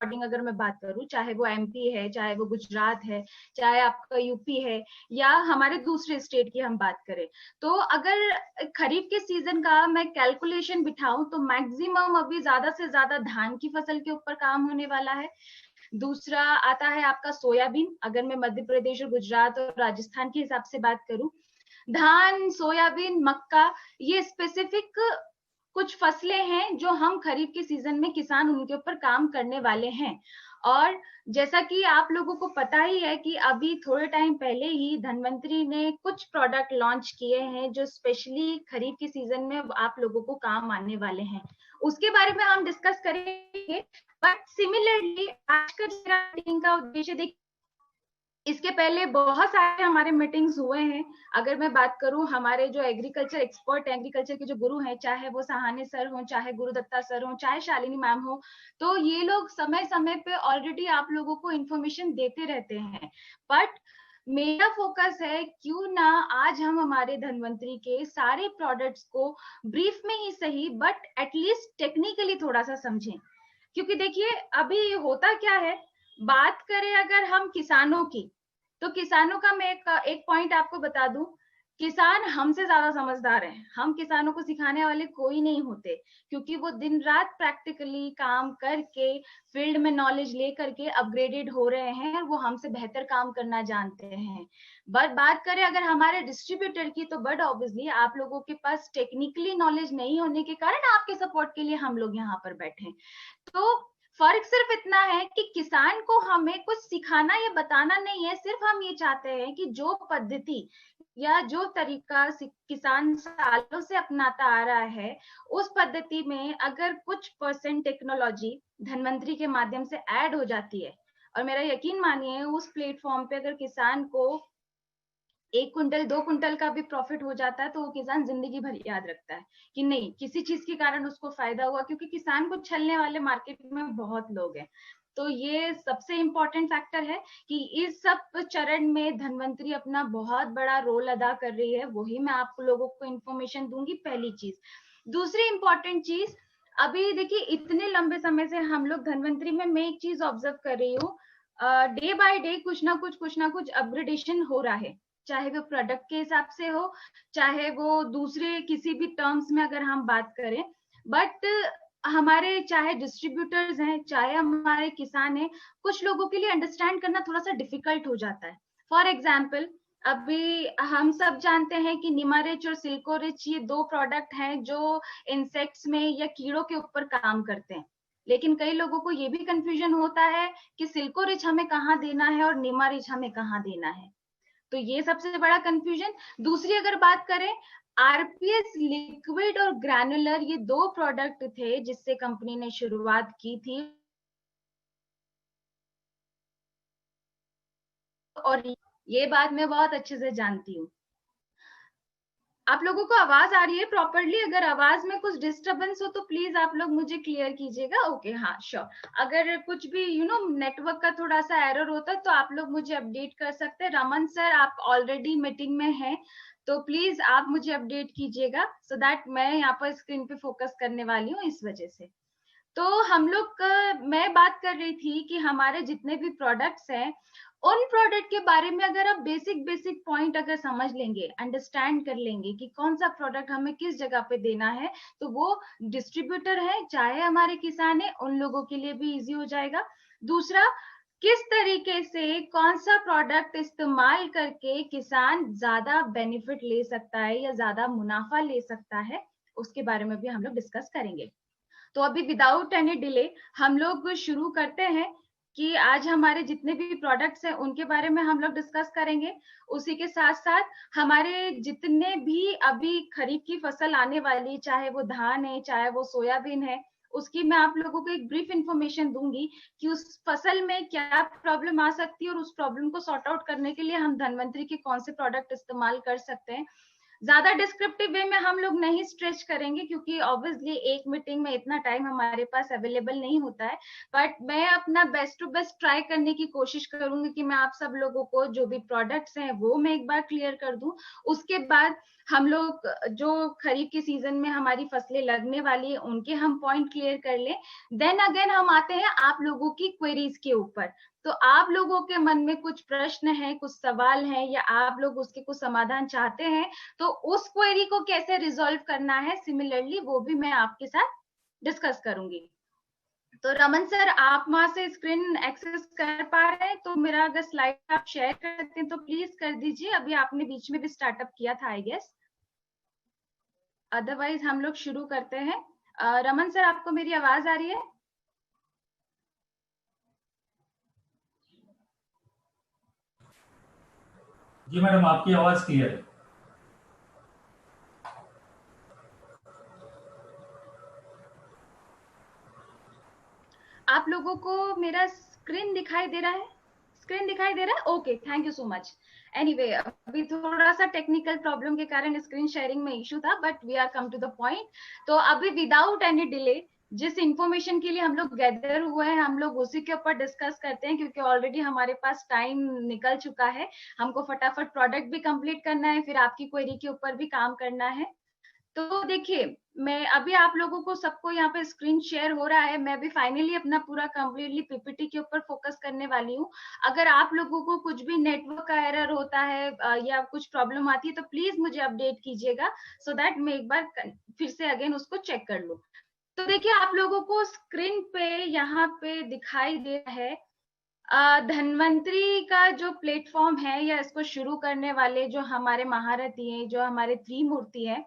According अगर मैं बात करूं, चाहे वो एमपी है, चाहे वो गुजरात है, चाहे आपका यूपी है, या हमारे दूसरे स्टेट की हम बात करें, तो अगर खरीफ के सीजन का मैं कैलकुलेशन बिठाऊं तो मैक्सिमम अभी ज्यादा से ज्यादा धान की फसल के ऊपर काम होने वाला है। दूसरा आता है आपका सोयाबीन, अगर मैं मध्य प्रदेश और गुजरात और राजस्थान के हिसाब से बात करूं। धान, सोयाबीन, मक्का, ये स्पेसिफिक कुछ फसलें हैं जो हम खरीफ के सीजन में किसान उनके ऊपर काम करने वाले हैं। और जैसा कि आप लोगों को पता ही है कि अभी थोड़े टाइम पहले ही धनवंतरी ने कुछ प्रोडक्ट लॉन्च किए हैं जो स्पेशली खरीफ के सीजन में आप लोगों को काम आने वाले हैं, उसके बारे में हम डिस्कस करेंगे। बट सिमिलरली आज का मीटिंग का उद्देश्य देखिए, इसके पहले बहुत सारे हमारे मीटिंग्स हुए हैं। अगर मैं बात करूं, हमारे जो एग्रीकल्चर एक्सपर्ट, एग्रीकल्चर के जो गुरु हैं, चाहे वो सहाने सर हो, चाहे गुरुदत्ता सर हो, चाहे शालिनी मैम हो, तो ये लोग समय समय पे ऑलरेडी आप लोगों को इन्फॉर्मेशन देते रहते हैं। बट मेरा फोकस है क्यों ना आज हम हमारे धनवंतरी के सारे प्रोडक्ट्स को ब्रीफ में ही सही बट एटलीस्ट टेक्निकली थोड़ा सा समझें। क्योंकि देखिए अभी होता क्या है, बात करें अगर हम किसानों की, तो किसानों का मैं एक पॉइंट आपको बता दूं, किसान हमसे ज्यादा समझदार हैं। हम किसानों को सिखाने वाले कोई नहीं होते, क्योंकि वो दिन रात प्रैक्टिकली काम करके फील्ड में नॉलेज ले करके अपग्रेडेड हो रहे हैं और वो हमसे बेहतर काम करना जानते हैं। बट बात करें अगर हमारे डिस्ट्रीब्यूटर की, तो बट ऑब्वियसली आप लोगों के पास टेक्निकली नॉलेज नहीं होने के कारण आपके सपोर्ट के लिए हम लोग यहाँ पर बैठे। तो फर्क सिर्फ इतना है कि किसान को हमें कुछ सिखाना या बताना नहीं है, सिर्फ हम ये चाहते हैं कि जो पद्धति या जो तरीका किसान सालों से अपनाता आ रहा है, उस पद्धति में अगर कुछ परसेंट टेक्नोलॉजी धनवंतरी के माध्यम से ऐड हो जाती है, और मेरा यकीन मानिए उस प्लेटफॉर्म पे अगर किसान को 1 कुंटल 2 कुंटल का भी प्रॉफिट हो जाता है, तो वो किसान जिंदगी भर याद रखता है कि नहीं, किसी चीज के कारण उसको फायदा हुआ, क्योंकि किसान को छलने वाले मार्केट में बहुत लोग हैं। तो ये सबसे इम्पोर्टेंट फैक्टर है कि इस सब चरण में धनवंतरी अपना बहुत बड़ा रोल अदा कर रही है, वही मैं आप लोगों को इन्फॉर्मेशन दूंगी, पहली चीज। दूसरी इंपॉर्टेंट चीज, अभी देखिए इतने लंबे समय से हम लोग धनवंतरी में, मैं एक चीज ऑब्जर्व कर रही हूँ, डे बाय डे कुछ ना कुछ अपग्रेडेशन हो रहा है, चाहे वो प्रोडक्ट के हिसाब से हो, चाहे वो दूसरे किसी भी टर्म्स में अगर हम बात करें। बट हमारे चाहे डिस्ट्रीब्यूटर्स हैं, चाहे हमारे किसान हैं, कुछ लोगों के लिए अंडरस्टैंड करना थोड़ा सा डिफिकल्ट हो जाता है। फॉर एग्जाम्पल, अभी हम सब जानते हैं कि निमारिच और सिल्कोरिच ये 2 प्रोडक्ट हैं जो इंसेक्ट्स में या कीड़ों के ऊपर काम करते हैं। लेकिन कई लोगों को ये भी कंफ्यूजन होता है कि सिल्कोरिच हमें कहाँ देना है और निमारिच हमें कहाँ देना है, तो ये सबसे बड़ा कंफ्यूजन। दूसरी अगर बात करें, आरपीएस लिक्विड और ग्रैनुलर, ये 2 प्रोडक्ट थे जिससे कंपनी ने शुरुआत की थी, और ये बात मैं बहुत अच्छे से जानती हूँ। आप लोगों को आवाज आ रही है प्रॉपरली? अगर आवाज में कुछ डिस्टरबेंस हो तो प्लीज आप लोग मुझे क्लियर कीजिएगा। ओके, हाँ श्योर। अगर कुछ भी नेटवर्क का थोड़ा सा एरर होता है तो आप लोग मुझे अपडेट कर सकते हैं। रमन सर, आप ऑलरेडी मीटिंग में हैं, तो प्लीज आप मुझे अपडेट कीजिएगा, सो दैट मैं यहाँ पर स्क्रीन पे फोकस करने वाली हूँ इस वजह से। तो हम लोग मैं बात कर रही थी कि हमारे जितने भी प्रोडक्ट्स हैं, उन प्रोडक्ट के बारे में अगर आप बेसिक बेसिक पॉइंट अगर समझ लेंगे, अंडरस्टैंड कर लेंगे कि कौन सा प्रोडक्ट हमें किस जगह पे देना है, तो वो डिस्ट्रीब्यूटर है चाहे हमारे किसान है, उन लोगों के लिए भी इजी हो जाएगा। दूसरा, किस तरीके से कौन सा प्रोडक्ट इस्तेमाल करके किसान ज्यादा बेनिफिट ले सकता है या ज्यादा मुनाफा ले सकता है, उसके बारे में भी हम लोग डिस्कस करेंगे। तो अभी विदाउट एनी डिले हम लोग शुरू करते हैं कि आज हमारे जितने भी प्रोडक्ट्स हैं उनके बारे में हम लोग डिस्कस करेंगे। उसी के साथ साथ हमारे जितने भी अभी खरीफ की फसल आने वाली, चाहे वो धान है चाहे वो सोयाबीन है, उसकी मैं आप लोगों को एक ब्रीफ इंफॉर्मेशन दूंगी कि उस फसल में क्या प्रॉब्लम आ सकती है और उस प्रॉब्लम को सॉर्ट आउट करने के लिए हम धनवंतरी के कौन से प्रोडक्ट इस्तेमाल कर सकते हैं। ज्यादा डिस्क्रिप्टिव वे में हम लोग नहीं स्ट्रेच करेंगे, क्योंकि ऑब्वियसली एक मीटिंग में इतना टाइम हमारे पास अवेलेबल नहीं होता है। बट मैं अपना बेस्ट टू बेस्ट ट्राई करने की कोशिश करूंगी कि मैं आप सब लोगों को जो भी प्रोडक्ट्स हैं वो मैं एक बार क्लियर कर दूं। उसके बाद हम लोग जो खरीफ के सीजन में हमारी फसलें लगने वाली है उनके हम पॉइंट क्लियर कर लें। देन अगेन हम आते हैं आप लोगों की क्वेरीज के ऊपर। तो आप लोगों के मन में कुछ प्रश्न है, कुछ सवाल है, या आप लोग उसके कुछ समाधान चाहते हैं, तो उस क्वेरी को कैसे रिजॉल्व करना है सिमिलरली वो भी मैं आपके साथ डिस्कस करूंगी। तो रमन सर, आप वहां से स्क्रीन एक्सेस कर पा रहे हैं? तो मेरा अगर स्लाइड आप शेयर कर सकते हैं तो प्लीज कर दीजिए। अभी आपने बीच में भी स्टार्टअप किया था आई गेस, अदरवाइज हम लोग शुरू करते हैं। रमन सर, आपको मेरी आवाज आ रही है? जी मैडम, आपकी आवाज क्लियर है। आप लोगों को मेरा स्क्रीन दिखाई दे रहा है? स्क्रीन दिखाई दे रहा है? Okay, thank you so much. Anyway, अभी थोड़ा सा टेक्निकल प्रॉब्लम के कारण स्क्रीन शेयरिंग में इशू था, but we are come to the point. तो अभी विदाउट एनी डिले जिस इंफॉर्मेशन के लिए हम लोग गैदर हुए हैं हम लोग उसी के ऊपर डिस्कस करते हैं, क्योंकि ऑलरेडी हमारे पास टाइम निकल चुका है। हमको फटाफट प्रोडक्ट भी कंप्लीट करना है, फिर आपकी क्वेरी के ऊपर भी काम करना है। तो देखिए, मैं अभी आप लोगों को सबको यहाँ पे स्क्रीन शेयर हो रहा है। मैं भी फाइनली अपना पूरा कंप्लीटली पीपीटी के ऊपर फोकस करने वाली हूँ। अगर आप लोगों को कुछ भी नेटवर्क का एरर होता है या कुछ प्रॉब्लम आती है तो प्लीज मुझे अपडेट कीजिएगा, सो दैट मैं एक बार फिर से अगेन उसको चेक कर लूँ। तो देखिए, आप लोगों को स्क्रीन पे यहाँ पे दिखाई दे रहा है धन्वंतरी का जो प्लेटफॉर्म है, या इसको शुरू करने वाले जो हमारे महारथी हैं, जो हमारे त्रिमूर्ति हैं,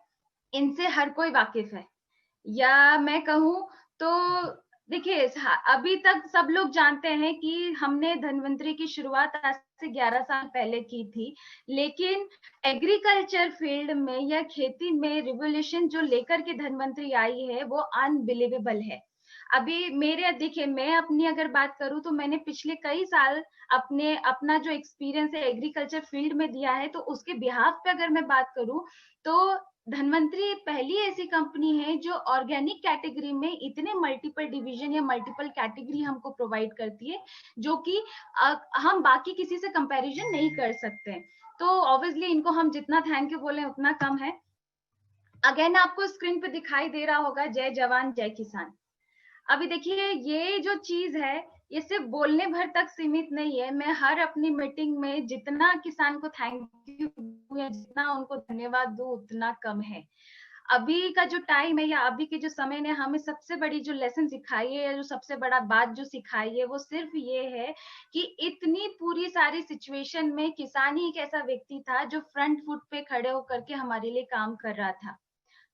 इनसे हर कोई वाकिफ है। या मैं कहूं तो देखिए, अभी तक सब लोग जानते हैं कि हमने धन्वंतरी की शुरुआत आज से 11 साल पहले की थी, लेकिन एग्रीकल्चर फील्ड में या खेती में रिवोल्यूशन जो लेकर के धन्वंतरी आई है वो अनबिलीवेबल है। अभी मेरे देखिए, मैं अपनी अगर बात करूं तो मैंने पिछले कई साल अपना जो एक्सपीरियंस है एग्रीकल्चर फील्ड में दिया है, तो उसके बिहाफ पे अगर मैं बात करूं तो धन्वंतरी पहली ऐसी कंपनी है जो ऑर्गेनिक कैटेगरी में इतने मल्टीपल डिवीजन या मल्टीपल कैटेगरी हमको प्रोवाइड करती है, जो कि हम बाकी किसी से कंपैरिजन नहीं कर सकते। तो ऑब्वियसली इनको हम जितना थैंक यू बोले उतना कम है। अगेन आपको स्क्रीन पे दिखाई दे रहा होगा जय जवान जय किसान। अभी देखिए, ये जो चीज है ये सिर्फ बोलने भर तक सीमित नहीं है। मैं हर अपनी मीटिंग में जितना किसान को थैंक यू या जितना उनको धन्यवाद दूं उतना कम है। अभी का जो टाइम है या अभी के जो समय ने हमें सबसे बड़ी जो लेसन सिखाई है या जो सबसे बड़ा बात जो सिखाई है वो सिर्फ ये है कि इतनी पूरी सारी सिचुएशन में किसान ही एक ऐसा व्यक्ति था जो फ्रंट फुट पे खड़े होकर के हमारे लिए काम कर रहा था।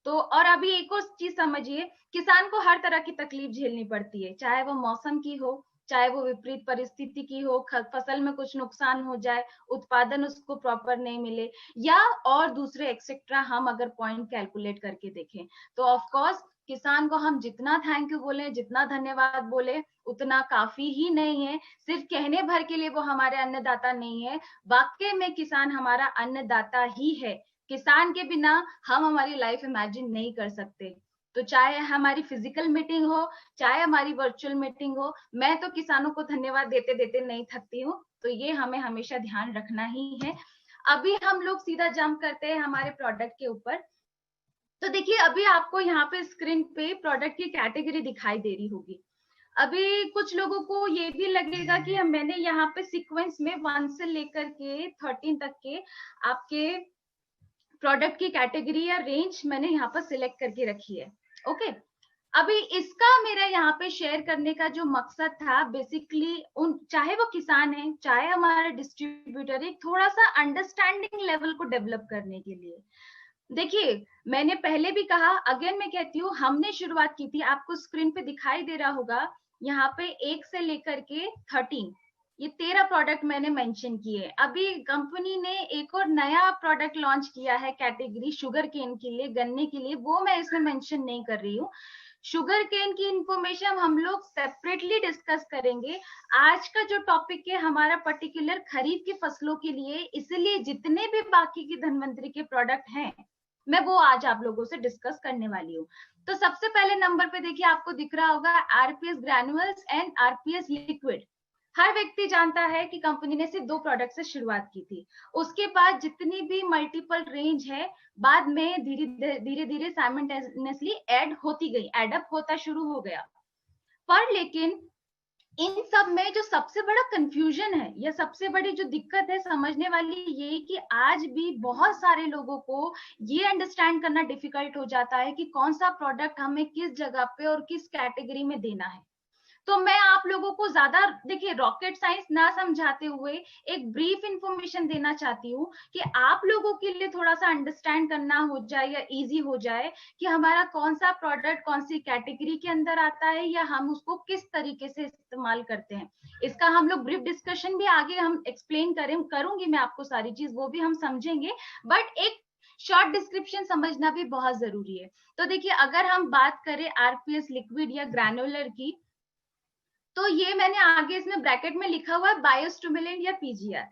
तो और अभी एक और चीज समझिए, किसान को हर तरह की तकलीफ झेलनी पड़ती है, चाहे वो मौसम की हो, चाहे वो विपरीत परिस्थिति की हो, फसल में कुछ नुकसान हो जाए, उत्पादन उसको प्रॉपर नहीं मिले, या और दूसरे एक्सेट्रा हम अगर पॉइंट कैलकुलेट करके देखें, तो ऑफ कोर्स किसान को हम जितना थैंक यू बोले, जितना धन्यवाद बोले उतना काफी ही नहीं है। सिर्फ कहने भर के लिए वो हमारे अन्नदाता नहीं है, वाकई में किसान हमारा अन्नदाता ही है। किसान के बिना हम हमारी लाइफ इमेजिन नहीं कर सकते। तो चाहे हमारी फिजिकल मीटिंग हो, चाहे हमारी वर्चुअल मीटिंग हो, मैं तो किसानों को धन्यवाद देते देते नहीं थकती हूँ। तो ये हमें हमेशा ध्यान रखना ही है। अभी हम लोग सीधा जंप करते हैं हमारे प्रोडक्ट के ऊपर। तो देखिए, अभी आपको यहाँ पे स्क्रीन पे प्रोडक्ट की कैटेगरी दिखाई दे रही होगी। अभी कुछ लोगों को ये भी लगेगा कि मैंने यहाँ पे सीक्वेंस में 1 से लेकर के 13 तक के आपके प्रोडक्ट की कैटेगरी या रेंज मैंने यहाँ पर सिलेक्ट करके रखी है। ओके, अभी इसका मेरा यहाँ पे शेयर करने का जो मकसद था बेसिकली उन चाहे वो किसान है चाहे हमारा डिस्ट्रीब्यूटर है, थोड़ा सा अंडरस्टैंडिंग लेवल को डेवलप करने के लिए। देखिए, मैंने पहले भी कहा, अगेन मैं कहती हूँ, हमने शुरुआत की थी, आपको स्क्रीन पे दिखाई दे रहा होगा यहाँ पे 1 से लेकर के 13, ये 13 प्रोडक्ट मैंने मेंशन किए। अभी कंपनी ने एक और नया प्रोडक्ट लॉन्च किया है कैटेगरी शुगर केन के लिए, गन्ने के लिए, वो मैं इसमें मेंशन नहीं कर रही हूँ। शुगर केन की इंफॉर्मेशन हम लोग सेपरेटली डिस्कस करेंगे। आज का जो टॉपिक है हमारा पर्टिकुलर खरीफ की फसलों के लिए, इसलिए जितने भी बाकी की धनवंतरी के प्रोडक्ट हैं मैं वो आज आप लोगों से डिस्कस करने वाली हूँ। तो सबसे पहले नंबर पे देखिए, आपको दिख रहा होगा RPS granules and RPS liquid. हर व्यक्ति जानता है कि कंपनी ने सिर्फ 2 प्रोडक्ट से शुरुआत की थी। उसके बाद जितनी भी मल्टीपल रेंज है बाद में धीरे धीरे साइमल्टेनियसली ऐड होती गई, एडअप होता शुरू हो गया। पर लेकिन इन सब में जो सबसे बड़ा कंफ्यूजन है या सबसे बड़ी जो दिक्कत है समझने वाली, ये कि आज भी बहुत सारे लोगों को ये अंडरस्टैंड करना डिफिकल्ट हो जाता है कि कौन सा प्रोडक्ट हमें किस जगह पे और किस कैटेगरी में देना है। तो मैं आप लोगों को ज्यादा देखिए रॉकेट साइंस ना समझाते हुए एक ब्रीफ इंफॉर्मेशन देना चाहती हूँ कि आप लोगों के लिए थोड़ा सा अंडरस्टैंड करना हो जाए या इजी हो जाए कि हमारा कौन सा प्रोडक्ट कौन सी कैटेगरी के अंदर आता है या हम उसको किस तरीके से इस्तेमाल करते हैं। इसका हम लोग ब्रीफ डिस्कशन भी आगे हम एक्सप्लेन करूंगी मैं आपको सारी चीज, वो भी हम समझेंगे, बट एक शॉर्ट डिस्क्रिप्शन समझना भी बहुत जरूरी है। तो देखिए अगर हम बात करें आरपीएस लिक्विड या ग्रैनुलर की, तो ये मैंने आगे इसमें ब्रैकेट में लिखा हुआ है बायोस्टिमुलेंट या पीजीआर।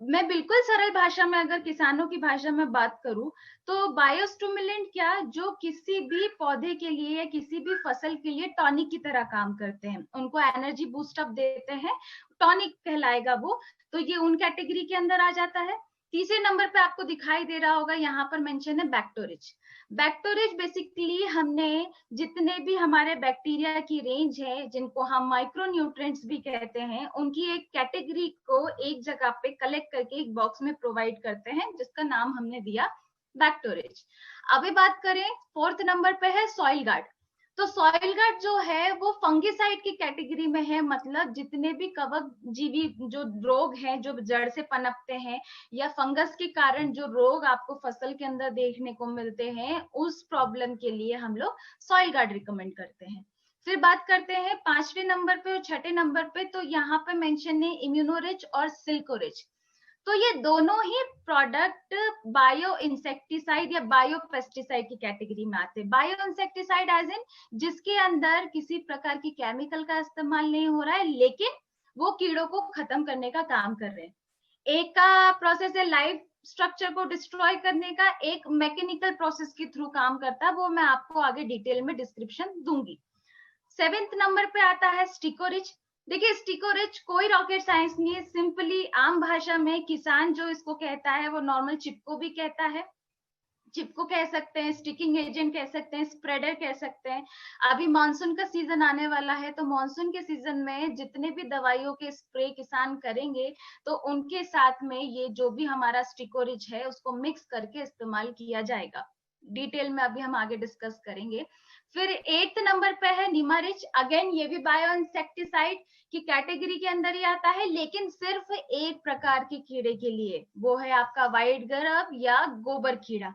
मैं बिल्कुल सरल भाषा में अगर किसानों की भाषा में बात करूं तो बायोस्टिमुलेंट क्या, जो किसी भी पौधे के लिए या किसी भी फसल के लिए टॉनिक की तरह काम करते हैं, उनको एनर्जी बूस्ट अप देते हैं, टॉनिक कहलाएगा वो। तो ये उन कैटेगरी के अंदर आ जाता है। तीसरे नंबर पे आपको दिखाई दे रहा होगा, यहाँ पर मेंशन है बैक्टोरिज। बैक्टोरिज बेसिकली हमने जितने भी हमारे बैक्टीरिया की रेंज है जिनको हम माइक्रो न्यूट्रिएंट्स भी कहते हैं, उनकी एक कैटेगरी को एक जगह पे कलेक्ट करके एक बॉक्स में प्रोवाइड करते हैं जिसका नाम हमने दिया बैक्टोरिज। अभी बात करें फोर्थ नंबर पे है सॉइल गार्ड। तो सॉइल गार्ड जो है वो फंगिसाइड की कैटेगरी में है, मतलब जितने भी कवक जीवी जो रोग हैं जो जड़ से पनपते हैं या फंगस के कारण जो रोग आपको फसल के अंदर देखने को मिलते हैं, उस प्रॉब्लम के लिए हम लोग सॉइल गार्ड रिकमेंड करते हैं। फिर बात करते हैं 5वें नंबर पे और 6ठे नंबर पे, तो यहाँ पे मेंशन है इम्यूनोरिच और सिल्कोरिच। तो ये दोनों ही प्रोडक्ट बायो इंसेक्टिसाइड या बायो पेस्टिसाइड की कैटेगरी में आते हैं। बायो इंसेक्टिसाइड एज इन जिसके अंदर किसी प्रकार की केमिकल का इस्तेमाल नहीं हो रहा है, लेकिन वो कीड़ों को खत्म करने का काम कर रहे हैं। एक का प्रोसेस है लाइव स्ट्रक्चर को डिस्ट्रॉय करने का, एक मैकेनिकल प्रोसेस के थ्रू काम करता है, वो मैं आपको आगे डिटेल में डिस्क्रिप्शन दूंगी। 7th नंबर पे आता है स्टिकोरिच। देखिए स्टिकोरिच कोई रॉकेट साइंस नहीं है, सिंपली आम भाषा में किसान जो इसको कहता है वो नॉर्मल चिपको भी कहता है, चिपको कह सकते हैं, स्टिकिंग एजेंट कह सकते हैं, स्प्रेडर कह सकते हैं। अभी मानसून का सीजन आने वाला है, तो मानसून के सीजन में जितने भी दवाइयों के स्प्रे किसान करेंगे तो उनके साथ में ये जो भी हमारा स्टिकोरिच है उसको मिक्स करके इस्तेमाल किया जाएगा। डिटेल में अभी हम आगे डिस्कस करेंगे। फिर 8th नंबर पे है निमारिच। अगेन ये भी बायो इंसेक्टिसाइड की कैटेगरी के अंदर ही आता है, लेकिन सिर्फ एक प्रकार के कीड़े के लिए, वो है आपका व्हाइट गरब या गोबर कीड़ा।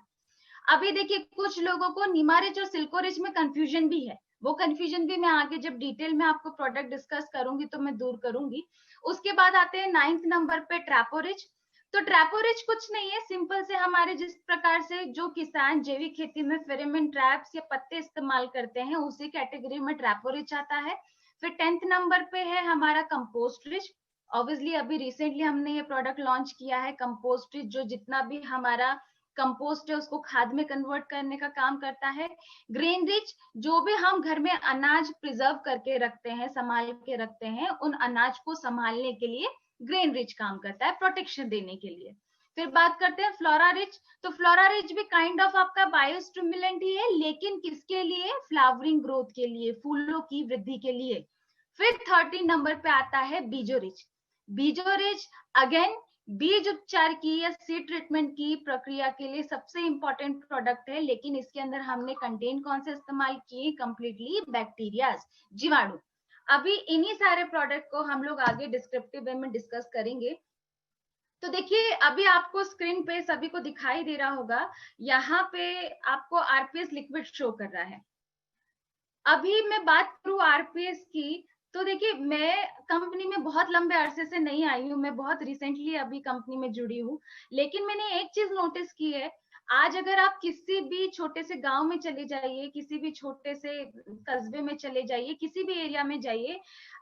अभी देखिए कुछ लोगों को निमारिच और सिल्कोरिच में कंफ्यूजन भी है, वो कंफ्यूजन भी मैं आगे जब डिटेल में आपको प्रोडक्ट डिस्कस करूंगी तो मैं दूर करूंगी। उसके बाद आते हैं 9th नंबर पे ट्रैपोरिच। तो ट्रैपोरिच कुछ नहीं है, सिंपल से हमारे जिस प्रकार से जो किसान जैविक खेती में फेरोमोन ट्रैप्स या पत्ते इस्तेमाल करते हैं उसी कैटेगरी में ट्रैपोरिच आता है। फिर 10th नंबर पे है हमारा कंपोस्ट रिच। ऑब्वियसली अभी रिसेंटली हमने ये प्रोडक्ट लॉन्च किया है कंपोस्ट रिच, जो जितना भी हमारा कंपोस्ट है उसको खाद में कन्वर्ट करने का काम करता है। ग्रेन रिच, जो भी हम घर में अनाज प्रिजर्व करके रखते हैं, संभाल के रखते हैं, उन अनाज को संभालने के लिए ग्रेन रिच काम करता है, प्रोटेक्शन देने के लिए। फिर बात करते हैं फ्लोरा रिच। तो फ्लोरा रिच भी काइंड ऑफ आपका बायोस्टिमुलेंट ही है, लेकिन किसके लिए? फ्लावरिंग ग्रोथ के लिए, फूलों की वृद्धि के लिए। फिर 13 नंबर पे आता है बीजो रिच। बीजो रिच अगेन बीज उपचार की या सीड ट्रीटमेंट की प्रक्रिया के लिए सबसे इंपॉर्टेंट प्रोडक्ट है, लेकिन इसके अंदर हमने कंटेंट कौन से इस्तेमाल किए? कंप्लीटली बैक्टीरिया, जीवाणु। अभी इन्हीं सारे प्रोडक्ट को हम लोग आगे डिस्क्रिप्टिव वे में डिस्कस करेंगे। तो देखिए अभी आपको स्क्रीन पे सभी को दिखाई दे रहा होगा, यहाँ पे आपको आरपीएस लिक्विड शो कर रहा है। अभी मैं बात करूं आरपीएस की, तो देखिए मैं कंपनी में बहुत लंबे अरसे से नहीं आई हूँ, मैं बहुत रिसेंटली अभी कंपनी में जुड़ी हूँ, लेकिन मैंने एक चीज नोटिस की है, आज अगर आप किसी भी छोटे से गांव में चले जाइए, किसी भी छोटे से कस्बे में चले जाइए, किसी भी एरिया में जाइए,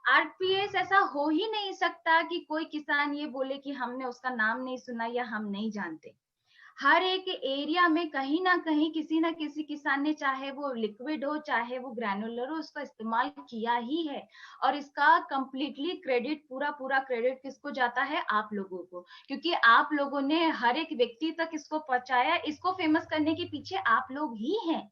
आरपीएस ऐसा हो ही नहीं सकता कि कोई किसान ये बोले कि हमने उसका नाम नहीं सुना या हम नहीं जानते। हर एक एरिया में कहीं ना कहीं किसी ना किसी किसान ने, चाहे वो लिक्विड हो चाहे वो ग्रैनुलर हो, उसका इस्तेमाल किया ही है। और इसका कंप्लीटली क्रेडिट, पूरा पूरा क्रेडिट किसको जाता है? आप लोगों को, क्योंकि आप लोगों ने हर एक व्यक्ति तक इसको पहुंचाया। इसको फेमस करने के पीछे आप लोग ही हैं।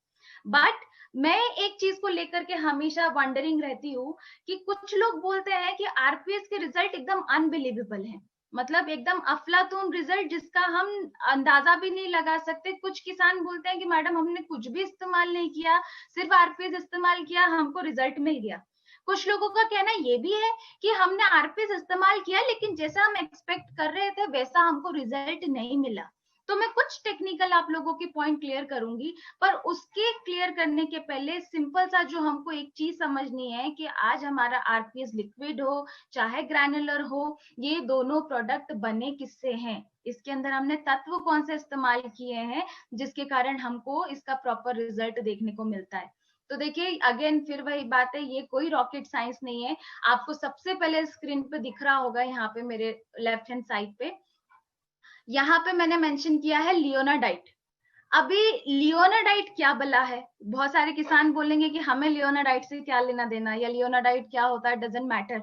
बट मैं एक चीज को लेकर के हमेशा वंडरिंग रहती हूँ कि कुछ लोग बोलते हैं कि आरपीएस के रिजल्ट एकदम अनबिलीवेबल है, मतलब एकदम अफलातून रिजल्ट जिसका हम अंदाजा भी नहीं लगा सकते। कुछ किसान बोलते हैं कि मैडम हमने कुछ भी इस्तेमाल नहीं किया, सिर्फ आरपीएस इस्तेमाल किया, हमको रिजल्ट मिल गया। कुछ लोगों का कहना ये भी है कि हमने आरपीएस इस्तेमाल किया लेकिन जैसा हम एक्सपेक्ट कर रहे थे वैसा हमको रिजल्ट नहीं मिला। तो मैं कुछ टेक्निकल आप लोगों की पॉइंट क्लियर करूंगी, पर उसके क्लियर करने के पहले सिंपल सा जो हमको एक चीज समझनी है कि आज हमारा आरपीएस लिक्विड हो चाहे ग्रैनुलर हो, ये दोनों प्रोडक्ट बने किससे हैं, इसके अंदर हमने तत्व कौन से इस्तेमाल किए हैं जिसके कारण हमको इसका प्रॉपर रिजल्ट देखने को मिलता है। तो देखिए अगेन फिर वही बात है, ये कोई रॉकेट साइंस नहीं है। आपको सबसे पहले स्क्रीन पे दिख रहा होगा यहाँ पे मेरे लेफ्ट हैंड साइड पे, यहाँ पे मैंने मेंशन किया है लियोनाडाइट। अभी लियोनाडाइट क्या बला है? बहुत सारे किसान बोलेंगे कि हमें लियोनाडाइट से क्या लेना देना, या लियोनाडाइट क्या होता है, डजंट मैटर।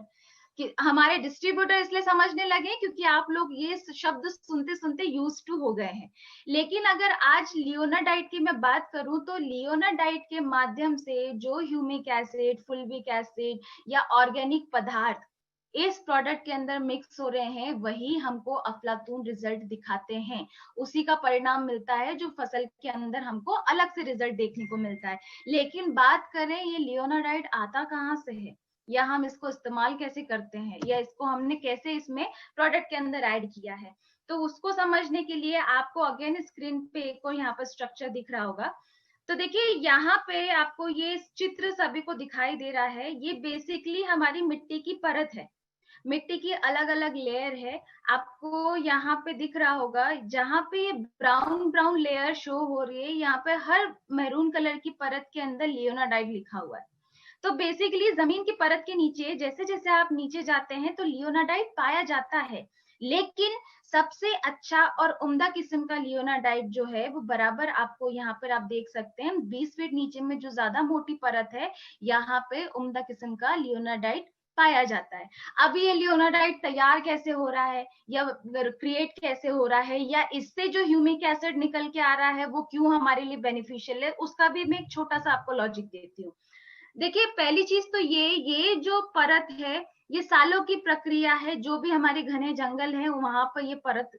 कि हमारे डिस्ट्रीब्यूटर इसलिए समझने लगे क्योंकि आप लोग ये शब्द सुनते सुनते यूज टू हो गए हैं। लेकिन अगर आज लियोनाडाइट की मैं बात करूं तो लियोनाडाइट के माध्यम से जो ह्यूमिक एसिड, फुल्विक एसिड या ऑर्गेनिक पदार्थ इस प्रोडक्ट के अंदर मिक्स हो रहे हैं, वही हमको अफलातून रिजल्ट दिखाते हैं। उसी का परिणाम मिलता है जो फसल के अंदर हमको अलग से रिजल्ट देखने को मिलता है। लेकिन बात करें ये लियोनाडाइट आता कहाँ से है, या हम इसको इस्तेमाल कैसे करते हैं, या इसको हमने कैसे इसमें प्रोडक्ट के अंदर ऐड किया है, तो उसको समझने के लिए आपको अगेन स्क्रीन पे एक और यहाँ पर स्ट्रक्चर दिख रहा होगा। तो देखिए यहाँ पे आपको ये चित्र सभी को दिखाई दे रहा है, ये बेसिकली हमारी मिट्टी की परत है। मिट्टी की अलग अलग लेयर है, आपको यहाँ पे दिख रहा होगा। जहाँ पे ये ब्राउन ब्राउन लेयर शो हो रही है, यहाँ पे हर मैरून कलर की परत के अंदर लियोनाडाइट लिखा हुआ है। तो बेसिकली जमीन की परत के नीचे जैसे जैसे आप नीचे जाते हैं तो लियोनाडाइट पाया जाता है। लेकिन सबसे अच्छा और उम्दा किस्म का लियोनाडाइट जो है वो बराबर आपको यहाँ पर आप देख सकते हैं 20 फीट नीचे में जो ज्यादा मोटी परत है, यहाँ पे उम्दा किस्म का लियोनाडाइट पाया जाता है। अब ये लियोनाडाइट तैयार कैसे हो रहा है या क्रिएट कैसे हो रहा है, या इससे जो ह्यूमिक एसिड निकल के आ रहा है वो क्यों हमारे लिए बेनिफिशियल है, उसका भी मैं एक छोटा सा आपको लॉजिक देती हूँ। देखिए पहली चीज तो ये जो परत है ये सालों की प्रक्रिया है। जो भी हमारे घने जंगल है वहां पर ये परत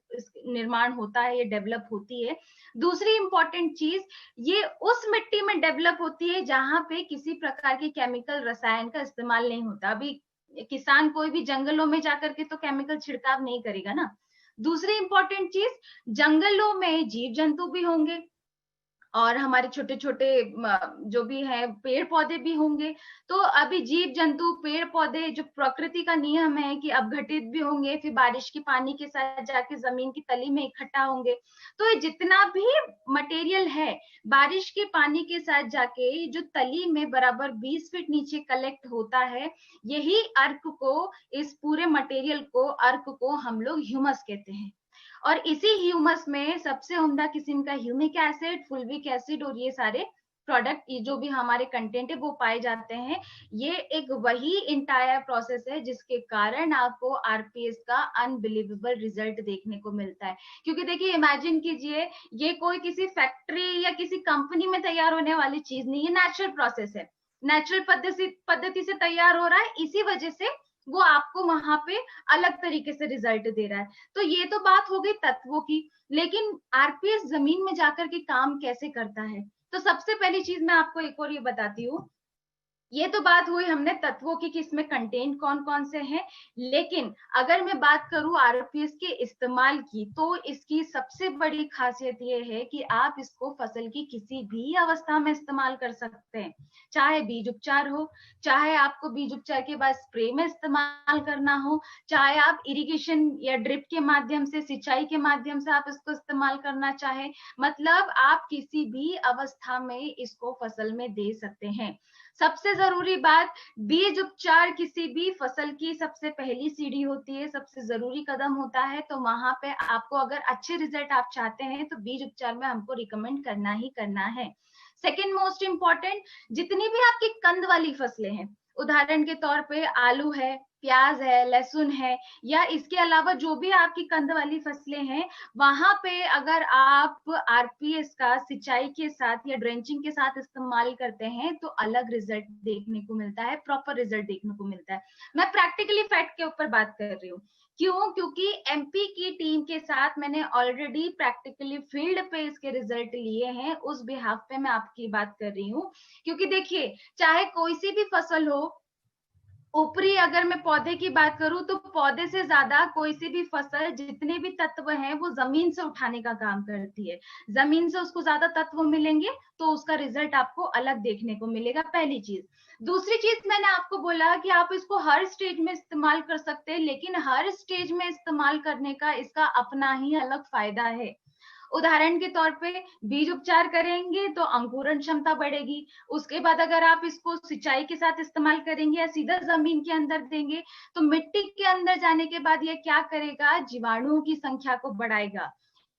निर्माण होता है, ये डेवलप होती है। दूसरी इंपॉर्टेंट चीज, ये उस मिट्टी में डेवलप होती है जहां पे किसी प्रकार के केमिकल रसायन का इस्तेमाल नहीं होता। अभी किसान कोई भी जंगलों में जाकर के तो केमिकल छिड़काव नहीं करेगा ना। दूसरी इंपॉर्टेंट चीज, जंगलों में जीव जंतु भी होंगे और हमारे छोटे छोटे जो भी है पेड़ पौधे भी होंगे। तो अभी जीव जंतु पेड़ पौधे जो प्रकृति का नियम है कि अपघटित भी होंगे, फिर बारिश के पानी के साथ जाके जमीन की तली में इकट्ठा होंगे। तो ये जितना भी मटेरियल है बारिश के पानी के साथ जाके जो तली में बराबर 20 फीट नीचे कलेक्ट होता है, यही अर्क को, इस पूरे मटेरियल को, अर्क को हम लोग ह्यूमस कहते हैं। और इसी ह्यूमस में सबसे उम्दा किस्म का ह्यूमिक एसिड, फुल्विक एसिड और ये सारे प्रोडक्ट, ये जो भी हमारे कंटेंट है वो पाए जाते हैं। ये एक वही इंटायर प्रोसेस है जिसके कारण आपको आरपीएस का अनबिलीवेबल रिजल्ट देखने को मिलता है। क्योंकि देखिए इमेजिन कीजिए, ये कोई किसी फैक्ट्री या किसी कंपनी में तैयार होने वाली चीज नहीं है, नेचुरल प्रोसेस है, नेचुरल पद्धति से तैयार हो रहा है, इसी वजह से वो आपको वहां पे अलग तरीके से रिजल्ट दे रहा है। तो ये तो बात हो गई तत्वों की, लेकिन आरपीएस जमीन में जाकर के काम कैसे करता है, तो सबसे पहली चीज मैं आपको एक और ये बताती हूँ ये तो बात हुई हमने तत्वों की कि इसमें कंटेंट कौन कौन से हैं, लेकिन अगर मैं बात करूं आरपीएस के इस्तेमाल की, तो इसकी सबसे बड़ी खासियत ये है कि आप इसको फसल की किसी भी अवस्था में इस्तेमाल कर सकते हैं। चाहे बीज उपचार हो, चाहे आपको बीज उपचार के बाद स्प्रे में इस्तेमाल करना हो, चाहे आप इरिगेशन या ड्रिप के माध्यम से, सिंचाई के माध्यम से आप इसको इस्तेमाल करना चाहे, मतलब आप किसी भी अवस्था में इसको फसल में दे सकते हैं। सबसे जरूरी बात, बीज उपचार किसी भी फसल की सबसे पहली सीढ़ी होती है, सबसे जरूरी कदम होता है। तो वहां पे आपको अगर अच्छे रिजल्ट आप चाहते हैं तो बीज उपचार में हमको रिकमेंड करना ही करना है। सेकेंड मोस्ट इंपॉर्टेंट, जितनी भी आपकी कंद वाली फसलें हैं, उदाहरण के तौर पे आलू है, प्याज है, लहसुन है, या इसके अलावा जो भी आपकी कंद वाली फसलें हैं, वहां पे अगर आप आरपीएस का सिंचाई के साथ या ड्रेंचिंग के साथ इस्तेमाल करते हैं तो अलग रिजल्ट देखने को मिलता है, प्रॉपर रिजल्ट देखने को मिलता है। मैं प्रैक्टिकली फैक्ट के ऊपर बात कर रही हूँ। क्यों? क्योंकि एमपी की टीम के साथ मैंने ऑलरेडी प्रैक्टिकली फील्ड पे इसके रिजल्ट लिए हैं, उस बिहाफ पे मैं आपकी बात कर रही हूँ। क्योंकि देखिए, चाहे कोई सी भी फसल हो, ऊपरी अगर मैं पौधे की बात करूं तो पौधे से ज्यादा कोई सी भी फसल, जितने भी तत्व हैं वो जमीन से उठाने का काम करती है। जमीन से उसको ज्यादा तत्व मिलेंगे तो उसका रिजल्ट आपको अलग देखने को मिलेगा, पहली चीज। दूसरी चीज, मैंने आपको बोला कि आप इसको हर स्टेज में इस्तेमाल कर सकते हैं, लेकिन हर स्टेज में इस्तेमाल करने का इसका अपना ही अलग फायदा है। उदाहरण के तौर पे बीज उपचार करेंगे तो अंकुरण क्षमता बढ़ेगी। उसके बाद अगर आप इसको सिंचाई के साथ इस्तेमाल करेंगे या सीधा जमीन के अंदर देंगे तो मिट्टी के अंदर जाने के बाद ये क्या करेगा, जीवाणुओं की संख्या को बढ़ाएगा।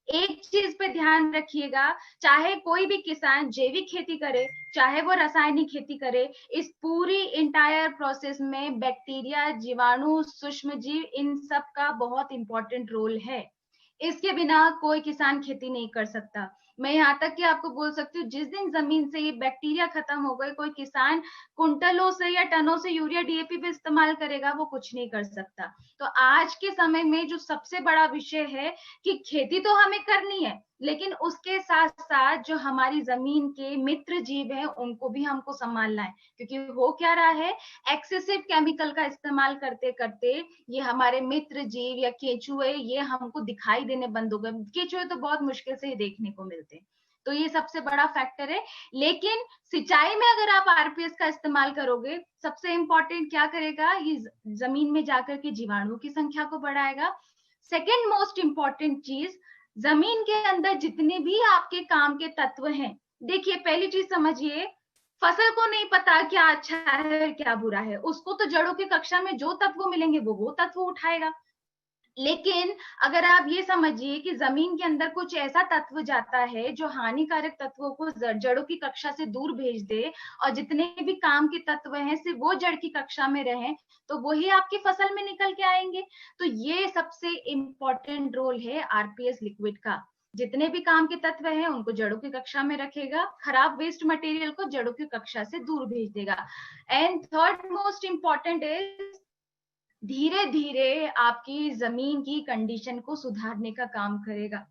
एक चीज पे ध्यान रखिएगा, चाहे कोई भी किसान जैविक खेती करे, चाहे वो रासायनिक खेती करे, इस पूरी इंटायर प्रोसेस में बैक्टीरिया, जीवाणु, सूक्ष्म जीव, इन सब का बहुत इंपॉर्टेंट रोल है। इसके बिना कोई किसान खेती नहीं कर सकता। मैं यहाँ तक कि आपको बोल सकती हूँ, जिस दिन जमीन से ये बैक्टीरिया खत्म हो गए, कोई किसान कुंटलों से या टनों से यूरिया डीएपी भी इस्तेमाल करेगा, वो कुछ नहीं कर सकता। तो आज के समय में जो सबसे बड़ा विषय है कि खेती तो हमें करनी है, लेकिन उसके साथ साथ जो हमारी जमीन के मित्र जीव हैं उनको भी हमको संभालना है। क्योंकि हो क्या रहा है, एक्सेसिव केमिकल का इस्तेमाल करते करते ये हमारे मित्र जीव या केचुए ये हमको दिखाई देने बंद हो गए। केचुए तो बहुत मुश्किल से ही देखने को मिलते हैं, तो ये सबसे बड़ा फैक्टर है। लेकिन सिंचाई में अगर आप आरपीएस का इस्तेमाल करोगे, सबसे इंपॉर्टेंट क्या करेगा, ये जमीन में जाकर के जीवाणुओं की संख्या को बढ़ाएगा। सेकेंड मोस्ट इंपॉर्टेंट चीज, जमीन के अंदर जितने भी आपके काम के तत्व हैं, देखिए पहली चीज समझिए, फसल को नहीं पता क्या अच्छा है क्या बुरा है, उसको तो जड़ों की कक्षा में जो तत्व मिलेंगे वो तत्व उठाएगा। लेकिन अगर आप ये समझिए कि जमीन के अंदर कुछ ऐसा तत्व जाता है जो हानिकारक तत्वों को जड़ों की कक्षा से दूर भेज दे, और जितने भी काम के तत्व हैं सिर्फ वो जड़ की कक्षा में रहें, तो वही आपकी फसल में निकल के आएंगे। तो ये सबसे इंपॉर्टेंट रोल है आरपीएस लिक्विड का। जितने भी काम के तत्व हैं उनको जड़ों की कक्षा में रखेगा, खराब वेस्ट मटेरियल को जड़ों की कक्षा से दूर भेज देगा। And third most important is, धीरे धीरे आपकी जमीन की कंडीशन को सुधारने का काम करेगा।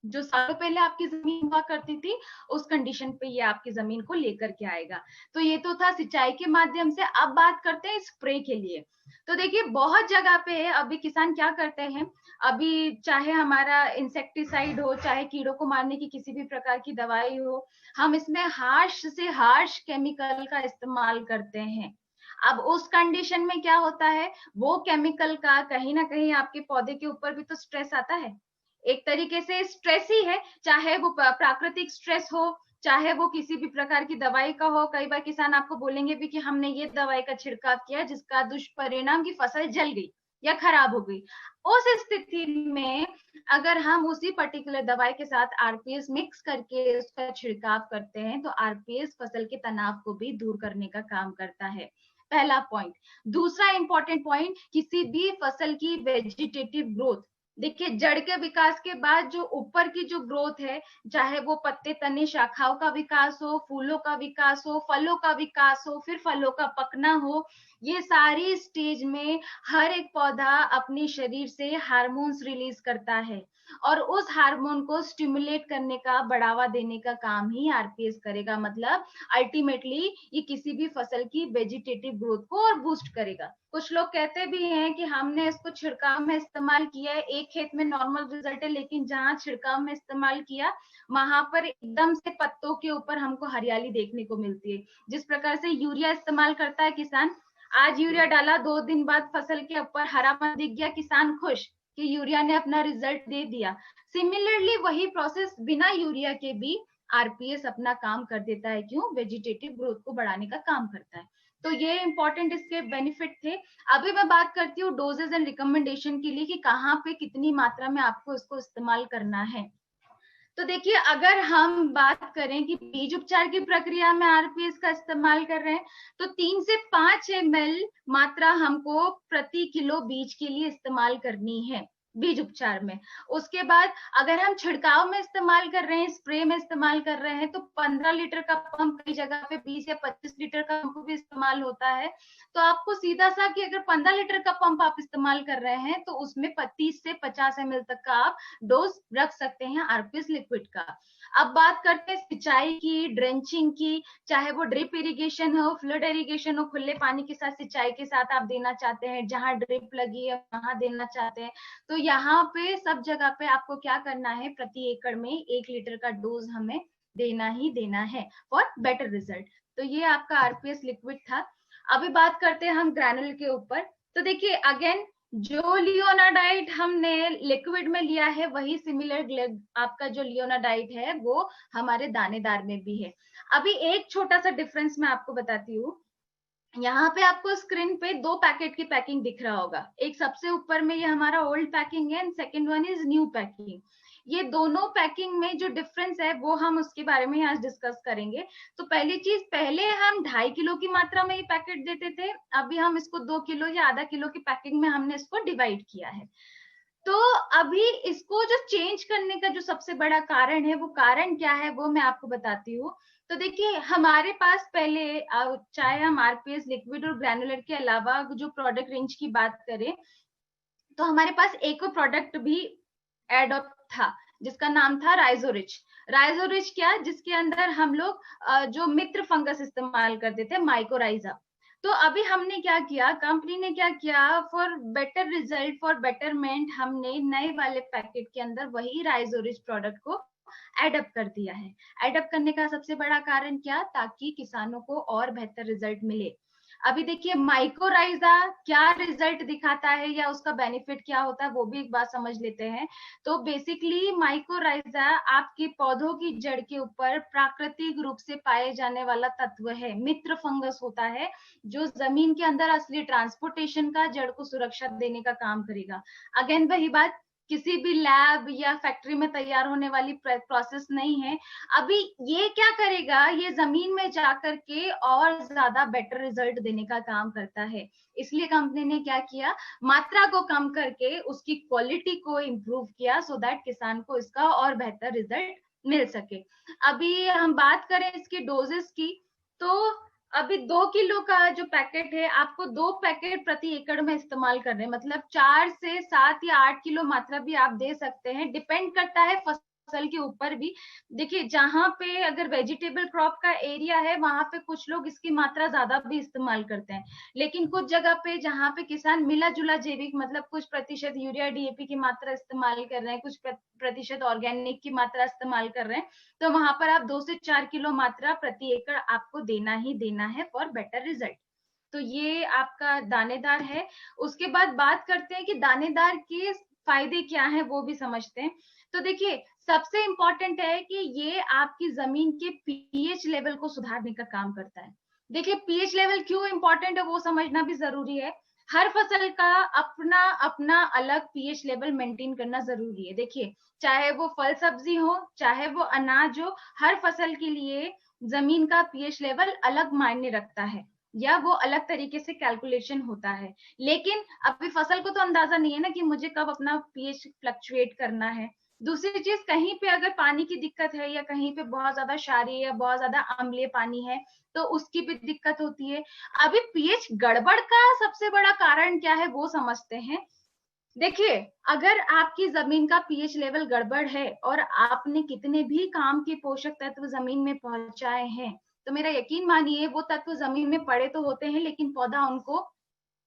जो सालों पहले आपकी जमीन हुआ करती थी उस कंडीशन पे ये आपकी जमीन को लेकर के आएगा। तो ये तो था सिंचाई के माध्यम से। अब बात करते हैं स्प्रे के लिए। तो देखिए, बहुत जगह पे अभी किसान क्या करते हैं, अभी चाहे हमारा इंसेक्टिसाइड हो, चाहे कीड़ों को मारने की किसी भी प्रकार की दवाई हो, हम इसमें हार्श से हार्श केमिकल का इस्तेमाल करते हैं। अब उस कंडीशन में क्या होता है, वो केमिकल का कहीं ना कहीं आपके पौधे के ऊपर भी तो स्ट्रेस आता है। एक तरीके से स्ट्रेस ही है, चाहे वो प्राकृतिक स्ट्रेस हो, चाहे वो किसी भी प्रकार की दवाई का हो। कई बार किसान आपको बोलेंगे भी कि हमने ये दवाई का छिड़काव किया जिसका दुष्परिणाम की फसल जल गई या खराब हो गई। उस स्थिति में अगर हम उसी पर्टिकुलर दवाई के साथ आरपीएस मिक्स करके उसका छिड़काव करते हैं तो आरपीएस फसल के तनाव को भी दूर करने का काम करता है। पहला पॉइंट। दूसरा इंपॉर्टेंट पॉइंट, किसी भी फसल की वेजिटेटिव ग्रोथ। देखिए, जड़ के विकास के बाद जो ऊपर की जो ग्रोथ है, चाहे वो पत्ते, तने, शाखाओं का विकास हो, फूलों का विकास हो, फलों का विकास हो, फिर फलों का पकना हो, ये सारी स्टेज में हर एक पौधा अपने शरीर से हार्मोन्स रिलीज करता है और उस हार्मोन को स्टिमुलेट करने का, बढ़ावा देने का काम ही आरपीएस करेगा। मतलब अल्टीमेटली ये किसी भी फसल की वेजिटेटिव ग्रोथ को और बूस्ट करेगा। कुछ लोग कहते भी हैं कि हमने इसको छिड़काव में इस्तेमाल किया है, एक खेत में नॉर्मल रिजल्ट है, लेकिन जहां छिड़काव में इस्तेमाल किया वहां पर एकदम से पत्तों के ऊपर हमको हरियाली देखने को मिलती है। जिस प्रकार से यूरिया इस्तेमाल करता है किसान, आज यूरिया डाला, 2 दिन बाद फसल के ऊपर हरापन दिख गया, किसान खुश कि यूरिया ने अपना रिजल्ट दे दिया। सिमिलरली वही प्रोसेस बिना यूरिया के भी आरपीएस अपना काम कर देता है। क्यों? वेजिटेटिव ग्रोथ को बढ़ाने का काम करता है। तो ये इंपॉर्टेंट इसके बेनिफिट थे। अभी मैं बात करती हूँ डोजेज एंड रिकमेंडेशन के लिए कि कहाँ पे कितनी मात्रा में आपको इसको इस्तेमाल करना है। तो देखिए, अगर हम बात करें कि बीज उपचार की प्रक्रिया में आरपीएस का इस्तेमाल कर रहे हैं, तो 3 से 5 ml मात्रा हमको प्रति किलो बीज के लिए इस्तेमाल करनी है बीज उपचार में। उसके बाद अगर हम छिड़काव में इस्तेमाल कर रहे हैं, स्प्रे में इस्तेमाल कर रहे हैं, तो 15 लीटर का पंप, कई जगह पे 20 या 25 लीटर का पंप भी इस्तेमाल होता है। तो आपको सीधा सा कि अगर 15 लीटर का पंप आप इस्तेमाल कर रहे हैं तो उसमें 30 से 50 ml तक का आप डोज रख सकते हैं आरपीएस लिक्विड का। अब बात करते हैं सिंचाई की, ड्रेंचिंग की, चाहे वो ड्रिप इरिगेशन हो, फ्लड इरिगेशन हो, खुले पानी के साथ सिंचाई के साथ आप देना चाहते हैं, जहां ड्रिप लगी है वहां देना चाहते हैं, तो यहाँ पे सब जगह पे आपको क्या करना है, प्रति एकड़ में 1 लीटर का डोज हमें देना ही देना है फॉर बेटर रिजल्ट। तो ये आपका आरपीएस लिक्विड था। अभी बात करते हैं हम ग्रैनुल के ऊपर। तो देखिए, अगेन जो लियोनाडाइट हमने लिक्विड में लिया है वही सिमिलर आपका जो लियोनाडाइट है वो हमारे दानेदार में भी है। अभी एक छोटा सा डिफरेंस मैं आपको बताती हूँ। यहाँ पे आपको स्क्रीन पे 2 पैकेट की पैकिंग दिख रहा होगा। एक सबसे ऊपर में ये हमारा ओल्ड पैकिंग है and second one is new packing. ये दोनों पैकिंग में जो डिफरेंस है वो हम उसके बारे में आज डिस्कस करेंगे। तो पहली चीज, पहले हम 2.5 किलो की मात्रा में ये पैकेट देते थे, अभी हम इसको 2 किलो या आधा किलो की पैकिंग में हमने इसको डिवाइड किया है। तो अभी इसको जो चेंज करने का जो सबसे बड़ा कारण है, वो कारण क्या है वो मैं आपको बताती हूँ। तो देखिए, हमारे पास पहले चाहे हम आरपीएस लिक्विड और ग्रैनुलर के अलावा जो प्रोडक्ट रेंज की बात करें, तो हमारे पास एक और प्रोडक्ट भी एड अप था जिसका नाम था राइजोरिच। राइजोरिच क्या, जिसके अंदर हम लोग जो मित्र फंगस इस्तेमाल करते थे, माइकोराइजा। तो अभी हमने क्या किया, कंपनी ने क्या किया, for better result, for betterment, हमने नए वाले पैकेट के अंदर वही राइजोरिच प्रोडक्ट को एडअप कर दिया है। एडअप करने का सबसे बड़ा कारण क्या, ताकि किसानों को और बेहतर रिजल्ट मिले। अभी देखिए, माइकोराइजा क्या रिजल्ट दिखाता है या उसका बेनिफिट क्या होता है वो भी एक बात समझ लेते हैं। तो बेसिकली माइकोराइजा आपके पौधों की जड़ के ऊपर प्राकृतिक रूप से पाए जाने वाला तत्व है, मित्र फंगस होता है, जो जमीन के अंदर असली ट्रांसपोर्टेशन का, जड़ को सुरक्षा देने का काम करेगा। अगेन वही बात, किसी भी लैब या फैक्ट्री में तैयार होने वाली प्रोसेस नहीं है। अभी ये क्या करेगा, ये जमीन में जाकर के और ज्यादा बेटर रिजल्ट देने का काम करता है। इसलिए कंपनी ने क्या किया, मात्रा को कम करके उसकी क्वालिटी को इम्प्रूव किया, सो दैट किसान को इसका और बेहतर रिजल्ट मिल सके। अभी हम बात करें इसकी डोजेस की, तो अभी 2 किलो का जो पैकेट है, आपको 2 पैकेट प्रति एकड़ में इस्तेमाल करने, मतलब 4 से 7 या 8 किलो मात्रा भी आप दे सकते हैं, डिपेंड करता है फसल के ऊपर भी। देखिए, जहां पे अगर वेजिटेबल क्रॉप का एरिया है वहां पे कुछ लोग इसकी मात्रा ज्यादा भी इस्तेमाल करते हैं, लेकिन कुछ जगह पे जहां पे किसान मिला जुला जैविक, मतलब कुछ प्रतिशत यूरिया डीएपी की मात्रा इस्तेमाल कर रहे हैं, कुछ प्रतिशत ऑर्गेनिक की मात्रा इस्तेमाल कर रहे हैं, तो वहां पर आप 2 से 4 किलो मात्रा प्रति एकड़ आपको देना ही देना है फॉर बेटर रिजल्ट। तो ये आपका दानेदार है। उसके बाद बात करते हैं कि दानेदार के फायदे क्या हैं, वो भी समझते हैं। तो देखिए, सबसे इंपॉर्टेंट है कि ये आपकी जमीन के पीएच लेवल को सुधारने का काम करता है। देखिए, पीएच लेवल क्यों इंपॉर्टेंट है वो समझना भी जरूरी है। हर फसल का अपना अपना अलग पीएच लेवल मेंटेन करना जरूरी है। देखिए, चाहे वो फल सब्जी हो, चाहे वो अनाज हो, हर फसल के लिए जमीन का पीएच लेवल अलग मायने रखता है या वो अलग तरीके से कैलकुलेशन होता है। लेकिन अभी फसल को तो अंदाजा नहीं है ना कि मुझे कब अपना पीएच फ्लक्चुएट करना है। दूसरी चीज, कहीं पे अगर पानी की दिक्कत है या कहीं पे बहुत ज्यादा क्षारीय या बहुत ज्यादा अम्लीय पानी है तो उसकी भी दिक्कत होती है। अभी पीएच गड़बड़ का सबसे बड़ा कारण क्या है वो समझते हैं। देखिए, अगर आपकी जमीन का पीएच लेवल गड़बड़ है और आपने कितने भी काम के पोषक तत्व जमीन में पहुंचाए हैं, तो मेरा यकीन मानिए वो तत्व जमीन में पड़े तो होते हैं लेकिन पौधा उनको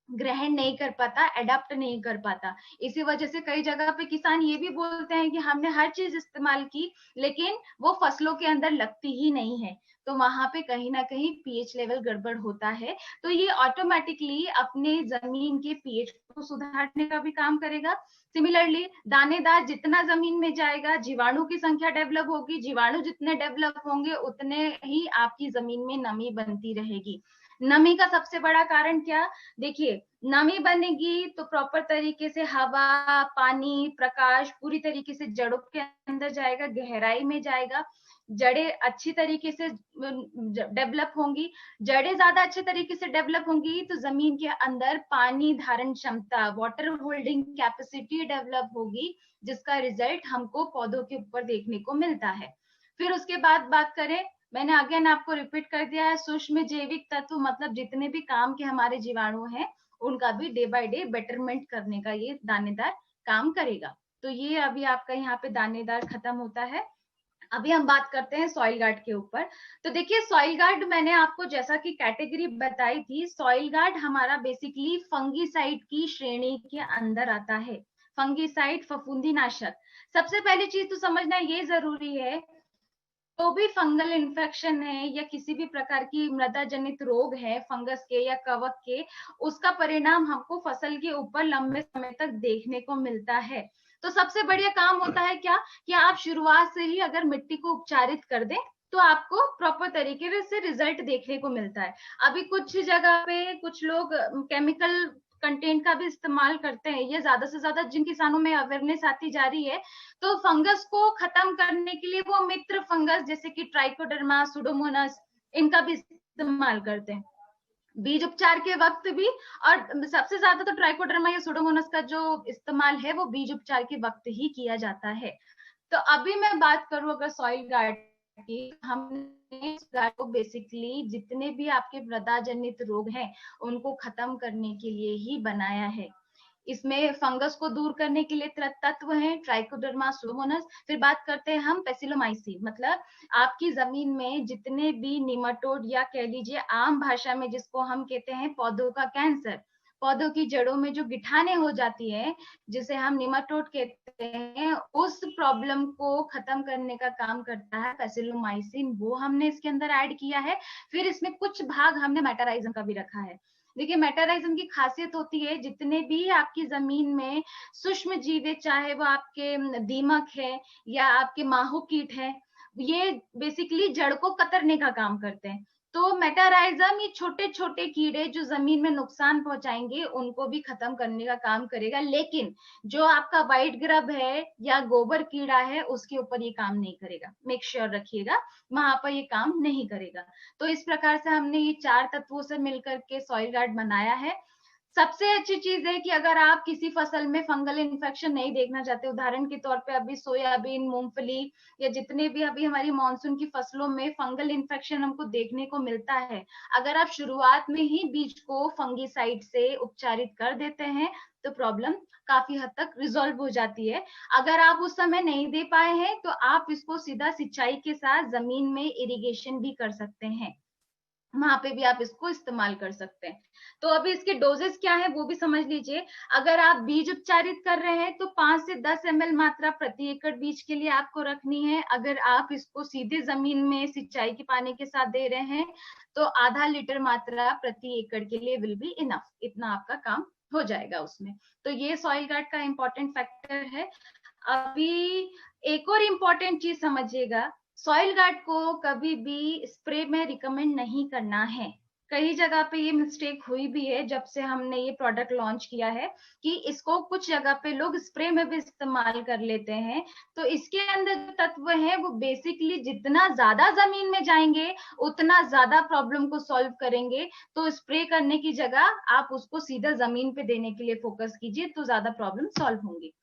ग्रहण नहीं कर पाता, एडाप्ट नहीं कर पाता। इसी वजह से कई जगह पे किसान ये भी बोलते हैं कि हमने हर चीज इस्तेमाल की लेकिन वो फसलों के अंदर लगती ही नहीं है। तो वहां पे कहीं ना कहीं पीएच लेवल गड़बड़ होता है। तो ये ऑटोमेटिकली अपने जमीन के पीएच को सुधारने का भी काम करेगा। सिमिलरली दानेदार जितना जमीन में जाएगा, जीवाणु की संख्या डेवलप होगी, जीवाणु जितने डेवलप होंगे उतने ही आपकी जमीन में नमी बनती रहेगी। नमी का सबसे बड़ा कारण क्या? देखिए, नमी बनेगी तो प्रॉपर तरीके से हवा, पानी, प्रकाश पूरी तरीके से जड़ों के अंदर जाएगा, गहराई में जाएगा, जड़ें अच्छी तरीके से डेवलप होंगी। जड़ें ज्यादा अच्छे तरीके से डेवलप होंगी तो जमीन के अंदर पानी धारण क्षमता, वाटर होल्डिंग कैपेसिटी डेवलप होगी, जिसका रिजल्ट हमको पौधों के ऊपर देखने को मिलता है। फिर उसके बाद बात करें, मैंने अगेन आपको रिपीट कर दिया है, सूक्ष्म जैविक तत्व मतलब जितने भी काम के हमारे जीवाणु हैं उनका भी डे बाय डे बेटरमेंट करने का ये दानेदार काम करेगा। तो ये अभी आपका यहाँ पे दानेदार खत्म होता है। अभी हम बात करते हैं सॉइल गार्ड के ऊपर। तो देखिए, सॉइल गार्ड मैंने आपको जैसा कि कैटेगरी बताई थी, सॉइल गार्ड हमारा बेसिकली फंगीसाइड की श्रेणी के अंदर आता है। फंगीसाइड, फफूंदीनाशक। सबसे पहली चीज तो समझना ये जरूरी है, तो भी फंगल इन्फेक्शन है या किसी भी प्रकार की मृदा जनित रोग है फंगस के या कवक के, उसका परिणाम हमको फसल के ऊपर लंबे समय तक देखने को मिलता है। तो सबसे बढ़िया काम होता है क्या, कि आप शुरुआत से ही अगर मिट्टी को उपचारित कर दें तो आपको प्रॉपर तरीके से रिजल्ट देखने को मिलता है। अभी कुछ जगह पे कुछ लोग केमिकल कंटेंट का भी इस्तेमाल करते हैं, ये ज्यादा से ज्यादा जिन किसानों में अवेयरनेस आती जा रही है। तो फंगस को खत्म करने के लिए वो मित्र फंगस जैसे कि ट्राइकोडर्मा, सुडोमोनास, इनका भी इस्तेमाल करते हैं बीज उपचार के वक्त भी। और सबसे ज्यादा तो ट्राइकोडर्मा या सुडोमोनास का जो इस्तेमाल है वो बीज उपचार के वक्त ही किया जाता है। तो अभी मैं बात करूं अगर सॉइल गार्ड की, हमने इस गार्ड को बेसिकली जितने भी आपके मृदा जनित रोग हैं उनको खत्म करने के लिए ही बनाया है। इसमें फंगस को दूर करने के लिए तत्व हैं ट्राइकोडर्मा, सुडोमोनास। फिर बात करते हैं हम पेसिलोमाइसिन, मतलब आपकी जमीन में जितने भी निमाटोड या कह लीजिए आम भाषा में जिसको हम कहते हैं पौधों का कैंसर, पौधों की जड़ों में जो गिठाने हो जाती है जिसे हम निमाटोड कहते हैं, उस प्रॉब्लम को खत्म करने का काम करता है पेसिलोमाइसिन, वो हमने इसके अंदर ऐड किया है। फिर इसमें कुछ भाग हमने मेटाराइजम का भी रखा है। देखिए, मेटाराइजम की खासियत होती है जितने भी आपकी जमीन में सूक्ष्म जीव है, चाहे वो आपके दीमक है या आपके माहू कीट है, ये बेसिकली जड़ को कतरने का काम करते हैं। तो मेटाराइजम ये छोटे छोटे कीड़े जो जमीन में नुकसान पहुंचाएंगे उनको भी खत्म करने का काम करेगा, लेकिन जो आपका व्हाइट ग्रब है या गोबर कीड़ा है उसके ऊपर ये काम नहीं करेगा। मेक श्योर रखिएगा वहां पर ये काम नहीं करेगा। तो इस प्रकार से हमने ये 4 तत्वों से मिलकर के सॉइल गार्ड बनाया है। सबसे अच्छी चीज है कि अगर आप किसी फसल में फंगल इन्फेक्शन नहीं देखना चाहते, उदाहरण के तौर पे अभी सोयाबीन, मूंगफली या जितने भी अभी हमारी मानसून की फसलों में फंगल इन्फेक्शन हमको देखने को मिलता है, अगर आप शुरुआत में ही बीज को फंगीसाइड से उपचारित कर देते हैं तो प्रॉब्लम काफी हद तक रिजॉल्व हो जाती है। अगर आप उस समय नहीं दे पाए हैं तो आप इसको सीधा सिंचाई के साथ जमीन में इरिगेशन भी कर सकते हैं, वहां पे भी आप इसको इस्तेमाल कर सकते हैं। तो अभी इसके डोजेस क्या है वो भी समझ लीजिए। अगर आप बीज उपचारित कर रहे हैं तो 5 से 10 ml मात्रा प्रति एकड़ बीज के लिए आपको रखनी है। अगर आप इसको सीधे जमीन में सिंचाई के पानी के साथ दे रहे हैं तो आधा लीटर मात्रा प्रति एकड़ के लिए विल बी इनफ, इतना आपका काम हो जाएगा उसमें। तो ये सॉइल गार्ड का इंपॉर्टेंट फैक्टर है। अभी एक और इम्पोर्टेंट चीज समझिएगा, सॉइल गार्ड को कभी भी स्प्रे में रिकमेंड नहीं करना है। कई जगह पे ये मिस्टेक हुई भी है जब से हमने ये प्रोडक्ट लॉन्च किया है कि इसको कुछ जगह पे लोग स्प्रे में भी इस्तेमाल कर लेते हैं। तो इसके अंदर जो तत्व है वो बेसिकली जितना ज्यादा जमीन में जाएंगे उतना ज्यादा प्रॉब्लम को सॉल्व करेंगे। तो स्प्रे करने की जगह आप उसको सीधा जमीन पे देने के लिए फोकस कीजिए तो ज्यादा प्रॉब्लम सॉल्व होंगी।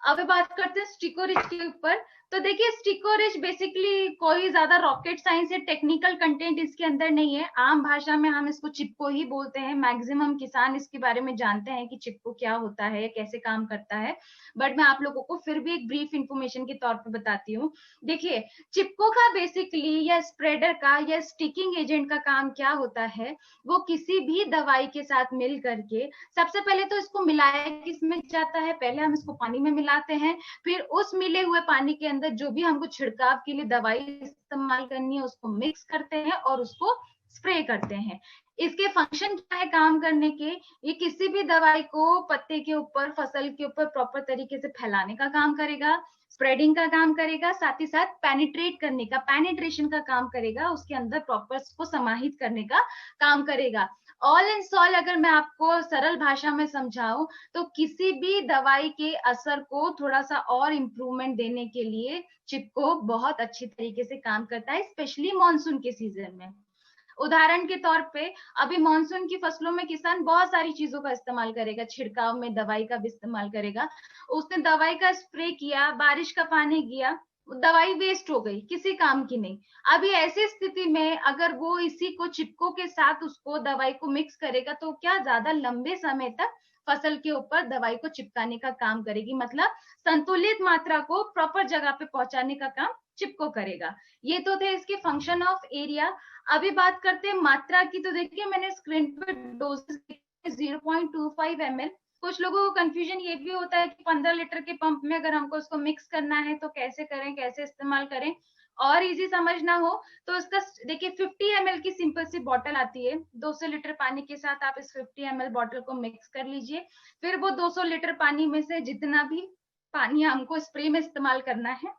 अब बात करते हैं स्टिकोरिच के ऊपर। तो देखिए स्टिकोरिच बेसिकली कोई ज्यादा रॉकेट साइंस या टेक्निकल कंटेंट इसके अंदर नहीं है। आम भाषा में हम इसको चिपको ही बोलते हैं। मैक्सिमम किसान इसके बारे में जानते हैं कि चिपको क्या होता है, कैसे काम करता है, बट मैं आप लोगों को फिर भी एक ब्रीफ इंफॉर्मेशन के तौर पर बताती हूँ। देखिए चिपको का बेसिकली या स्प्रेडर का या स्टिकिंग एजेंट का काम क्या होता है, वो किसी भी दवाई के साथ मिल करके सबसे पहले तो इसको मिलाया किसमें जाता है, पहले हम इसको पानी में मिलाते हैं, फिर उस मिले हुए पानी के अंदर जो भी हमको छिड़काव के लिए दवाई इस्तेमाल करनी है उसको मिक्स करते हैं और उसको स्प्रे करते हैं। इसके फंक्शन क्या है काम करने के, ये किसी भी दवाई को पत्ते के ऊपर, फसल के ऊपर प्रॉपर तरीके से फैलाने का काम करेगा, स्प्रेडिंग का काम करेगा, साथ ही साथ पेनिट्रेट करने का, पेनिट्रेशन का काम करेगा, उसके अंदर प्रॉपर को समाहित करने का काम करेगा। ऑल एंड सॉल अगर मैं आपको सरल भाषा में समझाऊं तो किसी भी दवाई के असर को थोड़ा सा और इम्प्रूवमेंट देने के लिए चिपको बहुत अच्छी तरीके से काम करता है, स्पेशली मानसून के सीजन में। उदाहरण के तौर पे अभी मानसून की फसलों में किसान बहुत सारी चीजों का इस्तेमाल करेगा, छिड़काव में दवाई का भी इस्तेमाल करेगा। उसने दवाई का स्प्रे किया, बारिश का पानी गया, दवाई वेस्ट हो गई, किसी काम की नहीं। अभी ऐसी स्थिति में अगर वो इसी को चिपको के साथ उसको दवाई को मिक्स करेगा तो क्या ज्यादा लंबे समय तक फसल के ऊपर दवाई को चिपकाने का काम करेगी, मतलब संतुलित मात्रा को प्रॉपर जगह पे पहुंचाने का काम चिपको करेगा। ये तो थे इसके फंक्शन ऑफ एरिया। अभी बात करते हैं मात्रा की। तो देखिए मैंने स्क्रीन पे डोजेस 0.25 ml। कुछ लोगों को कंफ्यूजन ये भी होता है कि 15 लीटर के पंप में अगर हमको उसको मिक्स करना है तो कैसे करें, कैसे इस्तेमाल करें। और इजी समझना हो तो इसका देखिए 50 ml की सिंपल सी बॉटल आती है, 200 लीटर पानी के साथ आप इस 50 ml बॉटल को मिक्स कर लीजिए। फिर वो 200 लीटर पानी में से जितना भी पानी हमको स्प्रे में इस्तेमाल करना है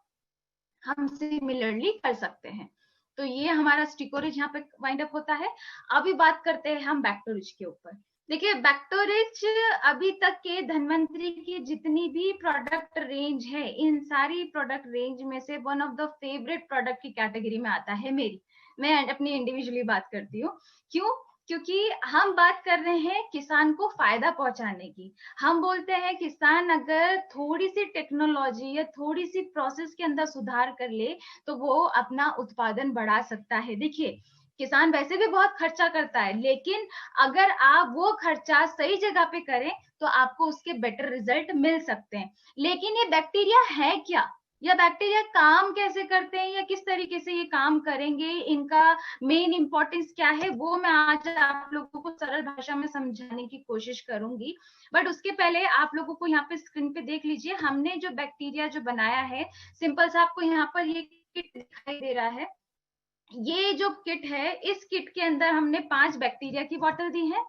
हम सिमिलरली कर सकते हैं। तो ये हमारा स्टिकोरिज यहाँ पे वाइंड अप होता है। अभी बात करते हैं हम बैक्टोरिज के ऊपर। देखिए बैक्टोरिज अभी तक के धन्वंतरी की जितनी भी प्रोडक्ट रेंज है, इन सारी प्रोडक्ट रेंज में से one of the favourite product की कैटेगरी में आता है मेरी। मैं अपनी इंडिविजुअली बात करती हूँ। क्यों? क्योंकि हम बात कर रहे हैं किसान को फायदा पहुंचाने की। हम बोलते हैं किसान अगर थोड़ी सी टेक्नोलॉजी या थोड़ी सी प्रोसेस के अंदर सुधार कर ले तो वो अपना उत्पादन बढ़ा सकता है। देखिए किसान वैसे भी बहुत खर्चा करता है, लेकिन अगर आप वो खर्चा सही जगह पे करें तो आपको उसके बेटर रिजल्ट मिल सकते हैं। लेकिन ये बैक्टीरिया है क्या, या बैक्टीरिया काम कैसे करते हैं, या किस तरीके से ये काम करेंगे, इनका मेन इंपॉर्टेंस क्या है, वो मैं आज आप लोगों को सरल भाषा में समझाने की कोशिश करूंगी। बट उसके पहले आप लोगों को यहाँ पे स्क्रीन पे देख लीजिए, हमने जो बैक्टीरिया जो बनाया है, सिंपल सा आपको यहाँ पर ये किट दिखाई दे रहा है। ये जो किट है, इस किट के अंदर हमने 5 बैक्टीरिया की बोतल दी है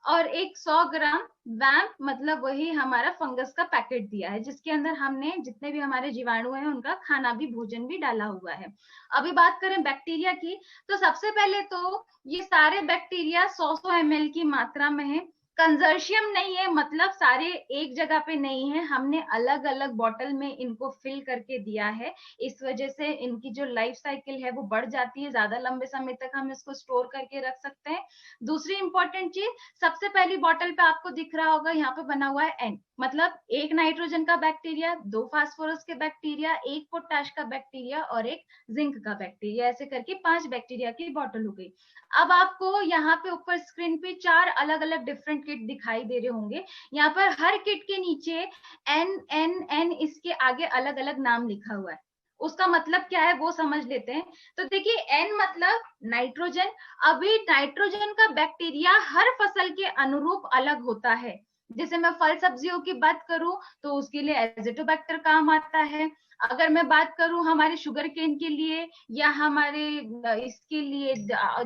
और एक 100 ग्राम वैम्प मतलब वही हमारा फंगस का पैकेट दिया है, जिसके अंदर हमने जितने भी हमारे जीवाणु हैं उनका खाना भी, भोजन भी डाला हुआ है। अभी बात करें बैक्टीरिया की, तो सबसे पहले तो ये सारे बैक्टीरिया 100 ml की मात्रा में है। कंजर्शियम नहीं है, मतलब सारे एक जगह पे नहीं है, हमने अलग अलग बॉटल में इनको फिल करके दिया है। इस वजह से इनकी जो लाइफ साइकिल है वो बढ़ जाती है, ज्यादा लंबे समय तक हम इसको स्टोर करके रख सकते हैं। दूसरी इंपॉर्टेंट चीज, सबसे पहली बॉटल पे आपको दिख रहा होगा यहाँ पे बना हुआ है एन, मतलब एक नाइट्रोजन का बैक्टीरिया, 2 फास्फोरस के बैक्टीरिया, 1 पोटाश का बैक्टीरिया और 1 जिंक का बैक्टीरिया, ऐसे करके 5 बैक्टीरिया की बॉटल हो गई। अब आपको यहाँ पे ऊपर स्क्रीन पे 4 अलग अलग डिफरेंट किट दिखाई दे रहे होंगे। यहाँ पर हर किट के नीचे एन एन एन इसके आगे अलग अलग नाम लिखा हुआ है। उसका मतलब क्या है वो समझ लेते हैं। तो देखिए एन मतलब नाइट्रोजन। अभी नाइट्रोजन का बैक्टीरिया हर फसल के अनुरूप अलग होता है। जैसे मैं फल सब्जियों की बात करूं तो उसके लिए एजिटोबैक्टर काम आता है। अगर मैं बात करूं हमारे शुगर केन के लिए या हमारे इसके लिए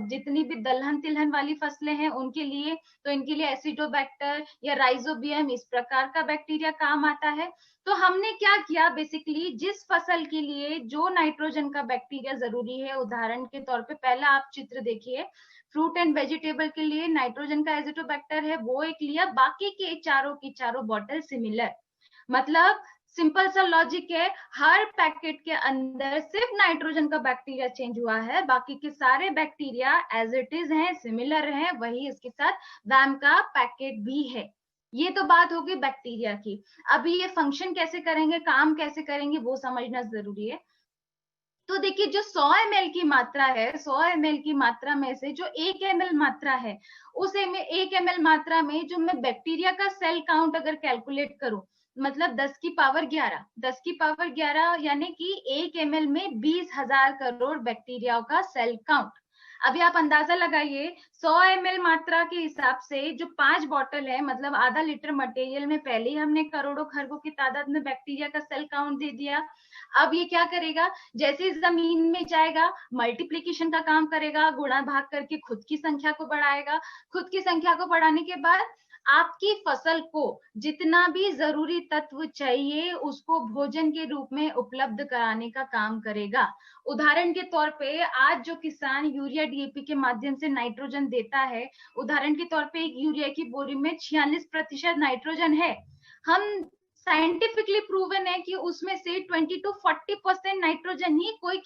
जितनी भी दलहन तिलहन वाली फसलें हैं उनके लिए, तो इनके लिए एसिडोबैक्टर या राइजोबियम इस प्रकार का बैक्टीरिया काम आता है। तो हमने क्या किया, बेसिकली जिस फसल के लिए जो नाइट्रोजन का बैक्टीरिया जरूरी है, उदाहरण के तौर पे पहला आप चित्र देखिए, फ्रूट एंड वेजिटेबल के लिए नाइट्रोजन का एजिटोबैक्टर है, वो एक लिया, बाकी के चारों की चारों बॉटल सिमिलर। मतलब सिंपल सा लॉजिक है, हर पैकेट के अंदर सिर्फ नाइट्रोजन का बैक्टीरिया चेंज हुआ है, बाकी के सारे बैक्टीरिया एज इट इज हैं, सिमिलर हैं। वही इसके साथ वैम का पैकेट भी है। ये तो बात होगी बैक्टीरिया की। अभी ये फंक्शन कैसे करेंगे, काम कैसे करेंगे, वो समझना जरूरी है। तो देखिए जो 100 ml की मात्रा है, 100 ml की मात्रा में से जो 1 ml मात्रा है, उस 1 ml मात्रा में जो मैं बैक्टीरिया का सेल काउंट अगर कैलकुलेट करूं, मतलब 10 की पावर 11, 10 की पावर 11 यानी कि 1 ml में 20,000 करोड़ बैक्टीरिया का सेल काउंट। अभी आप अंदाजा लगाइए, 100 ml मात्रा के हिसाब से जो 5 बॉटल है, मतलब आधा लीटर मटेरियल में पहले ही हमने करोड़ों खरबों की तादाद में बैक्टीरिया का सेल काउंट दे दिया। अब ये क्या करेगा, जैसे जमीन में जाएगा, मल्टीप्लीकेशन का काम करेगा, गुणा भाग करके खुद की संख्या को बढ़ाएगा। खुद की संख्या को बढ़ाने के बाद आपकी फसल को जितना भी जरूरी तत्व चाहिए उसको भोजन के रूप में उपलब्ध कराने का काम करेगा। उदाहरण के तौर पे आज जो किसान यूरिया डीएपी के माध्यम से नाइट्रोजन देता है, उदाहरण के तौर पे एक यूरिया की बोरी में 46% नाइट्रोजन है। हम साइंटिफिकली प्रूवन है कि उसमें से 20 to 40% नाइट्रोजन ही कोई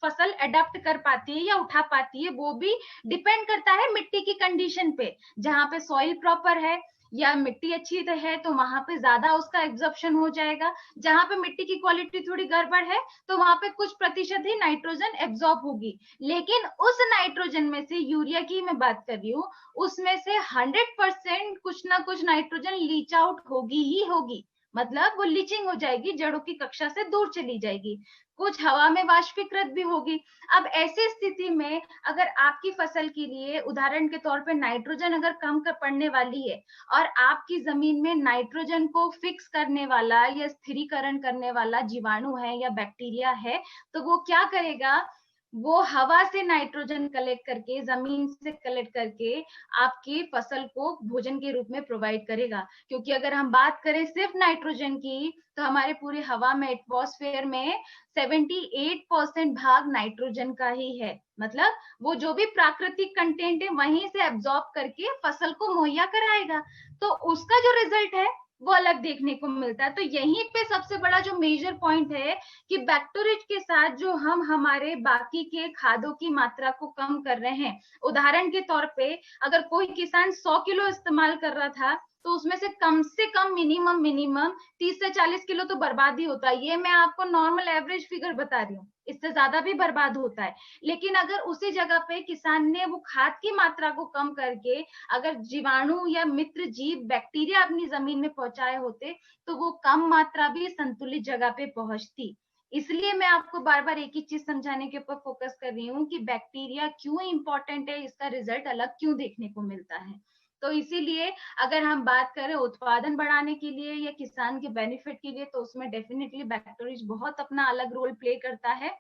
फसल अडेप्ट कर पाती है या उठा पाती है। वो भी डिपेंड करता है मिट्टी की कंडीशन पे। जहां पे सॉइल प्रॉपर है या मिट्टी अच्छी है तो वहां पे ज्यादा उसका एब्जॉर्प्शन हो जाएगा। जहां पे मिट्टी की क्वालिटी थोड़ी गड़बड़ है तो वहां पे कुछ प्रतिशत ही नाइट्रोजन एब्जॉर्ब होगी। लेकिन उस नाइट्रोजन में से, यूरिया की मैं बात कर रही हूँ, उसमें से 100% कुछ ना कुछ नाइट्रोजन लीच आउट होगी ही होगी। मतलब वो लीचिंग हो जाएगी, जड़ों की कक्षा से दूर चली जाएगी, कुछ हवा में वाष्पीकृत भी होगी। अब ऐसी स्थिति में अगर आपकी फसल के लिए उदाहरण के तौर पे नाइट्रोजन अगर कम कर पड़ने वाली है और आपकी जमीन में नाइट्रोजन को फिक्स करने वाला या स्थिरीकरण करने वाला जीवाणु है या बैक्टीरिया है, तो वो क्या करेगा, वो हवा से नाइट्रोजन कलेक्ट करके, जमीन से कलेक्ट करके आपकी फसल को भोजन के रूप में प्रोवाइड करेगा। क्योंकि अगर हम बात करें सिर्फ नाइट्रोजन की, तो हमारे पूरे हवा में, एटमॉस्फेयर में 78% भाग नाइट्रोजन का ही है। मतलब वो जो भी प्राकृतिक कंटेंट है वहीं से एब्जॉर्ब करके फसल को मुहैया कराएगा। तो उसका जो रिजल्ट है वो अलग देखने को मिलता है। तो यहीं पे सबसे बड़ा जो मेजर पॉइंट है कि बैक्टोरेज के साथ जो हम हमारे बाकी के खादों की मात्रा को कम कर रहे हैं। उदाहरण के तौर पे अगर कोई किसान 100 किलो इस्तेमाल कर रहा था तो उसमें से कम मिनिमम 30 से 40 किलो तो बर्बाद ही होता है। ये मैं आपको नॉर्मल एवरेज फिगर बता रही हूँ, इससे ज्यादा भी बर्बाद होता है। लेकिन अगर उसी जगह पे किसान ने वो खाद की मात्रा को कम करके अगर जीवाणु या मित्र जीव बैक्टीरिया अपनी जमीन में पहुंचाए होते तो वो कम मात्रा भी संतुलित जगह पे पहुंचती। इसलिए मैं आपको बार बार एक ही चीज समझाने के ऊपर फोकस कर रही हूँ कि बैक्टीरिया क्यों इंपॉर्टेंट है, इसका रिजल्ट अलग क्यों देखने को मिलता है। तो इसीलिए अगर हम बात करें उत्पादन बढ़ाने के लिए या किसान के बेनिफिट के लिए, तो उसमें डेफिनेटली बैक्टीरिया बहुत अपना अलग रोल प्ले करता है।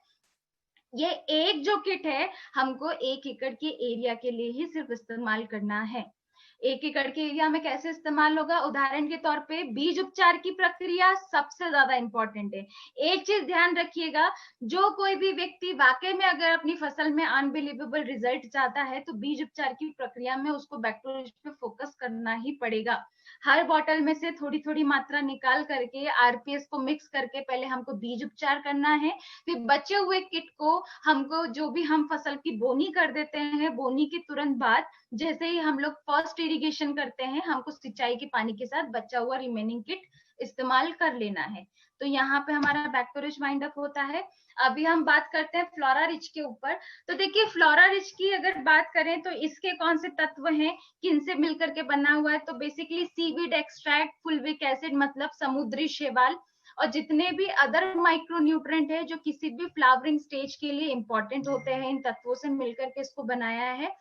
ये एक जो किट है हमको 1 एकड़ के एरिया के लिए ही सिर्फ इस्तेमाल करना है। 1 एकड़ के एरिया में कैसे इस्तेमाल होगा, उदाहरण के तौर पे बीज उपचार की प्रक्रिया सबसे ज्यादा इंपॉर्टेंट है। एक चीज ध्यान रखिएगा, जो कोई भी व्यक्ति वाकई में अगर अपनी फसल में अनबिलीवेबल रिजल्ट चाहता है तो बीज उपचार की प्रक्रिया में उसको बैक्टीरिया पे फोकस करना ही पड़ेगा। हर बॉटल में से थोड़ी थोड़ी मात्रा निकाल करके आरपीएस को मिक्स करके पहले हमको बीज उपचार करना है। फिर बचे हुए किट को हमको, जो भी हम फसल की बोनी कर देते हैं, बोनी के तुरंत बाद जैसे ही हम लोग फर्स्ट इरिगेशन करते हैं, हमको सिंचाई के पानी के साथ बचा हुआ रिमेनिंग किट इस्तेमाल कर लेना है। तो यहाँ पे हमारा बैक्टीरिया वाइंड अप होता है। अभी हम बात करते हैं फ्लोरा रिच के ऊपर। तो देखिए फ्लोरा रिच की अगर बात करें तो इसके कौन से तत्व हैं, किनसे मिलकर के बना हुआ है, तो बेसिकली सीवीड एक्सट्रैक्ट, फुलविक एसिड मतलब समुद्री शैवाल, और जितने भी अदर माइक्रो न्यूट्रेंट है जो किसी भी फ्लावरिंग स्टेज के लिए इंपॉर्टेंट होते हैं, इन तत्वों से मिलकर के इसको बनाया है।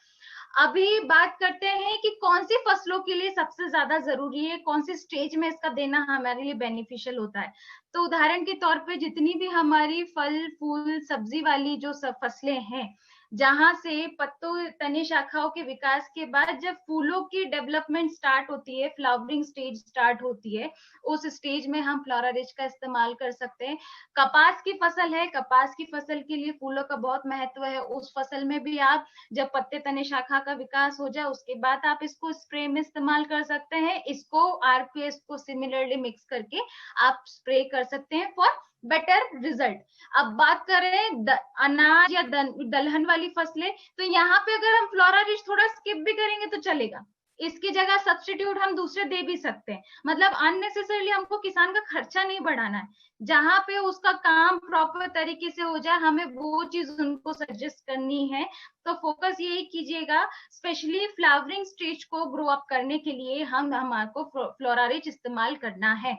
अभी बात करते हैं कि कौन सी फसलों के लिए सबसे ज्यादा जरूरी है, कौन सी स्टेज में इसका देना हमारे लिए बेनिफिशियल होता है। तो उदाहरण के तौर पे जितनी भी हमारी फल फूल सब्जी वाली जो सब फसलें हैं, जहां से पत्तों तने शाखाओं के विकास के बाद जब फूलों की डेवलपमेंट स्टार्ट होती है, फ्लावरिंग स्टेज स्टार्ट होती है, उस स्टेज में हम फ्लोरा रिच का इस्तेमाल कर सकते हैं। कपास की फसल है, कपास की फसल के लिए फूलों का बहुत महत्व है। उस फसल में भी आप जब पत्ते तने शाखा का विकास हो जाए उसके बाद आप इसको स्प्रे में इस्तेमाल कर सकते हैं। इसको आरपीएस को सिमिलरली मिक्स करके आप स्प्रे कर सकते हैं फॉर बेटर रिजल्ट। अब बात करें अनाज या दलहन वाली फसलें, तो यहाँ पे अगर हम फ्लोरा रिच थोड़ा स्किप भी करेंगे तो चलेगा। इसकी जगह सब्स्टिट्यूट हम दूसरे दे भी सकते हैं। मतलब अननेसेसरली हमको किसान का खर्चा नहीं बढ़ाना है, जहां पे उसका काम प्रॉपर तरीके से हो जाए हमें वो चीज उनको सजेस्ट करनी है। तो फोकस यही कीजिएगा, स्पेशली फ्लावरिंग स्टेज को ग्रो अप करने के लिए हमको फ्लोरारिच इस्तेमाल करना है।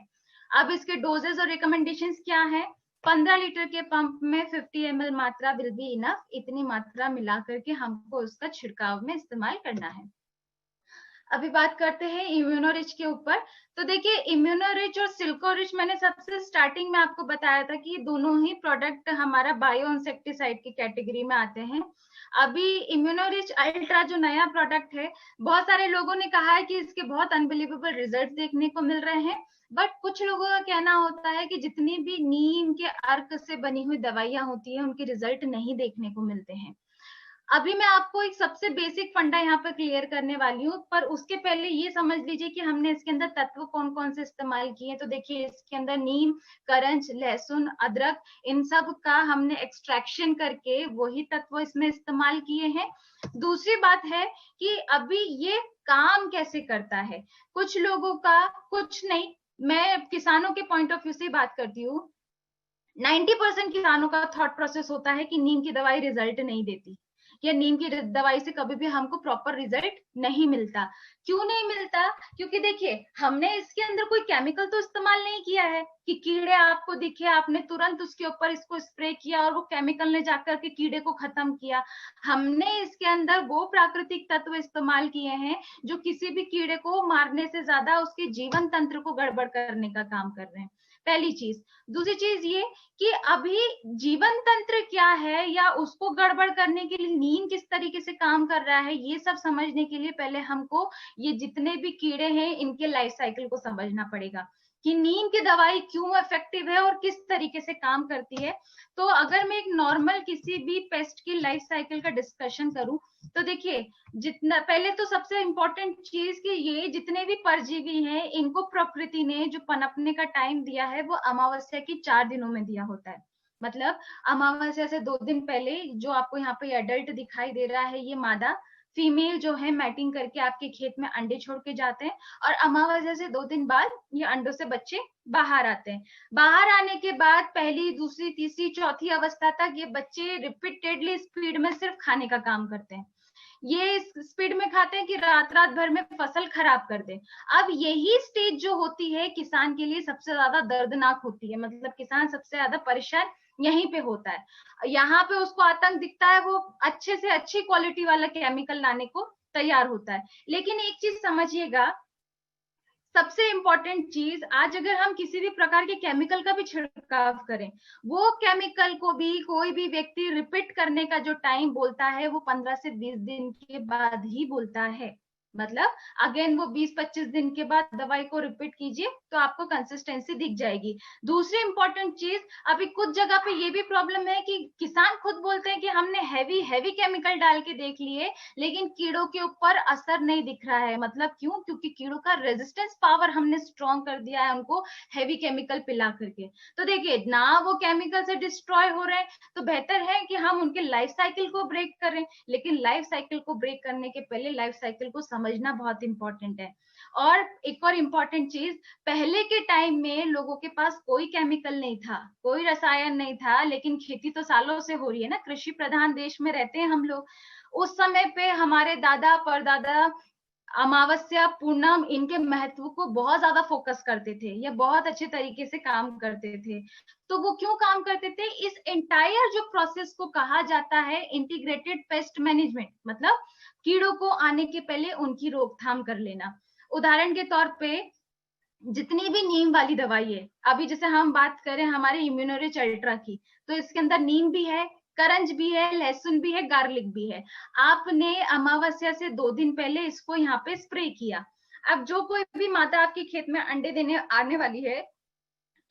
अब इसके डोजेस और रिकमेंडेशंस क्या है? 15 लीटर के पंप में 50 ml मात्रा विल बी इनफ। इतनी मात्रा मिला करके हमको उसका छिड़काव में इस्तेमाल करना है। अभी बात करते हैं इम्यूनोरिच के ऊपर। तो देखिए, इम्यूनोरिच और सिल्कोरिच मैंने सबसे स्टार्टिंग में आपको बताया था कि दोनों ही प्रोडक्ट हमारा बायो इंसेक्टिसाइड की कैटेगरी में आते हैं। अभी इम्यूनोरिच अल्ट्रा जो नया प्रोडक्ट है, बहुत सारे लोगों ने कहा है कि इसके बहुत अनबिलीवेबल रिजल्ट देखने को मिल रहे हैं, बट कुछ लोगों का कहना होता है कि जितनी भी नीम के अर्क से बनी हुई दवाइयां होती है उनके रिजल्ट नहीं देखने को मिलते हैं। अभी मैं आपको एक सबसे बेसिक फंडा यहाँ पर क्लियर करने वाली हूँ, पर उसके पहले ये समझ लीजिए कि हमने इसके अंदर तत्व कौन कौन से इस्तेमाल किए। तो देखिए, इसके अंदर नीम, करंज, लहसुन, अदरक, इन सब का हमने एक्सट्रैक्शन करके वही तत्व इसमें इस्तेमाल किए हैं। दूसरी बात है कि अभी ये काम कैसे करता है। कुछ लोगों का, कुछ नहीं, मैं किसानों के पॉइंट ऑफ व्यू से बात करती हूँ, 90% किसानों का थॉट प्रोसेस होता है कि नीम की दवाई रिजल्ट नहीं देती, या नीम की दवाई से कभी भी हमको प्रॉपर रिजल्ट नहीं मिलता। क्यों नहीं मिलता? क्योंकि देखिए, हमने इसके अंदर कोई केमिकल तो इस्तेमाल नहीं किया है कि कीड़े आपको दिखे, आपने तुरंत उसके ऊपर इसको स्प्रे किया और वो केमिकल ने जाकर के कीड़े को खत्म किया। हमने इसके अंदर वो प्राकृतिक तत्व इस्तेमाल किए हैं जो किसी भी कीड़े को मारने से ज्यादा उसके जीवन तंत्र को गड़बड़ करने का काम कर रहे हैं, पहली चीज। दूसरी चीज ये कि अभी जीवन तंत्र क्या है या उसको गड़बड़ करने के लिए नीम किस तरीके से काम कर रहा है, ये सब समझने के लिए पहले हमको ये जितने भी कीड़े हैं इनके लाइफ साइकिल को समझना पड़ेगा कि नीम की दवाई क्यों इफेक्टिव है और किस तरीके से काम करती है। तो अगर मैं एक नॉर्मल किसी भी पेस्ट की लाइफ साइकिल का डिस्कशन करूं, तो देखिए, जितना पहले तो सबसे इंपॉर्टेंट चीज कि ये जितने भी परजीवी हैं इनको प्रकृति ने जो पनपने का टाइम दिया है वो अमावस्या की 4 दिनों में दिया होता है। मतलब अमावस्या से 2 दिन पहले जो आपको यहाँ पे एडल्ट दिखाई दे रहा है, ये मादा, फीमेल जो है मैटिंग करके आपके खेत में अंडे छोड़ के जाते हैं, और अमावस्या से 2 दिन बाद ये अंडों से बच्चे बाहर आते हैं। बाहर आने के बाद पहली, दूसरी, तीसरी, चौथी अवस्था तक ये बच्चे रिपीटेडली स्पीड में सिर्फ खाने का काम करते हैं। ये स्पीड में खाते हैं कि रात रात भर में फसल खराब कर दे। अब यही स्टेज जो होती है किसान के लिए सबसे ज्यादा दर्दनाक होती है, मतलब किसान सबसे ज्यादा परेशान यहीं पे होता है। यहाँ पे उसको आतंक दिखता है, वो अच्छे से अच्छी क्वालिटी वाला केमिकल लाने को तैयार होता है। लेकिन एक चीज समझिएगा, सबसे इंपॉर्टेंट चीज, आज अगर हम किसी भी प्रकार के केमिकल का भी छिड़काव करें, वो केमिकल को भी कोई भी व्यक्ति रिपीट करने का जो टाइम बोलता है वो 15 से 20 दिन के बाद ही बोलता है। मतलब अगेन वो 20-25 दिन के बाद दवाई को रिपीट कीजिए तो आपको कंसिस्टेंसी दिख जाएगी। दूसरी इंपॉर्टेंट चीज, अभी कुछ जगह पे ये भी प्रॉब्लम है कि किसान खुद बोलते हैं कि हमने हैवी केमिकल डाल के देख लिए लेकिन कीड़ों के ऊपर असर नहीं दिख रहा है। मतलब क्यों? क्योंकि कीड़ों का रेजिस्टेंस पावर हमने स्ट्रॉन्ग कर दिया है उनको हैवी केमिकल पिला करके। तो देखिए, ना वो केमिकल से डिस्ट्रॉय हो रहे हैं, तो बेहतर है कि हम उनके लाइफ साइकिल को ब्रेक करें। लेकिन लाइफ साइकिल को ब्रेक करने के पहले लाइफ साइकिल को समझना बहुत इंपॉर्टेंट है। और एक और इम्पॉर्टेंट चीज, पहले के टाइम में लोगों के पास कोई केमिकल नहीं था, कोई रसायन नहीं था, लेकिन खेती तो सालों से हो रही है ना, कृषि प्रधान देश में रहते हैं हम लोग। उस समय पे हमारे दादा परदादा अमावस्या, पूर्णम, इनके महत्व को बहुत ज्यादा फोकस करते थे, ये बहुत अच्छे तरीके से काम करते थे। तो वो क्यों काम करते थे? इस एंटायर जो प्रोसेस को कहा जाता है इंटीग्रेटेड पेस्ट मैनेजमेंट, मतलब कीड़ों को आने के पहले उनकी रोकथाम कर लेना। उदाहरण के तौर पे जितनी भी नीम वाली दवाई है, अभी जैसे हम बात करें हमारे इम्यूनोरिच अल्ट्रा की, तो इसके अंदर नीम भी है, करंज भी है, लहसुन भी है, गार्लिक भी है। आपने अमावस्या से 2 दिन पहले इसको यहाँ पे स्प्रे किया। अब जो कोई भी माता आपके खेत में अंडे देने आने वाली है,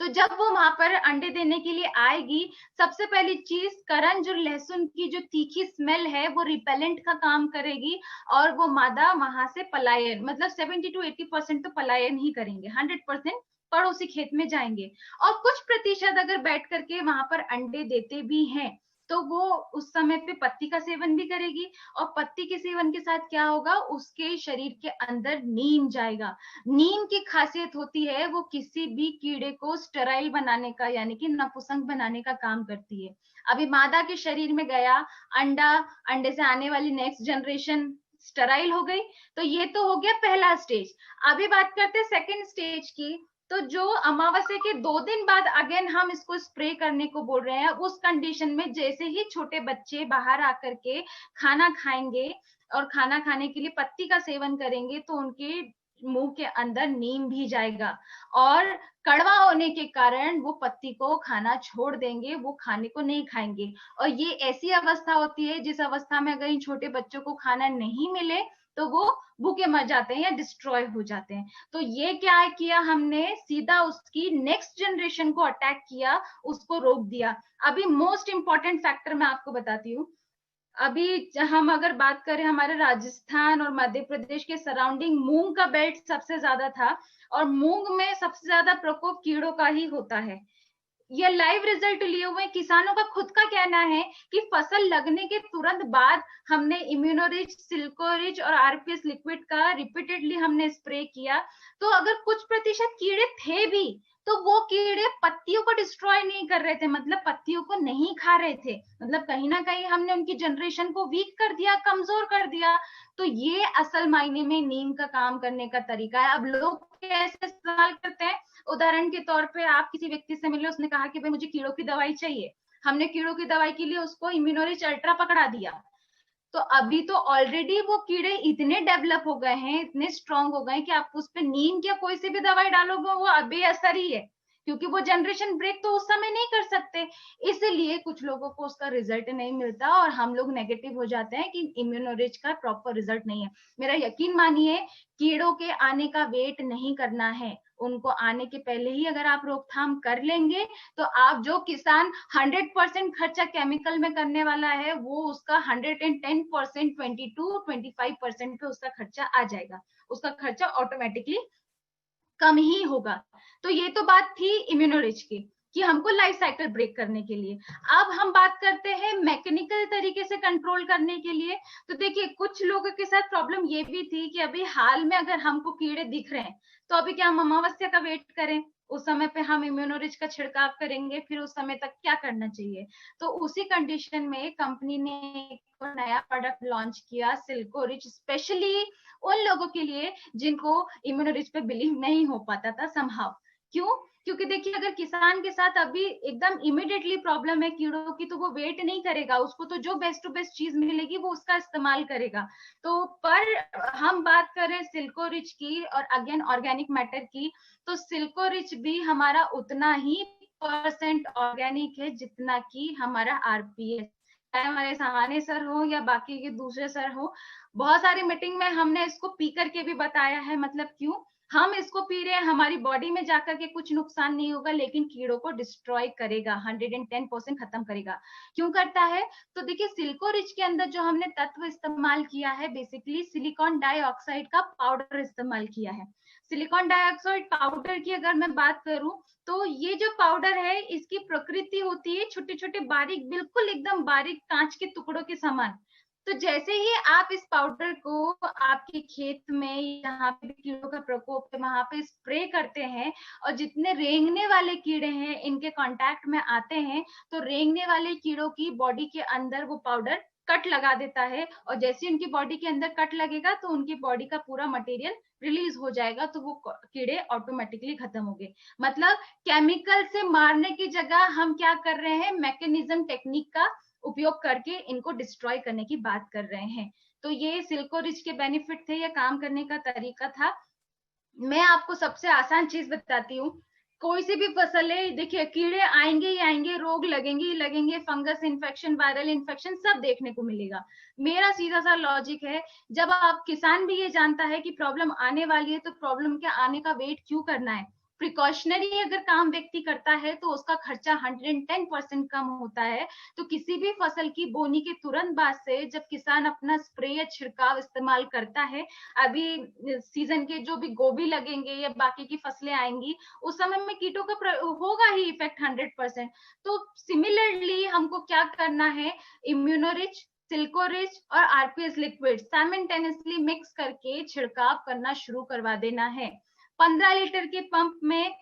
तो जब वो वहां पर अंडे देने के लिए आएगी, सबसे पहली चीज करंज और लहसुन की जो तीखी स्मेल है वो रिपेलेंट का काम करेगी, और वो मादा वहां से पलायन, मतलब 70-80% तो पलायन ही करेंगे, 100% पड़ोसी खेत में जाएंगे। और कुछ प्रतिशत अगर बैठ करके वहां पर अंडे देते भी हैं, तो वो उस समय पे पत्ती का सेवन भी करेगी, और पत्ती के सेवन के साथ क्या होगा, उसके शरीर के अंदर नीम जाएगा। नीम की खासियत होती है वो किसी भी कीड़े को स्टेराइल बनाने का, यानी कि नपुंसक बनाने का काम करती है। अभी मादा के शरीर में गया अंडा, अंडे से आने वाली नेक्स्ट जनरेशन स्टेराइल हो गई। तो ये तो हो गया पहला स्टेज। अभी बात करते हैं सेकंड स्टेज की। तो जो अमावस्या के 2 दिन बाद अगेन हम इसको स्प्रे करने को बोल रहे हैं, उस कंडीशन में जैसे ही छोटे बच्चे बाहर आकर के खाना खाएंगे और खाना खाने के लिए पत्ती का सेवन करेंगे, तो उनके मुंह के अंदर नीम भी जाएगा, और कड़वा होने के कारण वो पत्ती को खाना छोड़ देंगे, वो खाने को नहीं खाएंगे। और ये ऐसी अवस्था होती है जिस अवस्था में अगर इन छोटे बच्चों को खाना नहीं मिले तो वो भूखे मर जाते हैं या डिस्ट्रॉय हो जाते हैं। तो ये क्या किया हमने, सीधा उसकी नेक्स्ट जनरेशन को अटैक किया, उसको रोक दिया। अभी मोस्ट इंपॉर्टेंट फैक्टर मैं आपको बताती हूँ। अभी हम अगर बात करें, हमारे राजस्थान और मध्य प्रदेश के सराउंडिंग मूंग का बेल्ट सबसे ज्यादा था, और मूंग में सबसे ज्यादा प्रकोप कीड़ों का ही होता है। ये लाइव रिजल्ट लिए हुए किसानों का खुद का कहना है कि फसल लगने के तुरंत बाद हमने इम्यूनोरिच, सिल्कोरिच और आरपीएस लिक्विड का रिपीटेडली हमने स्प्रे किया, तो अगर कुछ प्रतिशत कीड़े थे भी, तो वो कीड़े पत्तियों को डिस्ट्रॉय नहीं कर रहे थे, मतलब पत्तियों को नहीं खा रहे थे, मतलब कहीं ना कहीं हमने उनकी जनरेशन को वीक कर दिया, कमजोर कर दिया। तो ये असल मायने में नीम का काम करने का तरीका है। अब लोग कैसे इस्तेमाल करते हैं, उदाहरण के तौर पे आप किसी व्यक्ति से मिले, उसने कहा कि भाई मुझे कीड़ों की दवाई चाहिए, हमने कीड़ों की दवाई के लिए उसको इम्यूनोरिच अल्ट्रा पकड़ा दिया, तो अभी तो ऑलरेडी वो कीड़े इतने डेवलप हो गए हैं, इतने स्ट्रांग हो गए हैं कि आप उस पर नीम या कोई सी भी दवाई डालोगे वो बेअसर ही है, क्योंकि वो जनरेशन ब्रेक तो उस समय नहीं कर सकते। इसलिए कुछ लोगों को उसका रिजल्ट नहीं मिलता और हम लोग नेगेटिव हो जाते हैं कि इम्यूनोरिच का प्रॉपर रिजल्ट नहीं है। मेरा यकीन मानिए, कीड़ों के आने का वेट नहीं करना है, उनको आने के पहले ही अगर आप रोकथाम कर लेंगे, तो आप जो किसान 100% खर्चा केमिकल में करने वाला है, वो उसका 110%, 22-25% पे उसका खर्चा आ जाएगा, उसका खर्चा ऑटोमेटिकली कम ही होगा। तो ये तो बात थी इम्यूनोरिच की, कि हमको लाइफ साइकिल ब्रेक करने के लिए। अब हम बात करते हैं मैकेनिकल तरीके से कंट्रोल करने के लिए। तो देखिए, कुछ लोगों के साथ प्रॉब्लम ये भी थी कि अभी हाल में अगर हमको कीड़े दिख रहे हैं, तो अभी क्या हम अमावस्या का वेट करें, उस समय पे हम इम्यूनोरिच का छिड़काव करेंगे, फिर उस समय तक क्या करना चाहिए। तो उसी कंडीशन में कंपनी ने एक नया प्रोडक्ट लॉन्च किया, सिल्कोरिच, स्पेशली उन लोगों के लिए जिनको इम्यूनोरिच पे बिलीव नहीं हो पाता था समहाउ। क्यों? क्योंकि देखिए, अगर किसान के साथ अभी एकदम इमिडिएटली प्रॉब्लम है कीड़ों की, तो वो वेट नहीं करेगा, उसको तो जो बेस्ट टू बेस्ट चीज मिलेगी वो उसका इस्तेमाल करेगा। तो पर हम बात करें सिल्कोरिच की और अगेन ऑर्गेनिक मैटर की, तो सिल्कोरिच भी हमारा उतना ही % ऑर्गेनिक है जितना कि हमारा आरपीएस, चाहे हमारे सामान्य सर हो या बाकी के दूसरे सर हो। बहुत सारी मीटिंग में हमने इसको पी करके भी बताया है, मतलब क्यों हम इसको पी रहे हैं, हमारी बॉडी में जाकर के कुछ नुकसान नहीं होगा, लेकिन कीड़ों को डिस्ट्रॉय करेगा, 110% खत्म करेगा। क्यों करता है? तो देखिए, सिल्कोरिच के अंदर जो हमने तत्व इस्तेमाल किया है, बेसिकली सिलिकॉन डाइऑक्साइड का पाउडर इस्तेमाल किया है। सिलिकॉन डाइऑक्साइड पाउडर की अगर मैं बात करूं, तो ये जो पाउडर है, इसकी प्रकृति होती है छोटे छोटे बारीक, बिल्कुल एकदम बारीक कांच के टुकड़ों के समान। तो जैसे ही आप इस पाउडर को आपके खेत में, जहाँ पे कीड़ों का प्रकोप है वहां पे स्प्रे करते हैं, और जितने रेंगने वाले कीड़े हैं इनके कांटेक्ट में आते हैं, तो रेंगने वाले कीड़ों की बॉडी के अंदर वो पाउडर कट लगा देता है, और जैसे उनकी बॉडी के अंदर कट लगेगा तो उनकी बॉडी का पूरा मटेरियल रिलीज हो जाएगा, तो वो कीड़े ऑटोमेटिकली खत्म हो गए। मतलब केमिकल से मारने की जगह हम क्या कर रहे हैं, मैकेनिज्म टेक्निक का उपयोग करके इनको डिस्ट्रॉय करने की बात कर रहे हैं। तो ये सिल्कोरिच के बेनिफिट थे, या काम करने का तरीका था। मैं आपको सबसे आसान चीज बताती हूँ। कोई सी भी फसल है, देखिए कीड़े आएंगे ही आएंगे, रोग लगेंगे ही लगेंगे, फंगस इन्फेक्शन, वायरल इन्फेक्शन सब देखने को मिलेगा। मेरा सीधा सा लॉजिक है, जब आप किसान भी ये जानता है कि प्रॉब्लम आने वाली है, तो प्रॉब्लम के आने का वेट क्यों करना है। प्रिकॉशनरी अगर काम व्यक्ति करता है तो उसका खर्चा 110% कम होता है। तो किसी भी फसल की बोनी के तुरंत बाद से जब किसान अपना स्प्रे या छिड़काव इस्तेमाल करता है, अभी सीजन के जो भी गोभी लगेंगे या बाकी की फसलें आएंगी, उस समय में कीटों का होगा ही इफेक्ट 100%। तो सिमिलरली हमको क्या करना है, इम्यूनोरिच, सिल्कोरिच और आरपीएस लिक्विड साइमल्टेनियसली मिक्स करके छिड़काव करना शुरू करवा देना है। 15 लीटर के पंप में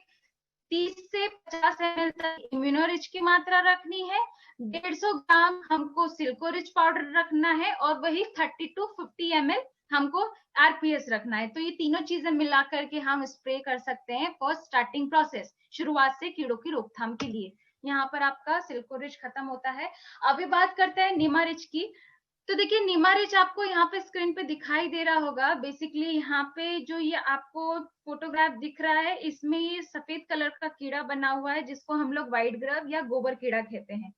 30 से 50 ml तक इम्यूनोरिच की मात्रा रखनी है, 150 ग्राम हमको सिल्कोरिच पाउडर रखना है और वही 30 to 50 ml हमको आरपीएस रखना है। तो ये तीनों चीजें मिला करके हम स्प्रे कर सकते हैं फॉर स्टार्टिंग प्रोसेस, शुरुआत से कीड़ों की रोकथाम के लिए। यहाँ पर आपका सिल्कोरिच खत्म होता है। अभी बात करते हैं नीमारिच की। तो देखिए नीमारिच आपको यहाँ पे स्क्रीन पे दिखाई दे रहा होगा। बेसिकली यहाँ पे जो ये आपको फोटोग्राफ दिख रहा है, इसमें ये सफेद कलर का कीड़ा बना हुआ है जिसको हम लोग व्हाइट ग्रब या गोबर कीड़ा कहते हैं।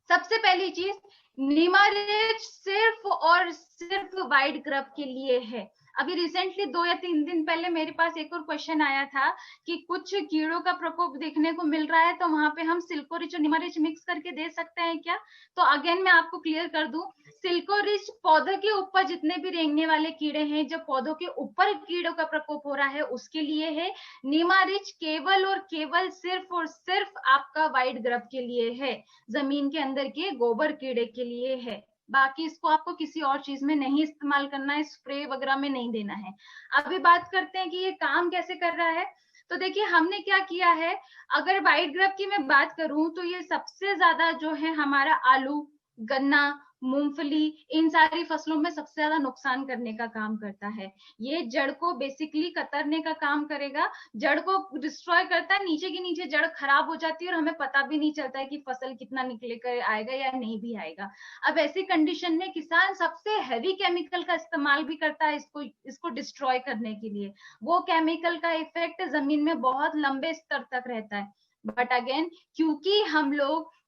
सबसे पहली चीज, नीमारिच सिर्फ और सिर्फ व्हाइट ग्रब के लिए है। अभी रिसेंटली 2 या 3 दिन पहले मेरे पास एक और क्वेश्चन आया था कि कुछ कीड़ों का प्रकोप देखने को मिल रहा है, तो वहां पे हम सिल्कोरिच और नीमारिच मिक्स करके दे सकते हैं क्या? तो अगेन मैं आपको क्लियर कर दूं, सिल्कोरिच पौधे के ऊपर जितने भी रेंगने वाले कीड़े हैं, जब पौधों के ऊपर कीड़ों का प्रकोप हो रहा है उसके लिए है। नीमारिच केवल और केवल सिर्फ और सिर्फ आपका व्हाइट ग्रब के लिए है, जमीन के अंदर के गोबर कीड़े के लिए है। बाकी इसको आपको किसी और चीज में नहीं इस्तेमाल करना है, स्प्रे वगैरह में नहीं देना है। अभी बात करते हैं कि ये काम कैसे कर रहा है। तो देखिए हमने क्या किया है, अगर व्हाइट ग्रब की मैं बात करूं तो ये सबसे ज्यादा जो है हमारा आलू, गन्ना, मूंगफली, इन सारी फसलों में सबसे ज्यादा नुकसान करने का काम करता है। ये जड़ को बेसिकली कतरने का काम करेगा, जड़ को डिस्ट्रॉय करता है, नीचे की नीचे जड़ खराब हो जाती है और हमें पता भी नहीं चलता है कि फसल कितना निकले कर आएगा या नहीं भी आएगा। अब ऐसी कंडीशन में किसान सबसे हैवी केमिकल का इस्तेमाल भी करता है इसको डिस्ट्रॉय करने के लिए। वो केमिकल का इफेक्ट जमीन में बहुत लंबे स्तर तक रहता है। बट अगेन क्योंकि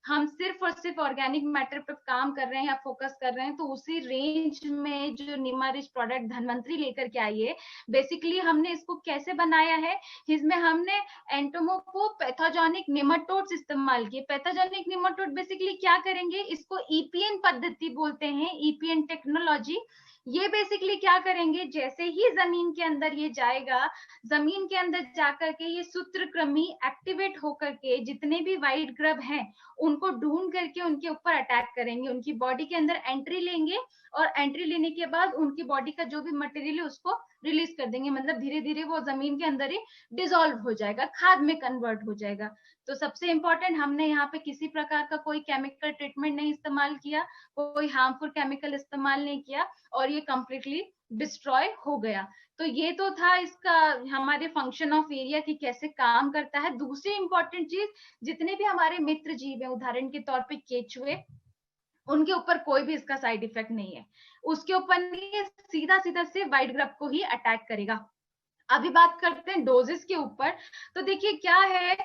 हम सिर्फ और सिर्फ ऑर्गेनिक मैटर पे काम कर रहे हैं या फोकस कर रहे हैं, तो उसी रेंज में जो नीमारिच प्रोडक्ट धनवंतरी लेकर के आई है, बेसिकली हमने इसको कैसे बनाया है, इसमें हमने एंटोमोको पैथोजेनिक निमेटोड्स इस्तेमाल किए। पैथोजेनिक निमेटोड बेसिकली क्या करेंगे, इसको ईपीएन पद्धति बोलते हैं, ईपीएन टेक्नोलॉजी। ये बेसिकली क्या करेंगे, जैसे ही जमीन के अंदर ये जाएगा, जमीन के अंदर जाकर के ये सूत्रकृमि एक्टिवेट होकर के जितने भी व्हाइट ग्रब हैं उनको ढूंढ करके उनके ऊपर अटैक करेंगे, उनकी बॉडी के अंदर एंट्री लेंगे और एंट्री लेने के बाद उनकी बॉडी का जो भी मटेरियल है उसको रिलीज कर देंगे। मतलब धीरे धीरे वो जमीन के अंदर ही डिसॉल्व हो जाएगा, खाद में कन्वर्ट हो जाएगा। तो सबसे इंपॉर्टेंट, हमने यहाँ पे किसी प्रकार का कोई केमिकल ट्रीटमेंट नहीं इस्तेमाल किया, कोई हार्मफुल केमिकल इस्तेमाल नहीं किया और ये कंप्लीटली डिस्ट्रॉय हो गया। तो ये तो था इसका हमारे फंक्शन ऑफ एरिया की कैसे काम करता है। दूसरी इंपॉर्टेंट चीज, जितने भी हमारे मित्र जीव है, उदाहरण के तौर पे केचुए, उनके ऊपर कोई भी इसका साइड इफेक्ट नहीं है, उसके ऊपर नहीं, सीधा सीधा से व्हाइट ग्रब को ही अटैक करेगा। अभी बात करते हैं डोजेस के ऊपर। तो देखिए क्या है,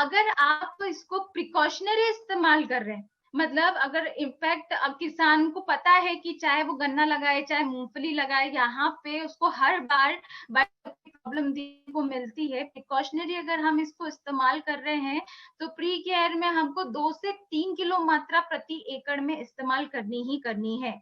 अगर आप इसको प्रिकॉशनरी इस्तेमाल कर रहे हैं, मतलब अगर इम्पैक्ट अब किसान को पता है कि चाहे वो गन्ना लगाए चाहे मूंगफली लगाए, यहाँ पे उसको हर बार प्रॉब्लम देखने को मिलती है। प्रिकॉशनरी अगर हम इसको इस्तेमाल कर रहे हैं तो प्री केयर में हमको 2 से 3 किलो मात्रा प्रति एकड़ में इस्तेमाल करनी ही करनी है।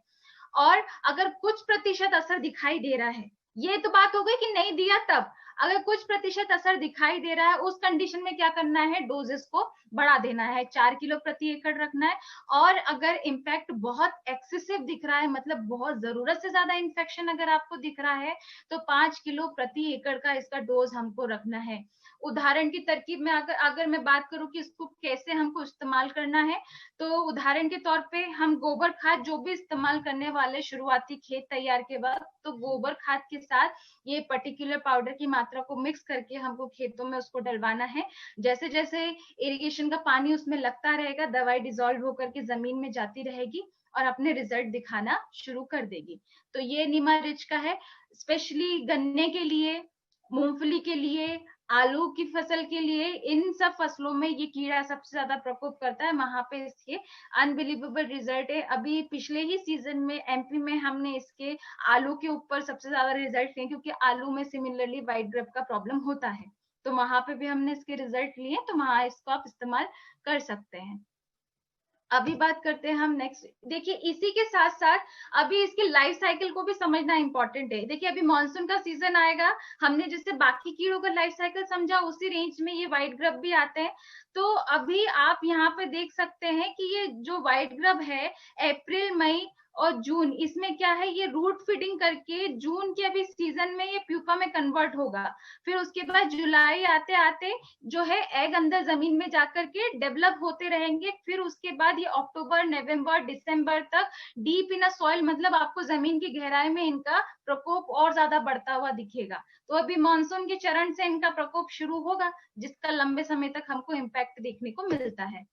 और अगर कुछ प्रतिशत असर दिखाई दे रहा है, ये तो बात हो गई कि नहीं दिया तब, अगर कुछ प्रतिशत असर दिखाई दे रहा है उस कंडीशन में क्या करना है, डोजेस को बढ़ा देना है, 4 किलो प्रति एकड़ रखना है। और अगर इम्पैक्ट बहुत एक्सेसिव दिख रहा है, मतलब बहुत जरूरत से ज्यादा इन्फेक्शन अगर आपको दिख रहा है, तो 5 किलो प्रति एकड़ का इसका डोज हमको रखना है। उदाहरण की तरकीब में अगर मैं बात करूं कि इसको कैसे हमको इस्तेमाल करना है, तो उदाहरण के तौर पे हम गोबर खाद जो भी इस्तेमाल करने वाले शुरुआती खेत तैयार के बाद, तो गोबर खाद के साथ ये पर्टिकुलर पाउडर की मात्रा को मिक्स करके हमको खेतों में उसको डलवाना है। जैसे जैसे इरिगेशन का पानी उसमें लगता रहेगा, दवाई डिसॉल्व होकर के जमीन में जाती रहेगी और अपने रिजल्ट दिखाना शुरू कर देगी। तो ये नीमारिच का है, स्पेशली गन्ने के लिए, मूंगफली के लिए, आलू की फसल के लिए, इन सब फसलों में ये कीड़ा सबसे ज्यादा प्रकोप करता है। वहां पे इसके अनबिलीवेबल रिजल्ट है। अभी पिछले ही सीजन में एमपी में हमने इसके आलू के ऊपर सबसे ज्यादा रिजल्ट लिए, क्योंकि आलू में सिमिलरली व्हाइट ग्रब का प्रॉब्लम होता है। तो वहां पे भी हमने इसके रिजल्ट लिए, तो वहां इसको आप इस्तेमाल कर सकते हैं। अभी बात करते हैं हम नेक्स्ट। देखिए इसी के साथ साथ अभी इसके लाइफ साइकिल को भी समझना इंपॉर्टेंट है। देखिए अभी मानसून का सीजन आएगा, हमने जैसे बाकी कीड़ों का लाइफ साइकिल समझा, उसी रेंज में ये व्हाइट ग्रब भी आते हैं। तो अभी आप यहाँ पे देख सकते हैं कि ये जो व्हाइट ग्रब है, अप्रैल मई और जून, इसमें क्या है, ये रूट फीडिंग करके जून के अभी सीजन में ये प्यूपा में कन्वर्ट होगा। फिर उसके बाद जुलाई आते आते जो है एग अंदर जमीन में जाकर के डेवलप होते रहेंगे। फिर उसके बाद ये अक्टूबर नवंबर दिसंबर तक डीप इन सॉइल, मतलब आपको जमीन की गहराई में इनका प्रकोप और ज्यादा बढ़ता हुआ दिखेगा। तो अभी मानसून के चरण से इनका प्रकोप शुरू होगा, जिसका लंबे समय तक हमको इम्पैक्ट देखने को मिलता है।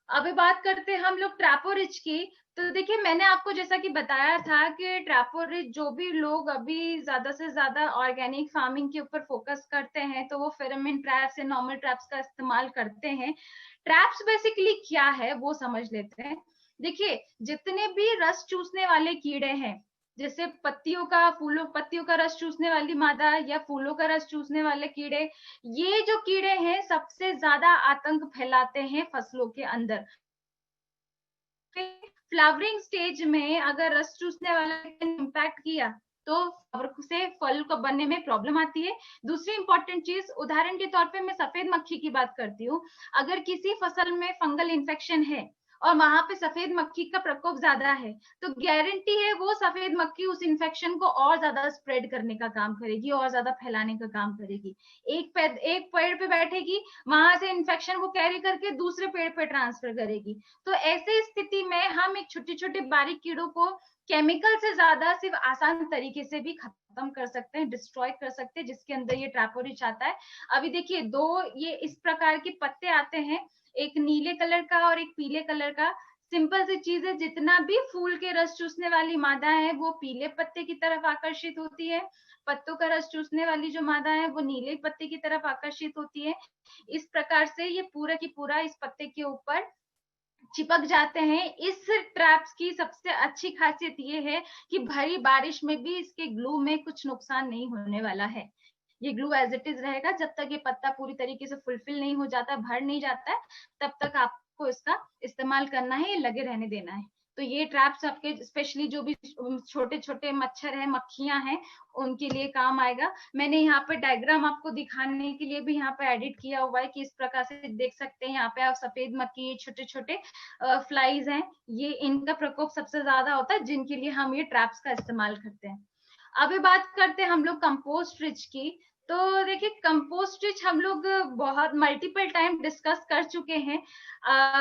अभी बात करते हैं हम लोग ट्रैपोरिज की। तो देखिए मैंने आपको जैसा कि बताया था कि ट्रैपोरिज, जो भी लोग अभी ज्यादा से ज्यादा ऑर्गेनिक फार्मिंग के ऊपर फोकस करते हैं, तो वो फेरोमोन ट्रैप्स या नॉर्मल ट्रैप्स का इस्तेमाल करते हैं। ट्रैप्स बेसिकली क्या है वो समझ लेते हैं। देखिए जितने भी रस चूसने वाले कीड़े हैं, जैसे पत्तियों का रस चूसने वाली मादा या फूलों का रस चूसने वाले कीड़े, ये जो कीड़े हैं सबसे ज्यादा आतंक फैलाते हैं फसलों के अंदर। फ्लावरिंग स्टेज में अगर रस चूसने वाला इम्पैक्ट किया तो फ्लावर से फल को बनने में प्रॉब्लम आती है। दूसरी इंपॉर्टेंट चीज, उदाहरण के तौर पे मैं सफेद मक्खी की बात करती हूँ। अगर किसी फसल में फंगल इन्फेक्शन है और वहां पे सफेद मक्खी का प्रकोप ज्यादा है, तो गारंटी है वो सफेद मक्खी उस इन्फेक्शन को और ज्यादा स्प्रेड करने का काम करेगी, और ज्यादा फैलाने का काम करेगी। एक पेड़ पे बैठेगी, वहां से इन्फेक्शन को कैरी करके दूसरे पेड़ पे ट्रांसफर करेगी। तो ऐसे स्थिति में हम एक छोटे छोटे बारीक कीड़ों को केमिकल से ज्यादा सिर्फ आसान तरीके से भी खत्म कर सकते हैं, डिस्ट्रॉय कर सकते हैं, जिसके अंदर ये ट्रैपोरिच आता है। अभी देखिए दो ये इस प्रकार के पत्ते आते हैं, एक नीले कलर का और एक पीले कलर का। सिंपल सी चीज है, जितना भी फूल के रस चूसने वाली मादा है वो पीले पत्ते की तरफ आकर्षित होती है, पत्तों का रस चूसने वाली जो मादा है वो नीले पत्ते की तरफ आकर्षित होती है। इस प्रकार से ये पूरा की पूरा इस पत्ते के ऊपर चिपक जाते हैं। इस ट्रैप्स की सबसे अच्छी खासियत ये है कि भरी बारिश में भी इसके ग्लू में कुछ नुकसान नहीं होने वाला है। ये ग्लू एज इट इज रहेगा, जब तक ये पत्ता पूरी तरीके से फुलफिल नहीं हो जाता, भर नहीं जाता है, तब तक आपको इसका इस्तेमाल करना है, ये लगे रहने देना है। तो ये ट्रैप्स आपके स्पेशली जो भी छोटे छोटे मच्छर है, मक्खियां हैं, उनके लिए काम आएगा। मैंने यहाँ पे डायग्राम आपको दिखाने के लिए भी यहाँ पे एडिट किया हुआ है कि इस प्रकार से देख सकते हैं। यहाँ पे आप सफेद मक्खी, छोटे छोटे फ्लाइज हैं, ये इनका प्रकोप सबसे ज्यादा होता है, जिनके लिए हम ये ट्रैप्स का इस्तेमाल करते हैं। अभी बात करते हैं हम लोग कंपोस्ट रिच की। तो देखिए कंपोस्ट रिच हम लोग बहुत मल्टीपल टाइम डिस्कस कर चुके हैं,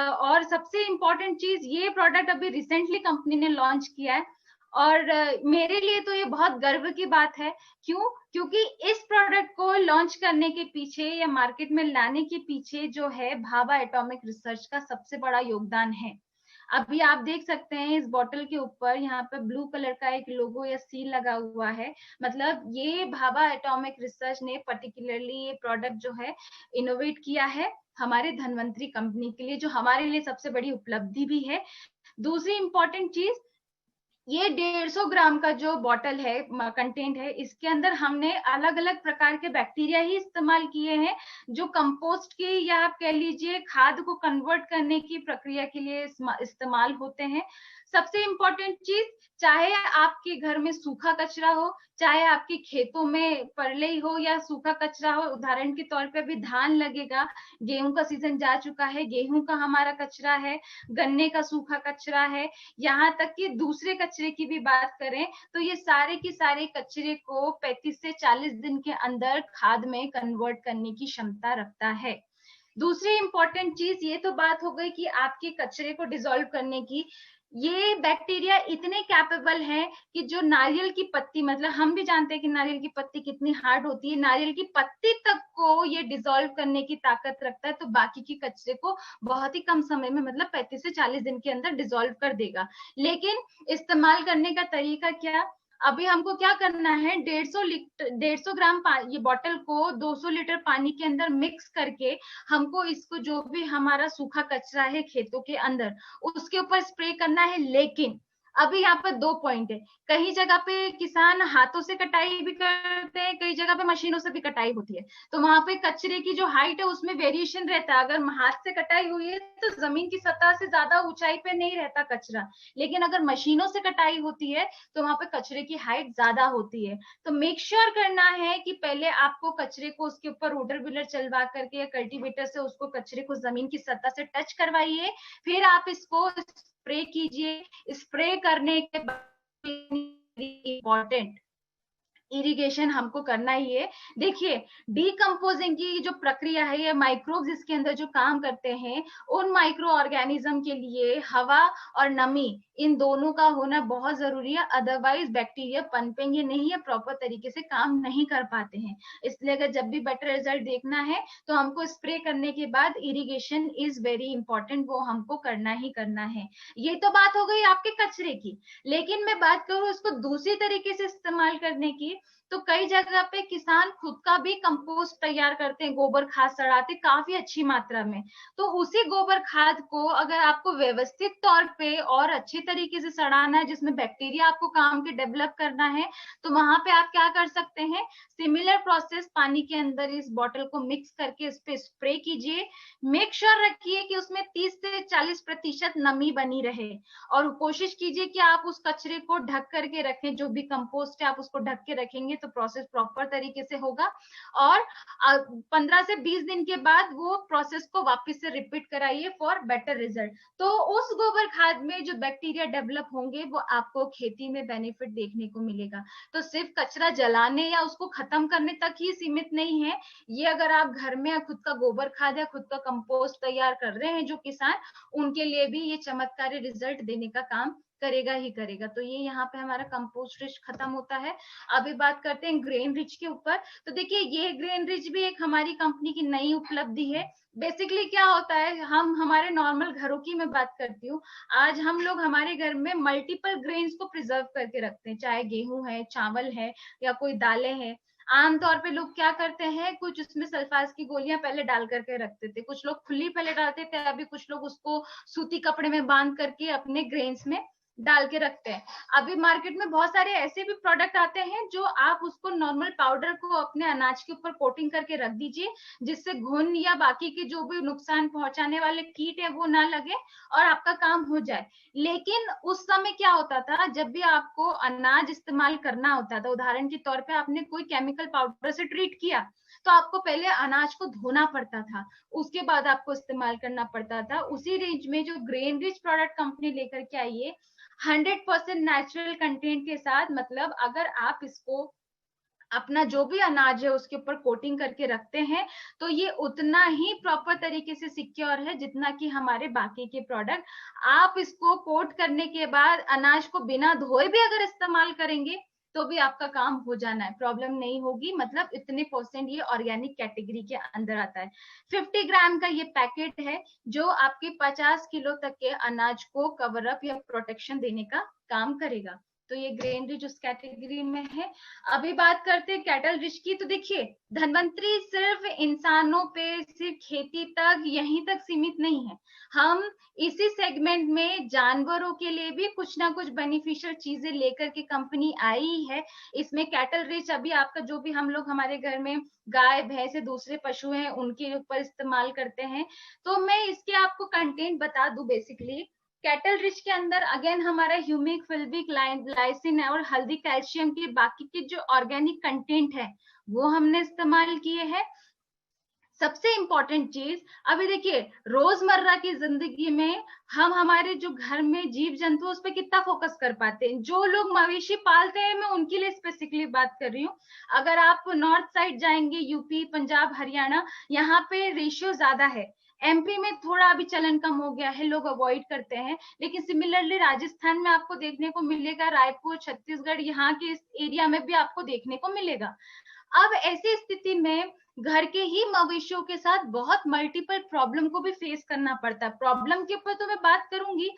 और सबसे इम्पोर्टेंट चीज, ये प्रोडक्ट अभी रिसेंटली कंपनी ने लॉन्च किया है, और मेरे लिए तो ये बहुत गर्व की बात है। क्यों? क्योंकि इस प्रोडक्ट को लॉन्च करने के पीछे या मार्केट में लाने के पीछे जो है भाभा एटॉमिक रिसर्च का सबसे बड़ा योगदान है। अभी आप देख सकते हैं इस बॉटल के ऊपर यहाँ पे ब्लू कलर का एक लोगो या सील लगा हुआ है, मतलब ये भाभा एटॉमिक रिसर्च ने पर्टिकुलरली ये प्रोडक्ट जो है इनोवेट किया है हमारे धनवंतरी कंपनी के लिए, जो हमारे लिए सबसे बड़ी उपलब्धि भी है। दूसरी इंपॉर्टेंट चीज, ये 150 ग्राम का जो बॉटल है, कंटेंट है, इसके अंदर हमने अलग अलग प्रकार के बैक्टीरिया ही इस्तेमाल किए हैं, जो कंपोस्ट की या आप कह लीजिए खाद को कन्वर्ट करने की प्रक्रिया के लिए इस्तेमाल होते हैं। सबसे इम्पोर्टेंट चीज, चाहे आपके घर में सूखा कचरा हो, चाहे आपके खेतों में परले हो या सूखा कचरा हो, उदाहरण के तौर पे अभी धान लगेगा, गेहूं का सीजन जा चुका है, गेहूं का हमारा कचरा है, गन्ने का सूखा कचरा है, यहाँ तक कि दूसरे कचरे की भी बात करें तो ये सारे के सारे कचरे को 35 से 40 दिन के अंदर खाद में कन्वर्ट करने की क्षमता रखता है। दूसरी इंपॉर्टेंट चीज, ये तो बात हो गई कि आपके कचरे को डिसॉल्व करने की। ये बैक्टीरिया इतने कैपेबल हैं कि जो नारियल की पत्ती, मतलब हम भी जानते हैं कि नारियल की पत्ती कितनी हार्ड होती है, नारियल की पत्ती तक को ये डिसॉल्व करने की ताकत रखता है, तो बाकी की कचरे को बहुत ही कम समय में, मतलब 35 से 40 दिन के अंदर डिसॉल्व कर देगा। लेकिन इस्तेमाल करने का तरीका क्या? अभी हमको क्या करना है, 150 ग्राम ये बॉटल को 200 लीटर पानी के अंदर मिक्स करके हमको इसको, जो भी हमारा सूखा कचरा है खेतों के अंदर, उसके ऊपर स्प्रे करना है। लेकिन अभी यहाँ पर 2 पॉइंट है, कई जगह पे किसान हाथों से कटाई भी करते हैं, कई जगह पे मशीनों से भी कटाई होती है, तो वहां पे कचरे की जो हाइट है उसमें वेरिएशन रहता है। अगर हाथ से कटाई हुई है तो जमीन की सतह से ज्यादा ऊंचाई पे नहीं रहता कचरा, लेकिन अगर मशीनों से कटाई होती है तो वहां पे कचरे की हाइट ज्यादा होती है। तो मेक श्योर करना है कि पहले आपको कचरे को उसके ऊपर रोटर व्हीलर चलवा करके या कल्टीवेटर से उसको कचरे को जमीन की सतह से टच करवाइए, फिर आप इसको स्प्रे कीजिए। स्प्रे करने के बाद इम्पोर्टेंट इरिगेशन हमको करना ही है। देखिए, डीकम्पोजिंग की जो प्रक्रिया है, ये माइक्रोब्स इसके अंदर जो काम करते हैं, उन माइक्रो ऑर्गेनिज्म के लिए हवा और नमी इन दोनों का होना बहुत जरूरी है, अदरवाइज बैक्टीरिया पनपेंगे नहीं या प्रॉपर तरीके से काम नहीं कर पाते हैं। इसलिए अगर जब भी बेटर रिजल्ट देखना है तो हमको स्प्रे करने के बाद इरिगेशन इज वेरी इंपॉर्टेंट, वो हमको करना ही करना है। ये तो बात हो गई आपके कचरे की, लेकिन मैं बात करूं इसको दूसरी तरीके से इस्तेमाल करने की, तो कई जगह पे किसान खुद का भी कंपोस्ट तैयार करते हैं, गोबर खाद सड़ाते काफी अच्छी मात्रा में। तो उसी गोबर खाद को अगर आपको व्यवस्थित तौर पे और अच्छे तरीके से सड़ाना है, जिसमें बैक्टीरिया आपको काम के डेवलप करना है, तो वहां पे आप क्या कर सकते हैं, सिमिलर प्रोसेस पानी के अंदर इस बॉटल को मिक्स करके इस पे स्प्रे कीजिए। मेक श्योर रखिए कि उसमें 30 से 40% नमी बनी रहे, और कोशिश कीजिए कि आप उस कचरे को ढक करके रखें, जो भी कंपोस्ट है आप उसको ढक के रखेंगे तो प्रोसेस प्रॉपर तरीके से होगा। और 15 से 20 दिन के बाद वो प्रोसेस को वापस से रिपीट कराइए फॉर बेटर रिजल्ट। तो उस गोबर खाद में जो बैक्टीरिया डेवलप होंगे वो आपको खेती में बेनिफिट देखने को मिलेगा। तो सिर्फ कचरा जलाने या उसको खत्म करने तक ही सीमित नहीं है ये। अगर आप घर में खुद का गोबर खाद या खुद का कंपोस्ट तैयार कर रहे हैं जो किसान, उनके लिए भी ये चमत्कारी रिजल्ट देने का काम करेगा ही करेगा। तो ये यहाँ पे हमारा कंपोस्ट रिच खत्म होता है। अभी बात करते हैं ग्रेन रिच के ऊपर। तो देखिए, ये ग्रेन रिच भी एक हमारी कंपनी की नई उपलब्धि है। बेसिकली क्या होता है, हम हमारे नॉर्मल घरों की मैं बात करती हूँ, आज हम लोग हमारे घर में मल्टीपल ग्रेन्स को प्रिजर्व करके रखते हैं, चाहे गेहूं है, चावल है या कोई दालें हैं। आमतौर पे लोग क्या करते हैं, कुछ उसमें सल्फास की गोलियां पहले डाल करके रखते थे, कुछ लोग खुली पहले डालते थे, अभी कुछ लोग उसको सूती कपड़े में बांध करके अपने ग्रेन्स में डाल के रखते हैं। अभी मार्केट में बहुत सारे ऐसे भी प्रोडक्ट आते हैं जो आप उसको नॉर्मल पाउडर को अपने अनाज के ऊपर कोटिंग करके रख दीजिए, जिससे घुन या बाकी के जो भी नुकसान पहुंचाने वाले कीट है वो ना लगे और आपका काम हो जाए। लेकिन उस समय क्या होता था, जब भी आपको अनाज इस्तेमाल करना होता था, उदाहरण के तौर पे आपने कोई केमिकल पाउडर से ट्रीट किया, तो आपको पहले अनाज को धोना पड़ता था, उसके बाद आपको इस्तेमाल करना पड़ता था। उसी रेंज में जो ग्रेन रिच प्रोडक्ट कंपनी लेकर के आई है 100% नेचुरल कंटेंट के साथ, मतलब अगर आप इसको अपना जो भी अनाज है उसके ऊपर कोटिंग करके रखते हैं तो ये उतना ही प्रॉपर तरीके से सिक्योर है जितना कि हमारे बाकी के प्रोडक्ट। आप इसको कोट करने के बाद अनाज को बिना धोए भी अगर इस्तेमाल करेंगे तो भी आपका काम हो जाना है, प्रॉब्लम नहीं होगी। मतलब इतने % ये ऑर्गेनिक कैटेगरी के अंदर आता है। 50 ग्राम का ये पैकेट है जो आपके 50 किलो तक के अनाज को कवर अप या प्रोटेक्शन देने का काम करेगा। तो ये ग्रेन रिच उस कैटेगरी में है। अभी बात करते हैं कैटल रिच की। तो देखिए, धनवंतरी सिर्फ इंसानों पे, सिर्फ खेती तक यहीं तक सीमित नहीं है। हम इसी सेगमेंट में जानवरों के लिए भी कुछ ना कुछ बेनिफिशियल चीजें लेकर के कंपनी आई है। इसमें कैटल रिच अभी आपका जो भी हम लोग हमारे घर में गाय भैंस दूसरे पशु हैं उनके ऊपर इस्तेमाल करते हैं। तो मैं इसके आपको कंटेंट बता दूं। बेसिकली कैटल रिच के अंदर अगेन हमारा ह्यूमिक, फिल्विक, लाइसिन और हल्दी, कैल्शियम के बाकी के जो ऑर्गेनिक कंटेंट है वो हमने इस्तेमाल किए हैं। सबसे इंपॉर्टेंट चीज, अभी देखिए रोजमर्रा की जिंदगी में हम हमारे जो घर में जीव जंतु उस पर कितना फोकस कर पाते हैं। जो लोग मवेशी पालते हैं, मैं उनके लिए स्पेसिफिकली बात कर रही हूँ। अगर आप नॉर्थ साइड जाएंगे, यूपी, पंजाब, हरियाणा, यहाँ पे रेशियो ज्यादा है। एमपी में थोड़ा अभी चलन कम हो गया है, लोग अवॉइड करते हैं, लेकिन सिमिलरली राजस्थान में आपको देखने को मिलेगा, रायपुर, छत्तीसगढ़, यहाँ के इस एरिया में भी आपको देखने को मिलेगा। अब ऐसी स्थिति में घर के ही मवेशियों के साथ बहुत मल्टीपल प्रॉब्लम को भी फेस करना पड़ता है। प्रॉब्लम के ऊपर तो मैं बात करूंगी।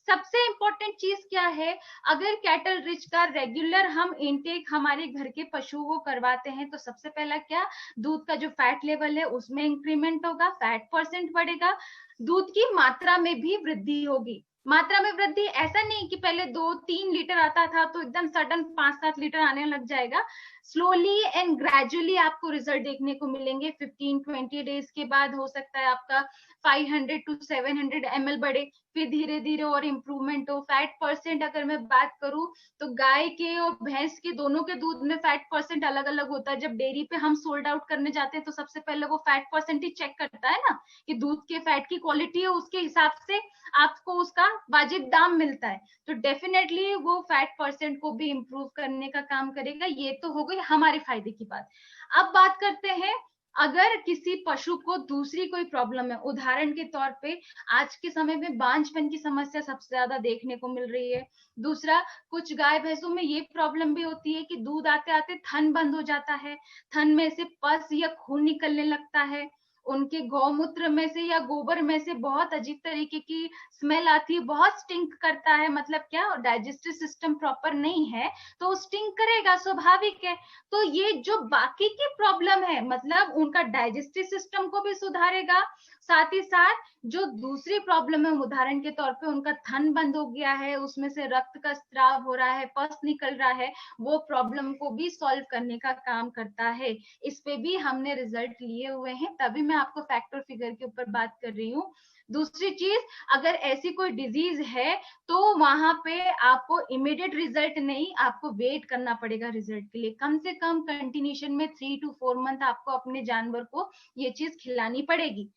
सबसे इंपॉर्टेंट चीज क्या है, अगर कैटल रिच का रेगुलर हम इनटेक हमारे घर के पशुओं को करवाते हैं तो सबसे पहला क्या, दूध का जो फैट लेवल है उसमें इंक्रीमेंट होगा, फैट % बढ़ेगा, दूध की मात्रा में भी वृद्धि होगी। मात्रा में वृद्धि, ऐसा नहीं कि पहले 2-3 लीटर आता था तो एकदम सडन 5-7 लीटर आने लग जाएगा। स्लोली एंड ग्रेजुअली आपको रिजल्ट देखने को मिलेंगे। 15-20 डेज के बाद हो सकता है आपका 500 to 700 ml बढ़े, फिर धीरे धीरे और इम्प्रूवमेंट हो। फैट परसेंट अगर मैं बात करूं तो गाय के और भैंस के दोनों के दूध में फैट परसेंट अलग अलग होता है। जब डेयरी पे हम सोल्ड आउट करने जाते हैं तो सबसे पहले वो फैट परसेंट ही चेक करता है ना, कि दूध के फैट की क्वालिटी है, उसके हिसाब से आपको उसका वाजिब दाम मिलता है। तो डेफिनेटली वो फैट परसेंट को भी इम्प्रूव करने का काम करेगा। ये तो हो गई हमारे फायदे की बात। अब बात करते हैं अगर किसी पशु को दूसरी कोई प्रॉब्लम है, उदाहरण के तौर पे आज के समय में बांझपन की समस्या सबसे ज्यादा देखने को मिल रही है। दूसरा, कुछ गाय भैंसों में ये प्रॉब्लम भी होती है कि दूध आते आते थन बंद हो जाता है, थन में से पस या खून निकलने लगता है, उनके गौमूत्र में से या गोबर में से बहुत अजीब तरीके की स्मेल आती है, बहुत स्टिंक करता है। मतलब क्या, डाइजेस्टिव सिस्टम प्रॉपर नहीं है तो स्टिंक करेगा, स्वाभाविक है। तो ये जो बाकी की प्रॉब्लम है, मतलब उनका डाइजेस्टिव सिस्टम को भी सुधारेगा, साथ ही साथ जो दूसरी प्रॉब्लम है, उदाहरण के तौर पे उनका थन बंद हो गया है, उसमें से रक्त का स्त्राव हो रहा है, पस निकल रहा है, वो प्रॉब्लम को भी सॉल्व करने का काम करता है। इस पे भी हमने रिजल्ट लिए हुए हैं, तभी मैं आपको फैक्ट और फिगर के ऊपर बात कर रही हूँ। दूसरी चीज, अगर ऐसी कोई डिजीज है तो वहां पे आपको इमीडिएट रिजल्ट नहीं, आपको वेट करना पड़ेगा रिजल्ट के लिए। कम से कम कंटिन्यूशन में 3 to 4 मंथ आपको अपने जानवर को ये चीज खिलानी पड़ेगी।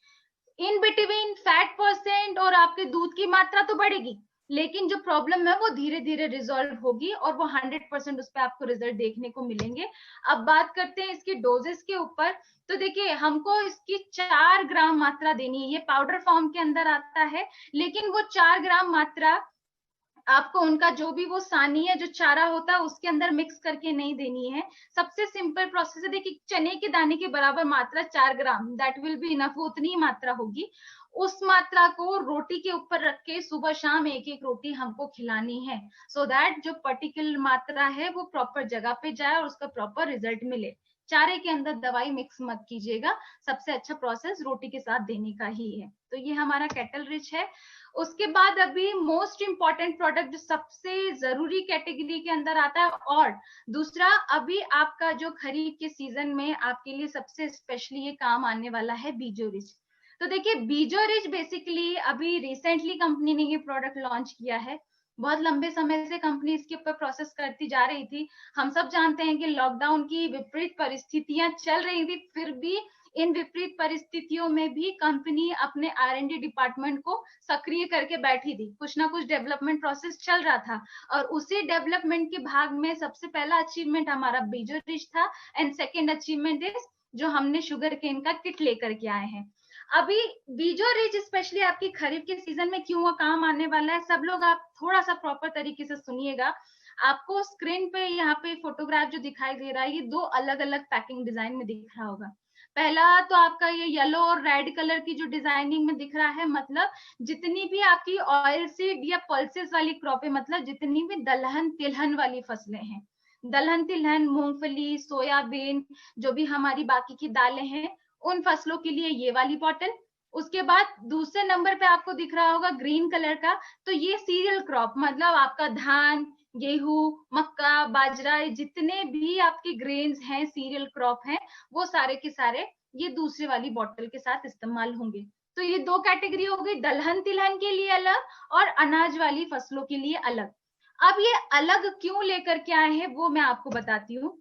इन बिटवीन फैट परसेंट और आपके दूध की मात्रा तो बढ़ेगी, लेकिन जो प्रॉब्लम है वो धीरे धीरे रिजॉल्व होगी और वो 100% उस पर आपको रिजल्ट देखने को मिलेंगे। अब बात करते हैं इसकी डोजेस के ऊपर। तो देखिए, हमको इसकी 4 ग्राम मात्रा देनी है। ये पाउडर फॉर्म के अंदर आता है, लेकिन वो 4 ग्राम मात्रा आपको उनका जो भी वो सानी है, जो चारा होता है, उसके अंदर मिक्स करके नहीं देनी है। सबसे सिंपल प्रोसेस है। देखिए, चने के दाने के बराबर मात्रा 4 ग्राम, दैट विल बी इनफ, उतनी ही मात्रा होगी। उस मात्रा को रोटी के ऊपर रख के सुबह शाम एक एक रोटी हमको खिलानी है, सो दैट जो पर्टिकुलर मात्रा है वो प्रॉपर जगह पे जाए और उसका प्रॉपर रिजल्ट मिले। चारे के अंदर दवाई मिक्स मत कीजिएगा। सबसे अच्छा प्रोसेस रोटी के साथ देने का ही है। तो ये हमारा कैटल रिच है। उसके बाद अभी मोस्ट इंपॉर्टेंट प्रोडक्ट जो सबसे जरूरी कैटेगरी के अंदर आता है, और दूसरा, अभी आपका जो खरीफ के सीजन में आपके लिए सबसे स्पेशली ये काम आने वाला है, बीजो रिच। तो देखिए, बीजो रिच बेसिकली अभी रिसेंटली कंपनी ने ये प्रोडक्ट लॉन्च किया है। बहुत लंबे समय से कंपनी इसके ऊपर प्रोसेस करती जा रही थी। हम सब जानते हैं कि लॉकडाउन की विपरीत परिस्थितियां चल रही थी, फिर भी इन विपरीत परिस्थितियों में भी कंपनी अपने R&D डिपार्टमेंट को सक्रिय करके बैठी थी। कुछ ना कुछ डेवलपमेंट प्रोसेस चल रहा था, और उसी डेवलपमेंट के भाग में सबसे पहला अचीवमेंट हमारा बीजो रिच था, एंड सेकेंड अचीवमेंट इज जो हमने शुगर केन का किट लेकर के आए हैं। अभी बीजो रिच स्पेशली आपकी खरीफ के सीजन में क्यों काम आने वाला है, सब लोग आप थोड़ा सा प्रॉपर तरीके से सुनिएगा। आपको स्क्रीन पे यहाँ पे फोटोग्राफ जो दिखाई दे रहा है, ये 2 अलग अलग पैकिंग डिजाइन में दिख रहा होगा। पहला तो आपका ये येलो और रेड कलर की जो डिजाइनिंग में दिख रहा है, मतलब जितनी भी आपकी ऑयल सीड या पल्सेस वाली क्रॉप है, मतलब जितनी भी दलहन तिलहन वाली फसलें हैं, दलहन तिलहन, मूंगफली, सोयाबीन, जो भी हमारी बाकी की दालें हैं, उन फसलों के लिए ये वाली बॉटल। उसके बाद दूसरे नंबर पे आपको दिख रहा होगा ग्रीन कलर का, तो ये सीरियल क्रॉप, मतलब आपका धान, गेहूं, मक्का, बाजरा, जितने भी आपके ग्रेन्स हैं, सीरियल क्रॉप हैं, वो सारे के सारे ये दूसरे वाली बॉटल के साथ इस्तेमाल होंगे। तो ये 2 कैटेगरी हो गई, दलहन तिलहन के लिए अलग और अनाज वाली फसलों के लिए अलग। अब ये अलग क्यों लेकर के आए हैं वो मैं आपको बताती हूँ,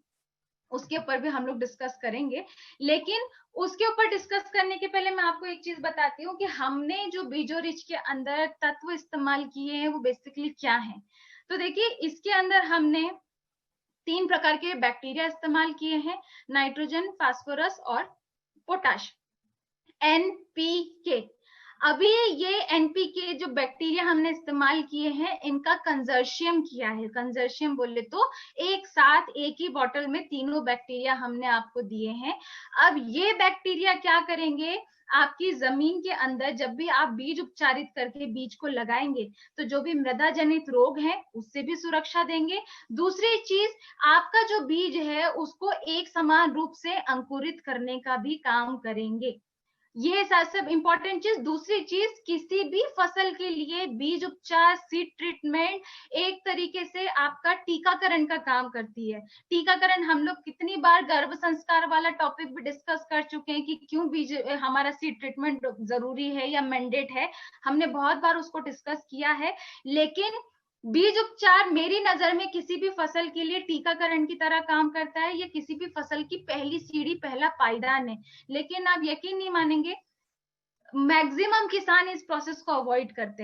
उसके ऊपर भी हम लोग डिस्कस करेंगे। लेकिन उसके ऊपर डिस्कस करने के पहले मैं आपको एक चीज बताती हूँ कि हमने जो बीजो रिच के अंदर तत्व इस्तेमाल किए हैं वो बेसिकली क्या है। तो देखिए, इसके अंदर हमने 3 प्रकार के बैक्टीरिया इस्तेमाल किए हैं, नाइट्रोजन, फास्फोरस और पोटाश, एनपीके। अभी ये एनपीके जो बैक्टीरिया हमने इस्तेमाल किए हैं, इनका कंजर्शियम किया है। कंजर्शियम बोले तो एक साथ एक ही बॉटल में तीनों बैक्टीरिया हमने आपको दिए हैं। अब ये बैक्टीरिया क्या करेंगे, आपकी जमीन के अंदर जब भी आप बीज उपचारित करके बीज को लगाएंगे, तो जो भी मृदा जनित रोग हैं उससे भी सुरक्षा देंगे। दूसरी चीज, आपका जो बीज है उसको एक समान रूप से अंकुरित करने का भी काम करेंगे। ये सब इंपॉर्टेंट चीज। दूसरी चीज, किसी भी फसल के लिए बीज उपचार, सीड ट्रीटमेंट एक तरीके से आपका टीकाकरण का काम करती है। टीकाकरण हम लोग कितनी बार गर्भ संस्कार वाला टॉपिक भी डिस्कस कर चुके हैं कि क्यों बीज हमारा सीड ट्रीटमेंट जरूरी है या मैंडेट है, हमने बहुत बार उसको डिस्कस किया है। लेकिन बीज उपचार मेरी नजर में किसी भी फसल के लिए टीकाकरण की तरह काम करता है, या किसी भी फसल की पहली सीढ़ी, पहला पायदान है। लेकिन आप यकीन नहीं मानेंगे, मैक्सिमम किसान इस प्रोसेस को अवॉइड करते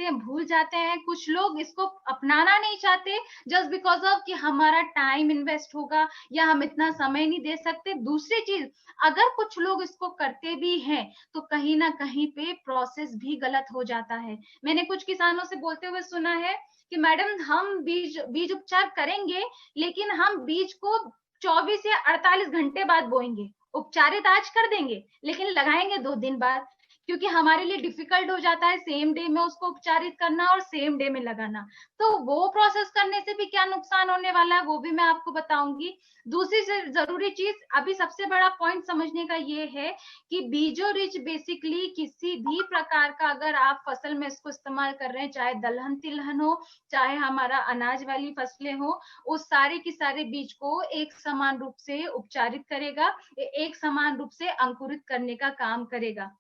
हैं, भूल जाते हैं। कुछ लोग इसको अपनाना नहीं चाहते जस्ट बिकॉज ऑफ कि हमारा टाइम इन्वेस्ट होगा या हम इतना समय नहीं दे सकते। दूसरी चीज, अगर कुछ लोग इसको करते भी हैं तो कहीं ना कहीं पे प्रोसेस भी गलत हो जाता है। मैंने कुछ किसानों से बोलते हुए सुना है कि मैडम हम बीज उपचार करेंगे, लेकिन हम बीज को 24 या 48 घंटे बाद बोएंगे। उपचारित आज कर देंगे लेकिन लगाएंगे 2 दिन बाद, क्योंकि हमारे लिए डिफिकल्ट हो जाता है सेम डे में उसको उपचारित करना और सेम डे में लगाना। तो वो प्रोसेस करने से भी क्या नुकसान होने वाला है वो भी मैं आपको बताऊंगी। दूसरी जरूरी चीज, अभी सबसे बड़ा पॉइंट समझने का ये है कि बीजो रिच बेसिकली किसी भी प्रकार का अगर आप फसल में इसको इस्तेमाल कर रहे हैं, चाहे दलहन तिलहन हो, चाहे हमारा अनाज वाली फसलें हो, उस सारे की सारे बीज को एक समान रूप से उपचारित करेगा, एक समान रूप से अंकुरित करने का काम करेगा,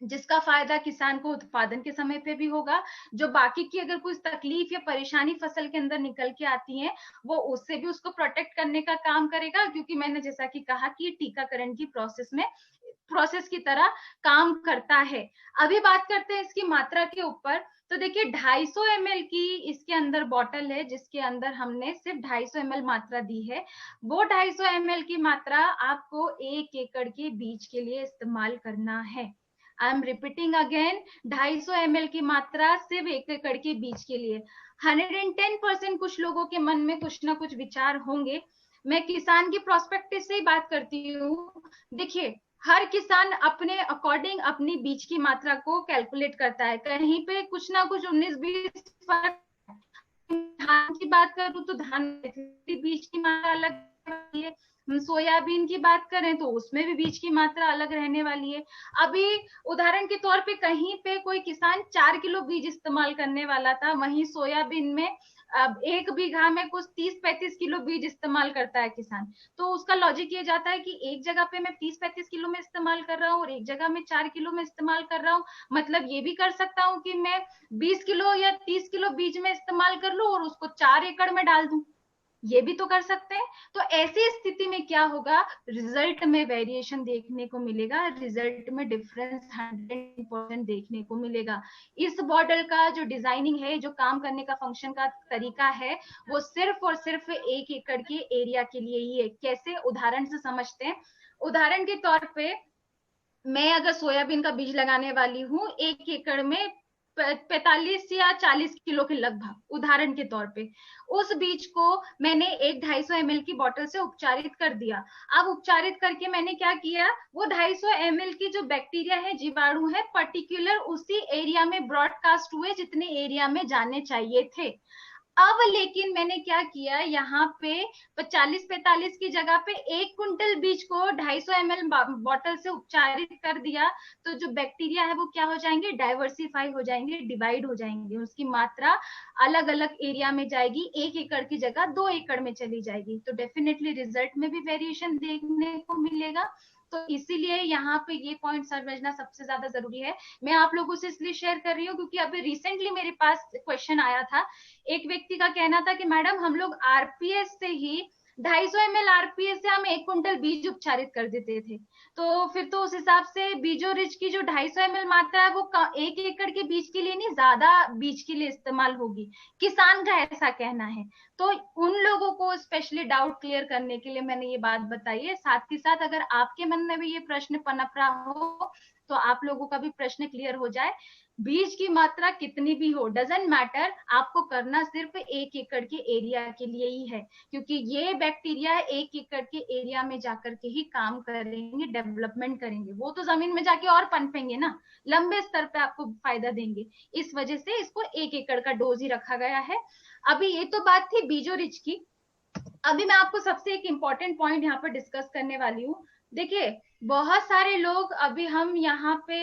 जिसका फायदा किसान को उत्पादन के समय पे भी होगा। जो बाकी की अगर कोई तकलीफ या परेशानी फसल के अंदर निकल के आती है, वो उससे भी उसको प्रोटेक्ट करने का काम करेगा, क्योंकि मैंने जैसा कि कहा कि टीकाकरण की प्रोसेस की तरह काम करता है। अभी बात करते हैं इसकी मात्रा के ऊपर। तो देखिए 250 ml की इसके अंदर बॉटल है, जिसके अंदर हमने सिर्फ 250 ml मात्रा दी है। वो 250 ml की मात्रा आपको 1 एकड़ के बीज के लिए इस्तेमाल करना है। I am repeating again, 250 ml की मात्रा सिर्फ 1 एकड़ के बीज के लिए। 110% कुछ लोगों के मन में कुछ ना कुछ विचार होंगे। मैं किसान की प्रोस्पेक्टिव से ही बात करती हूँ। देखिए, हर किसान अपने अकॉर्डिंग अपनी बीज की मात्रा को कैलकुलेट करता है, कहीं पे कुछ ना कुछ 19-20 फर्क। धान की बात करूं तो धान बीज की मात्रा अलग है, सोयाबीन की बात करें तो उसमें भी बीज की मात्रा अलग रहने वाली है। अभी उदाहरण के तौर पे कहीं पे कोई किसान 4 किलो बीज इस्तेमाल करने वाला था, वहीं सोयाबीन में अब 1 बीघा में कुछ 30-35 किलो बीज इस्तेमाल करता है किसान। तो उसका लॉजिक ये जाता है कि एक जगह पे मैं 30-35 किलो में इस्तेमाल कर रहा हूँ और एक जगह में 4 किलो में इस्तेमाल कर रहा हूँ। मतलब ये भी कर सकता हूँ कि मैं 20 किलो या 30 किलो बीज में इस्तेमाल कर लूं और उसको 4 एकड़ में डाल दूं, ये भी तो कर सकते हैं। तो ऐसी स्थिति में क्या होगा, रिजल्ट में वेरिएशन देखने को मिलेगा, रिजल्ट में डिफरेंस 100% देखने को मिलेगा। इस मॉडल का जो डिजाइनिंग है, जो काम करने का फंक्शन का तरीका है, वो सिर्फ और सिर्फ 1 एकड़ के एरिया के लिए ही है। कैसे, उदाहरण से समझते हैं। उदाहरण के तौर पे मैं अगर सोयाबीन का बीज लगाने वाली हूँ 1 एकड़ में 45 या 40 किलो के लगभग, उदाहरण के तौर पे उस बीज को मैंने एक 250 ml की बोतल से उपचारित कर दिया। अब उपचारित करके मैंने क्या किया, वो 250 ml की जो बैक्टीरिया है, जीवाणु है, पर्टिकुलर उसी एरिया में ब्रॉडकास्ट हुए जितने एरिया में जाने चाहिए थे। अब लेकिन मैंने क्या किया, यहाँ पे 40-45 की जगह पे 1 कुंटल बीज को 250 ml बॉटल से उपचारित कर दिया। तो जो बैक्टीरिया है वो क्या हो जाएंगे, डाइवर्सिफाई हो जाएंगे, डिवाइड हो जाएंगे, उसकी मात्रा अलग अलग एरिया में जाएगी, 1 एकड़ की जगह 2 एकड़ में चली जाएगी। तो डेफिनेटली रिजल्ट में भी वेरिएशन देखने को मिलेगा। तो इसीलिए यहाँ पे ये पॉइंट समझना सबसे ज्यादा जरूरी है। मैं आप लोगों से इसलिए शेयर कर रही हूँ क्योंकि अभी रिसेंटली मेरे पास क्वेश्चन आया था। एक व्यक्ति का कहना था कि मैडम हम लोग आरपीएस से ही 250 ml आरपीएस से हम 1 कुंटल बीज उपचारित कर देते थे। तो फिर तो उस हिसाब से बीजो रिच की जो 250 ml मात्रा है वो 1 एकड़ के बीज के लिए नहीं, ज्यादा बीज के लिए इस्तेमाल होगी, किसान का ऐसा कहना है। तो उन लोगों को स्पेशली डाउट क्लियर करने के लिए मैंने ये बात बताई है। साथ ही साथ अगर आपके मन में भी ये प्रश्न पनप रहा हो तो आप लोगों का भी प्रश्न क्लियर हो जाए। बीज की मात्रा कितनी भी हो, डजंट मैटर, आपको करना सिर्फ 1 एकड़ के एरिया के लिए ही है, क्योंकि ये बैक्टीरिया 1 एकड़ के एरिया में जाकर के ही काम करेंगे, डेवलपमेंट करेंगे। वो तो जमीन में जाके और पनपेंगे ना, लंबे स्तर पे आपको फायदा देंगे। इस वजह से इसको 1 एकड़ का डोज ही रखा गया है। अभी ये तो बात थी बीजो रिच की। अभी मैं आपको सबसे एक इम्पॉर्टेंट पॉइंट यहाँ पर डिस्कस करने वाली हूँ। देखिए, बहुत सारे लोग अभी हम यहाँ पे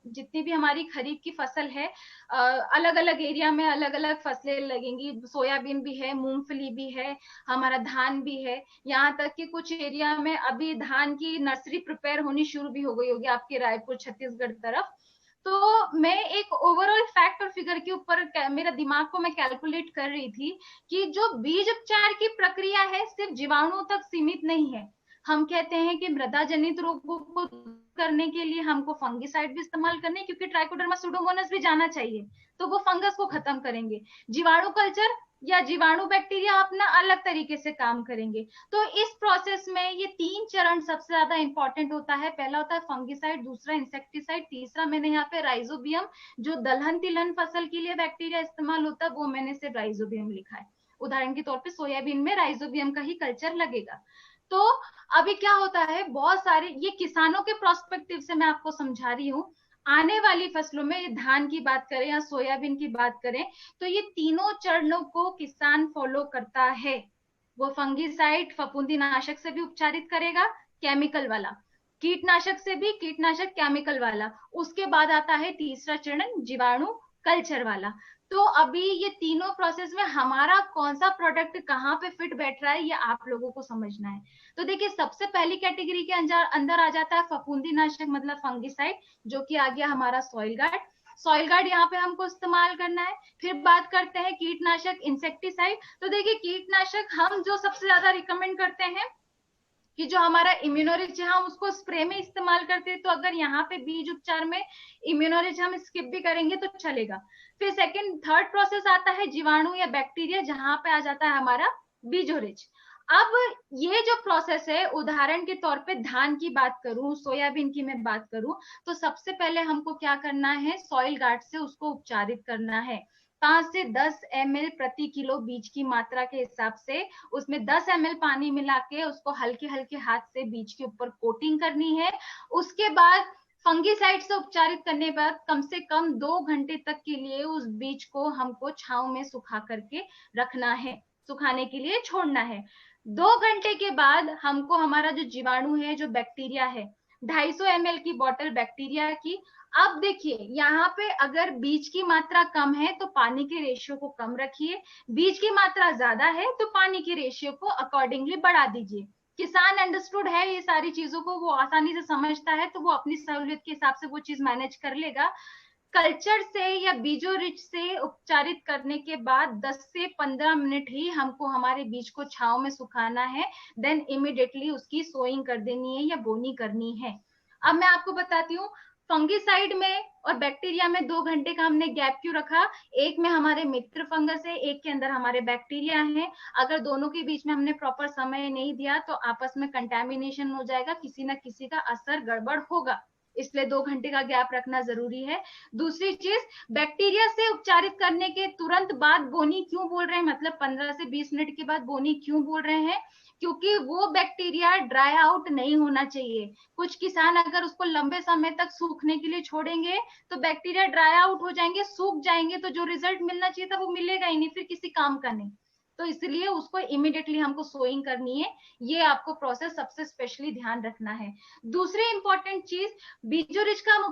जितनी भी हमारी खरीफ की फसल है, अलग अलग एरिया में अलग अलग फसलें लगेंगी। सोयाबीन भी है, मूंगफली भी है, हमारा धान भी है। यहाँ तक कि कुछ एरिया में अभी धान की नर्सरी प्रिपेयर होनी शुरू भी हो गई होगी आपके रायपुर छत्तीसगढ़ तरफ। तो मैं एक ओवरऑल फैक्ट और फिगर के ऊपर मेरा दिमाग को मैं कैलकुलेट कर रही थी कि जो बीज उपचार की प्रक्रिया है सिर्फ जीवाणुओं तक सीमित नहीं है। हम कहते हैं कि मृदा जनित रोगों को करने के लिए हमको फंगिसाइड भी इस्तेमाल करने हैं, क्योंकि ट्राइकोडर्मा सुडोमोनास भी जाना चाहिए, तो वो फंगस को खत्म करेंगे। जीवाणु कल्चर या जीवाणु बैक्टीरिया अपना अलग तरीके से काम करेंगे। तो इस प्रोसेस में ये 3 चरण सबसे ज्यादा इंपॉर्टेंट होता है। पहला होता है फंगिसाइड, दूसरा इंसेक्टिसाइड, तीसरा मैंने यहाँ पे राइजोबियम, जो दलहन तिलहन फसल के लिए बैक्टीरिया इस्तेमाल होता है वो मैंने सिर्फ राइजोबियम लिखा है। उदाहरण के तौर पे सोयाबीन में राइजोबियम का ही कल्चर लगेगा। तो अभी क्या होता है, बहुत सारे, ये किसानों के प्रोस्पेक्टिव से मैं आपको समझा रही हूँ। आने वाली फसलों में धान की बात करें या सोयाबीन की बात करें, तो ये तीनों चरणों को किसान फॉलो करता है। वो फंगिसाइड फफूंदी नाशक से भी उपचारित करेगा, केमिकल वाला, कीटनाशक से भी, कीटनाशक केमिकल वाला। उसके बाद आता है तीसरा चरण जीवाणु कल्चर वाला। तो अभी ये तीनों प्रोसेस में हमारा कौन सा प्रोडक्ट कहाँ पे फिट बैठ रहा है, ये आप लोगों को समझना है। तो देखिए, सबसे पहली कैटेगरी के अंदर आ जाता है फफूंदी नाशक मतलब फंगिसाइड, जो कि आ गया हमारा सॉइल गार्ड। सॉइल गार्ड यहाँ पे हमको इस्तेमाल करना है। फिर बात करते हैं कीटनाशक इंसेक्टिसाइड। तो देखिए, कीटनाशक हम जो सबसे ज्यादा रिकमेंड करते हैं कि जो हमारा इम्यूनोरिच है हम उसको स्प्रे में इस्तेमाल करते हैं। तो अगर यहाँ पे बीज उपचार में इम्यूनोरिच हम स्किप भी करेंगे तो चलेगा। फिर सेकंड थर्ड प्रोसेस आता है जीवाणु या बैक्टीरिया, जहां पे आ जाता है हमारा बीजोरिच। अब ये जो प्रोसेस है, उदाहरण के तौर पे धान की बात करूं, सोयाबीन की मैं बात करूं, तो सबसे पहले हमको क्या करना है, सॉइल गार्ड से उसको उपचारित करना है। 5 से 10 ml प्रति किलो बीज की मात्रा के हिसाब से उसमें 10 ml पानी मिला के उसको हल्के हल्के हाथ से बीज के ऊपर कोटिंग करनी है। उसके बाद फंगीसाइड से उपचारित करने के बाद कम से कम 2 घंटे तक के लिए उस बीज को हमको छांव में सुखा करके रखना है, सुखाने के लिए छोड़ना है। 2 घंटे के बाद हमको हमारा जो जीवाणु है, जो बैक्टीरिया है, 250 ml की बोतल बैक्टीरिया की। अब देखिए, यहाँ पे अगर बीज की मात्रा कम है तो पानी के रेशियो को कम रखिए, बीज की मात्रा ज्यादा है तो पानी के रेशियो को अकॉर्डिंगली बढ़ा दीजिए। किसान अंडरस्टूड है ये सारी चीजों को, वो आसानी से समझता है, तो वो अपनी सहूलियत के हिसाब से वो चीज मैनेज कर लेगा। कल्चर से या बीजो रिच से उपचारित करने के बाद 10 से 15 मिनट ही हमको हमारे बीज को छांव में सुखाना है। देन इमिडिएटली उसकी सोइंग कर देनी है या बोनी करनी है। अब मैं आपको बताती हूँ, फंगिसाइड में और बैक्टीरिया में 2 घंटे का हमने गैप क्यों रखा। एक में हमारे मित्र फंगस है, एक के अंदर हमारे बैक्टीरिया है। अगर दोनों के बीच में हमने प्रॉपर समय नहीं दिया तो आपस में कंटेमिनेशन हो जाएगा, किसी ना किसी का असर गड़बड़ होगा, इसलिए 2 घंटे का गैप रखना जरूरी है। दूसरी चीज, बैक्टीरिया से उपचारित करने के तुरंत बाद बोनी क्यों बोल रहे हैं, मतलब 15 से 20 मिनट के बाद बोनी क्यों बोल रहे हैं, क्योंकि वो बैक्टीरिया ड्राई आउट नहीं होना चाहिए। कुछ किसान अगर उसको लंबे समय तक सूखने के लिए छोड़ेंगे तो बैक्टीरिया ड्राई आउट हो जाएंगे, सूख जाएंगे, तो जो रिजल्ट मिलना चाहिए था वो मिलेगा ही नहीं, फिर किसी काम का नहीं। तो इसलिए उसको इमिडिएटली हमको सोइंग करनी है। ये आपको प्रोसेस सबसे स्पेशली ध्यान रखना है। दूसरी इंपॉर्टेंट चीज, बीजोरिच का हम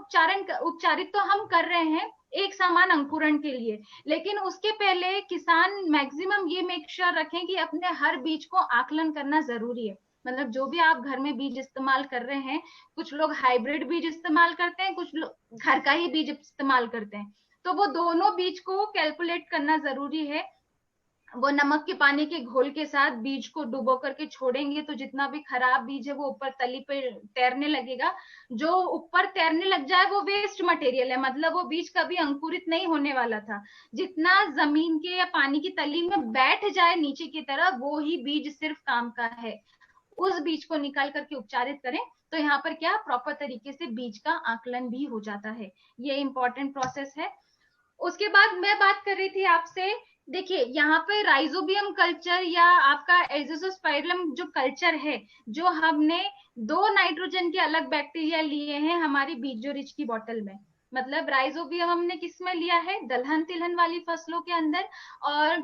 उपचारित तो हम कर रहे हैं एक समान अंकुरण के लिए, लेकिन उसके पहले किसान मैक्सिमम ये मेक श्योर रखें कि अपने हर बीज को आकलन करना जरूरी है। मतलब जो भी आप घर में बीज इस्तेमाल कर रहे हैं, कुछ लोग हाइब्रिड बीज इस्तेमाल करते हैं, कुछ लोग घर का ही बीज इस्तेमाल करते हैं, तो वो दोनों बीज को कैलकुलेट करना जरूरी है। वो नमक के पानी के घोल के साथ बीज को डुबो करके छोड़ेंगे तो जितना भी खराब बीज है वो ऊपर तली पे तैरने लगेगा। जो ऊपर तैरने लग जाए वो वेस्ट मटेरियल है, मतलब वो बीज कभी अंकुरित नहीं होने वाला था। जितना जमीन के या पानी की तली में बैठ जाए नीचे की तरफ, वो ही बीज सिर्फ काम का है। उस बीज को निकाल करके उपचारित करें तो यहाँ पर क्या प्रॉपर तरीके से बीज का आकलन भी हो जाता है। ये इंपॉर्टेंट प्रोसेस है। उसके बाद मैं बात कर रही थी आपसे, देखिए यहाँ पे राइजोबियम कल्चर या आपका एजोस्पाइरलम जो कल्चर है, जो हमने 2 नाइट्रोजन के अलग बैक्टीरिया लिए हैं हमारी बीजो रिच की बोतल में। मतलब राइजोबियम हमने किस में लिया है, दलहन तिलहन वाली फसलों के अंदर, और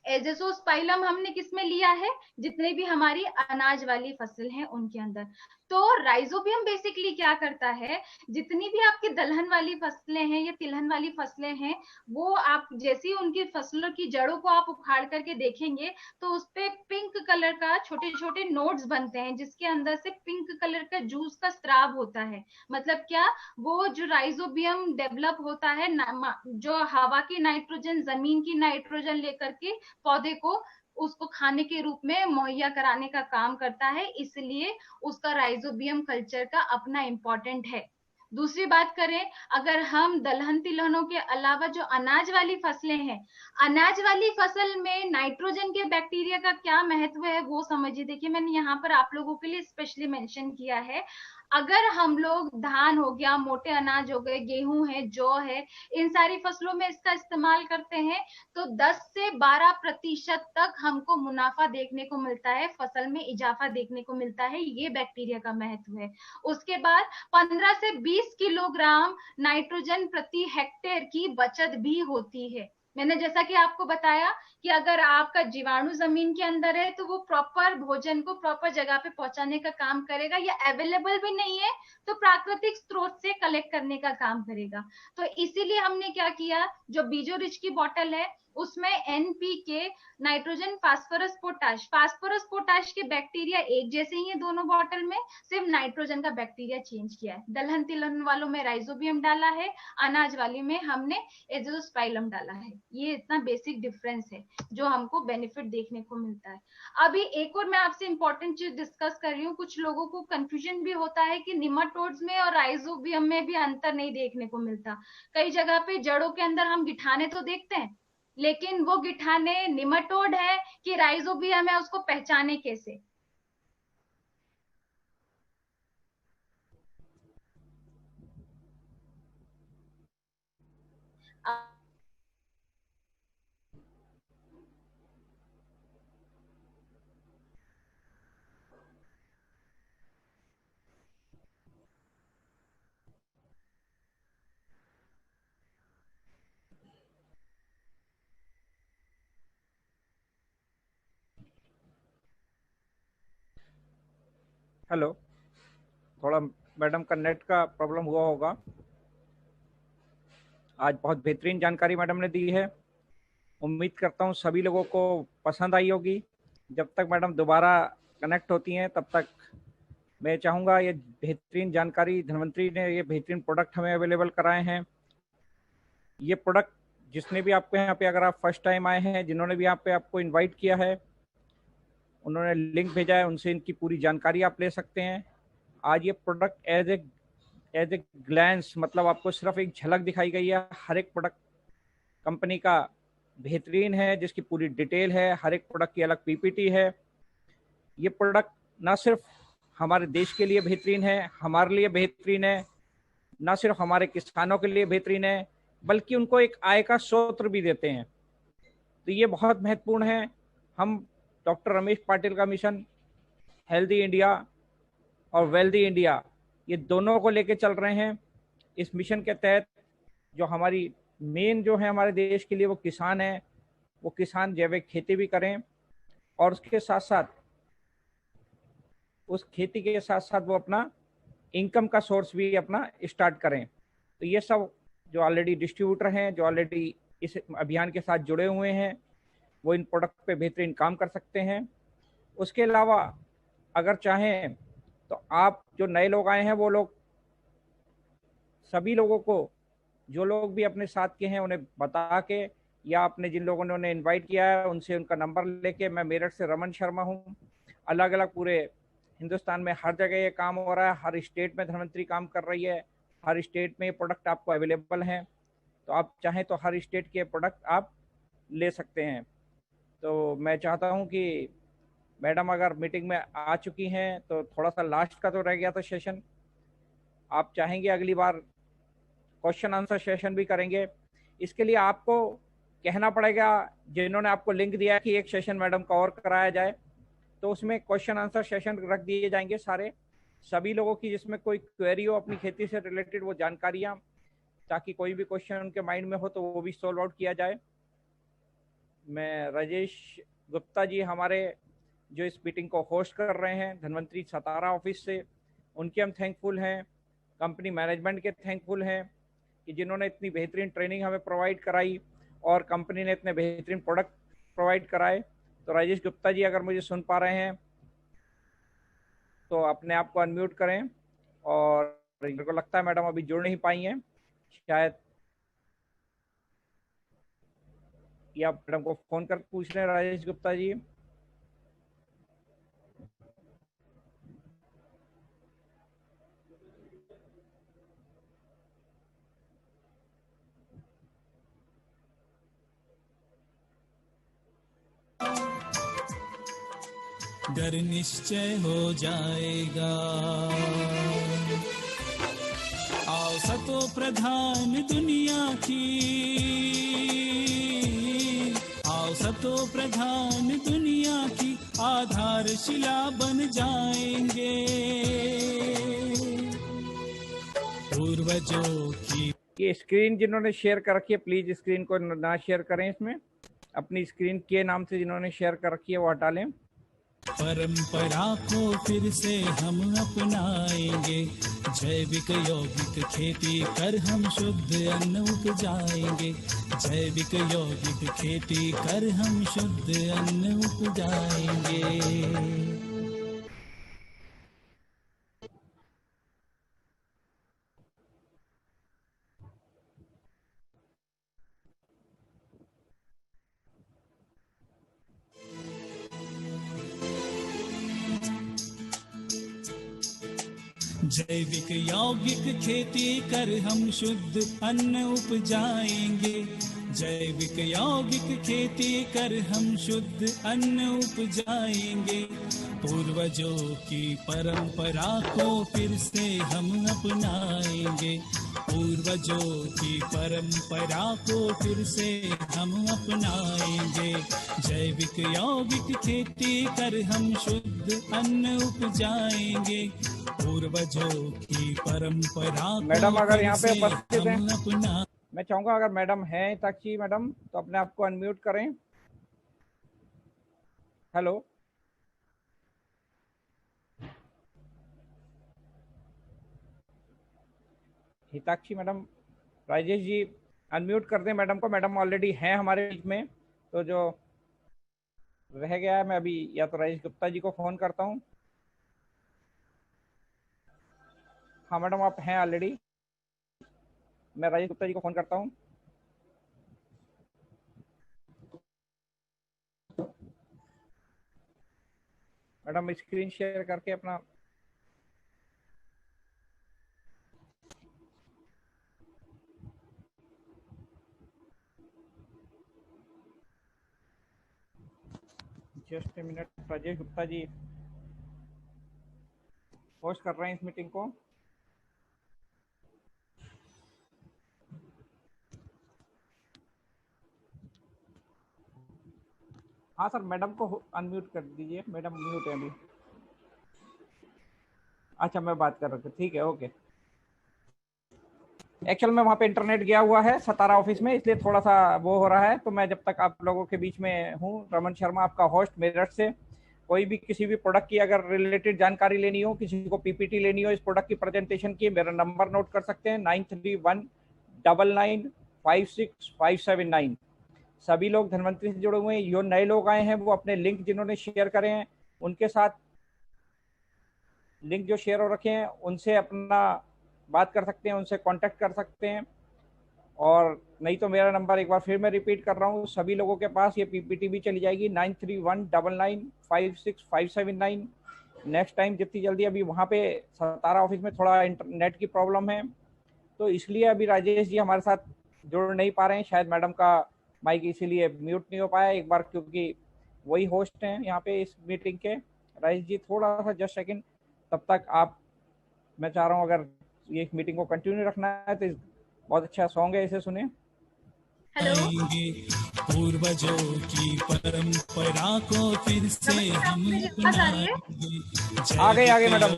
एजोस्पाइलम हमने किस में लिया है, जितने भी हमारी अनाज वाली फसल है उनके अंदर। तो राइजोबियम बेसिकली क्या करता है, जितनी भी आपकी दलहन वाली फसलें हैं या तिलहन वाली फसलें हैं, वो आप जैसे ही उनकी फसलों की जड़ों को आप उखाड़ करके देखेंगे तो उस पे पिंक कलर का छोटे छोटे नोड्स बनते हैं, जिसके अंदर से पिंक कलर का जूस का स्राव होता है। मतलब क्या, वो जो राइजोबियम डेवलप होता है जो हवा की नाइट्रोजन, जमीन की नाइट्रोजन लेकर के पौधे को उसको खाने के रूप में मुहैया कराने का काम करता है, इसलिए उसका राइजोबियम कल्चर का अपना इंपॉर्टेंट है। दूसरी बात करें, अगर हम दलहन तिलहनों के अलावा जो अनाज वाली फसलें हैं, अनाज वाली फसल में नाइट्रोजन के बैक्टीरिया का क्या महत्व है वो समझिए। देखिए मैंने यहाँ पर आप लोगों के लिए स्पेशली मेंशन किया है। अगर हम लोग धान हो गया, मोटे अनाज हो गए, गेहूं है, जौ है, इन सारी फसलों में इसका इस्तेमाल करते हैं तो 10 से 12% तक हमको मुनाफा देखने को मिलता है, फसल में इजाफा देखने को मिलता है। ये बैक्टीरिया का महत्व है। उसके बाद 15 से 20 किलोग्राम नाइट्रोजन प्रति हेक्टेयर की बचत भी होती है। मैंने जैसा कि आपको बताया कि अगर आपका जीवाणु जमीन के अंदर है तो वो प्रॉपर भोजन को प्रॉपर जगह पे पहुंचाने का काम करेगा, या अवेलेबल भी नहीं है तो प्राकृतिक स्रोत से कलेक्ट करने का काम करेगा। तो इसीलिए हमने क्या किया, जो बीजो रिच की बॉटल है उसमें एनपीके, नाइट्रोजन, फास्फोरस पोटाश के बैक्टीरिया एक जैसे ही है दोनों बॉटल में, सिर्फ नाइट्रोजन का बैक्टीरिया चेंज किया है। दलहन तिलहन वालों में राइजोबियम डाला है, अनाज वाली में हमने एजोस्पाइलम डाला है। ये इतना बेसिक डिफरेंस है जो हमको बेनिफिट देखने को मिलता है। अभी एक और मैं आपसे इंपॉर्टेंट चीज डिस्कस कर रही हूँ। कुछ लोगों को कंफ्यूजन भी होता है कि निमाटोड्स में और राइजोबियम में भी अंतर नहीं देखने को मिलता। कई जगह पे जड़ों के अंदर हम गिठाने तो देखते हैं, लेकिन वो गिठाने निमाटोड है कि राइजोबियम है, उसको पहचाने कैसे। हेलो, थोड़ा मैडम का नेट का प्रॉब्लम हुआ होगा। आज बहुत बेहतरीन जानकारी मैडम ने दी है। उम्मीद करता हूँ सभी लोगों को पसंद आई होगी। जब तक मैडम दोबारा कनेक्ट होती हैं तब तक मैं चाहूँगा, ये बेहतरीन जानकारी, धन्वंतरी ने ये बेहतरीन प्रोडक्ट हमें अवेलेबल कराए हैं। ये प्रोडक्ट जिसने भी आपको यहाँ पे, अगर आप फर्स्ट टाइम आए हैं, जिन्होंने भी यहाँ पे आपको इनवाइट किया है, उन्होंने लिंक भेजा है, उनसे इनकी पूरी जानकारी आप ले सकते हैं। आज ये प्रोडक्ट एज ए ग्लैंस, मतलब आपको सिर्फ एक झलक दिखाई गई है। हर एक प्रोडक्ट कंपनी का बेहतरीन है, जिसकी पूरी डिटेल है, हर एक प्रोडक्ट की अलग पीपीटी है। ये प्रोडक्ट ना सिर्फ हमारे देश के लिए बेहतरीन है, हमारे लिए बेहतरीन है, ना सिर्फ हमारे किसानों के लिए बेहतरीन है, बल्कि उनको एक आय का स्रोत भी देते हैं। तो ये बहुत महत्वपूर्ण है। हम डॉक्टर रमेश पाटिल का मिशन हेल्दी इंडिया और वेल्दी इंडिया, ये दोनों को लेके चल रहे हैं। इस मिशन के तहत जो हमारी मेन जो है हमारे देश के लिए, वो किसान है। वो किसान जैविक खेती भी करें और उसके साथ साथ, उस खेती के साथ साथ वो अपना इनकम का सोर्स भी अपना स्टार्ट करें। तो ये सब जो ऑलरेडी डिस्ट्रीब्यूटर हैं, जो ऑलरेडी इस अभियान के साथ जुड़े हुए हैं, वो इन प्रोडक्ट पे बेहतरीन काम कर सकते हैं। उसके अलावा अगर चाहें तो आप जो नए लोग आए हैं, वो लोग सभी लोगों को, जो लोग भी अपने साथ के हैं, उन्हें बता के, या अपने जिन लोगों ने उन्हें इनवाइट किया है उनसे उनका नंबर लेके, मैं मेरठ से रमन शर्मा हूँ। अलग अलग पूरे हिंदुस्तान में हर जगह ये काम हो रहा है, हर स्टेट में धन्वंतरी काम कर रही है, हर स्टेट में ये प्रोडक्ट आपको अवेलेबल हैं। तो आप चाहें तो हर स्टेट के प्रोडक्ट आप ले सकते हैं। तो मैं चाहता हूँ कि मैडम अगर मीटिंग में आ चुकी हैं तो थोड़ा सा लास्ट का तो रह गया था सेशन, आप चाहेंगे अगली बार क्वेश्चन आंसर सेशन भी करेंगे। इसके लिए आपको कहना पड़ेगा, जिन्होंने आपको लिंक दिया है कि एक सेशन मैडम का और कराया जाए, तो उसमें क्वेश्चन आंसर सेशन रख दिए जाएंगे सारे सभी लोगों की, जिसमें कोई क्वेरी हो अपनी खेती से रिलेटेड, वो जानकारियाँ, ताकि कोई भी क्वेश्चन उनके माइंड में हो तो वो भी सॉल्व आउट किया जाए। मैं राजेश गुप्ता जी हमारे जो इस मीटिंग को होस्ट कर रहे हैं धन्वंतरी सतारा ऑफिस से, उनके हम थैंकफुल हैं। कंपनी मैनेजमेंट के थैंकफुल हैं कि जिन्होंने इतनी बेहतरीन ट्रेनिंग हमें प्रोवाइड कराई और कंपनी ने इतने बेहतरीन प्रोडक्ट प्रोवाइड कराए। तो राजेश गुप्ता जी अगर मुझे सुन पा रहे हैं तो अपने आप को अनम्यूट करें। और मेरे को लगता है मैडम अभी जुड़ नहीं पाई हैं, शायद या मैडम को फोन कर पूछ रहे हैं राजेश गुप्ता जी। डर निश्चय हो जाएगा। आओ सतो प्रधान दुनिया की, आओ सतो प्रधान दुनिया की आधारशिला बन जाएंगे। पूर्वजों की ये स्क्रीन जिन्होंने शेयर कर रखी है प्लीज स्क्रीन को ना शेयर करें, इसमें अपनी स्क्रीन के नाम से जिन्होंने शेयर कर रखी है वो हटा लें। परंपरा को फिर से हम अपनाएंगे। जैविक यौगिक खेती कर हम शुद्ध अन्न उपजाएंगे। जैविक यौगिक खेती कर हम शुद्ध अन्न उपजाएंगे। जैविक यौगिक खेती कर हम शुद्ध अन्न उपजाएंगे। जैविक यौगिक खेती कर हम शुद्ध अन्न उपजाएंगे। पूर्वजों की परंपरा को फिर से हम अपनाएंगे। पूर्वजों की परंपरा को फिर से हम अपनाएंगे। जैविक यौगिक खेती कर हम शुद्ध अन्न उपजाएंगे। पूर्वजों की परंपरा मैडम अगर यहाँ पे उपस्थित हैं, मैं चाहूंगा अगर मैडम हैं हिताक्षी मैडम तो अपने आप को अनम्यूट करें। Hello Hitakshi madam, Rajesh ji unmute कर दें मैडम को। मैडम ऑलरेडी हैं हमारे बीच में, तो जो रह गया है मैं अभी या तो राजेश गुप्ता जी को फोन करता हूँ। हाँ मैडम आप हैं ऑलरेडी, मैं राजेश गुप्ता जी को फोन करता हूँ। मैडम स्क्रीन शेयर करके अपना just a minute, Rajesh Gupta ji host कर रहे हैं इस मीटिंग को। हाँ सर मैडम को अनम्यूट कर दीजिए, मैडम म्यूट है अभी। अच्छा मैं बात कर रहा था, ठीक है ओके। एक्चुअल में वहाँ पे इंटरनेट गया हुआ है सतारा ऑफिस में, इसलिए थोड़ा सा वो हो रहा है। तो मैं जब तक आप लोगों के बीच में हूँ, रमन शर्मा आपका होस्ट मेरठ से। कोई भी किसी भी प्रोडक्ट की अगर रिलेटेड जानकारी लेनी हो, किसी को पीपीटी लेनी हो इस प्रोडक्ट की प्रेजेंटेशन की, मेरा नंबर नोट कर सकते हैं 9319956579। सभी लोग धन्वंतरी से जुड़े हुए हैं। जो नए लोग आए हैं वो अपने लिंक जिन्होंने शेयर करे हैं उनके साथ लिंक जो शेयर हो रखे हैं उनसे अपना बात कर सकते हैं, उनसे कांटेक्ट कर सकते हैं। और नहीं तो मेरा नंबर एक बार फिर मैं रिपीट कर रहा हूँ, सभी लोगों के पास ये पीपीटी भी चली जाएगी 9319956579। नेक्स्ट टाइम जितनी जल्दी, अभी वहाँ पे सतारा ऑफिस में थोड़ा इंटरनेट की प्रॉब्लम है तो इसलिए अभी राजेश जी हमारे साथ जुड़ नहीं पा रहे हैं। शायद मैडम का माइक इसीलिए म्यूट नहीं हो पाया एक बार, क्योंकि वही होस्ट हैं यहाँ पे इस मीटिंग के। राजेश जी थोड़ा सा जस्ट सेकंड, तब तक आप, मैं चाह रहा हूँ अगर ये मीटिंग को कंटिन्यू रखना है तो बहुत अच्छा सॉन्ग है, इसे सुने। पूर्वजों की परंपरा को फिर से हम आगे मैडम,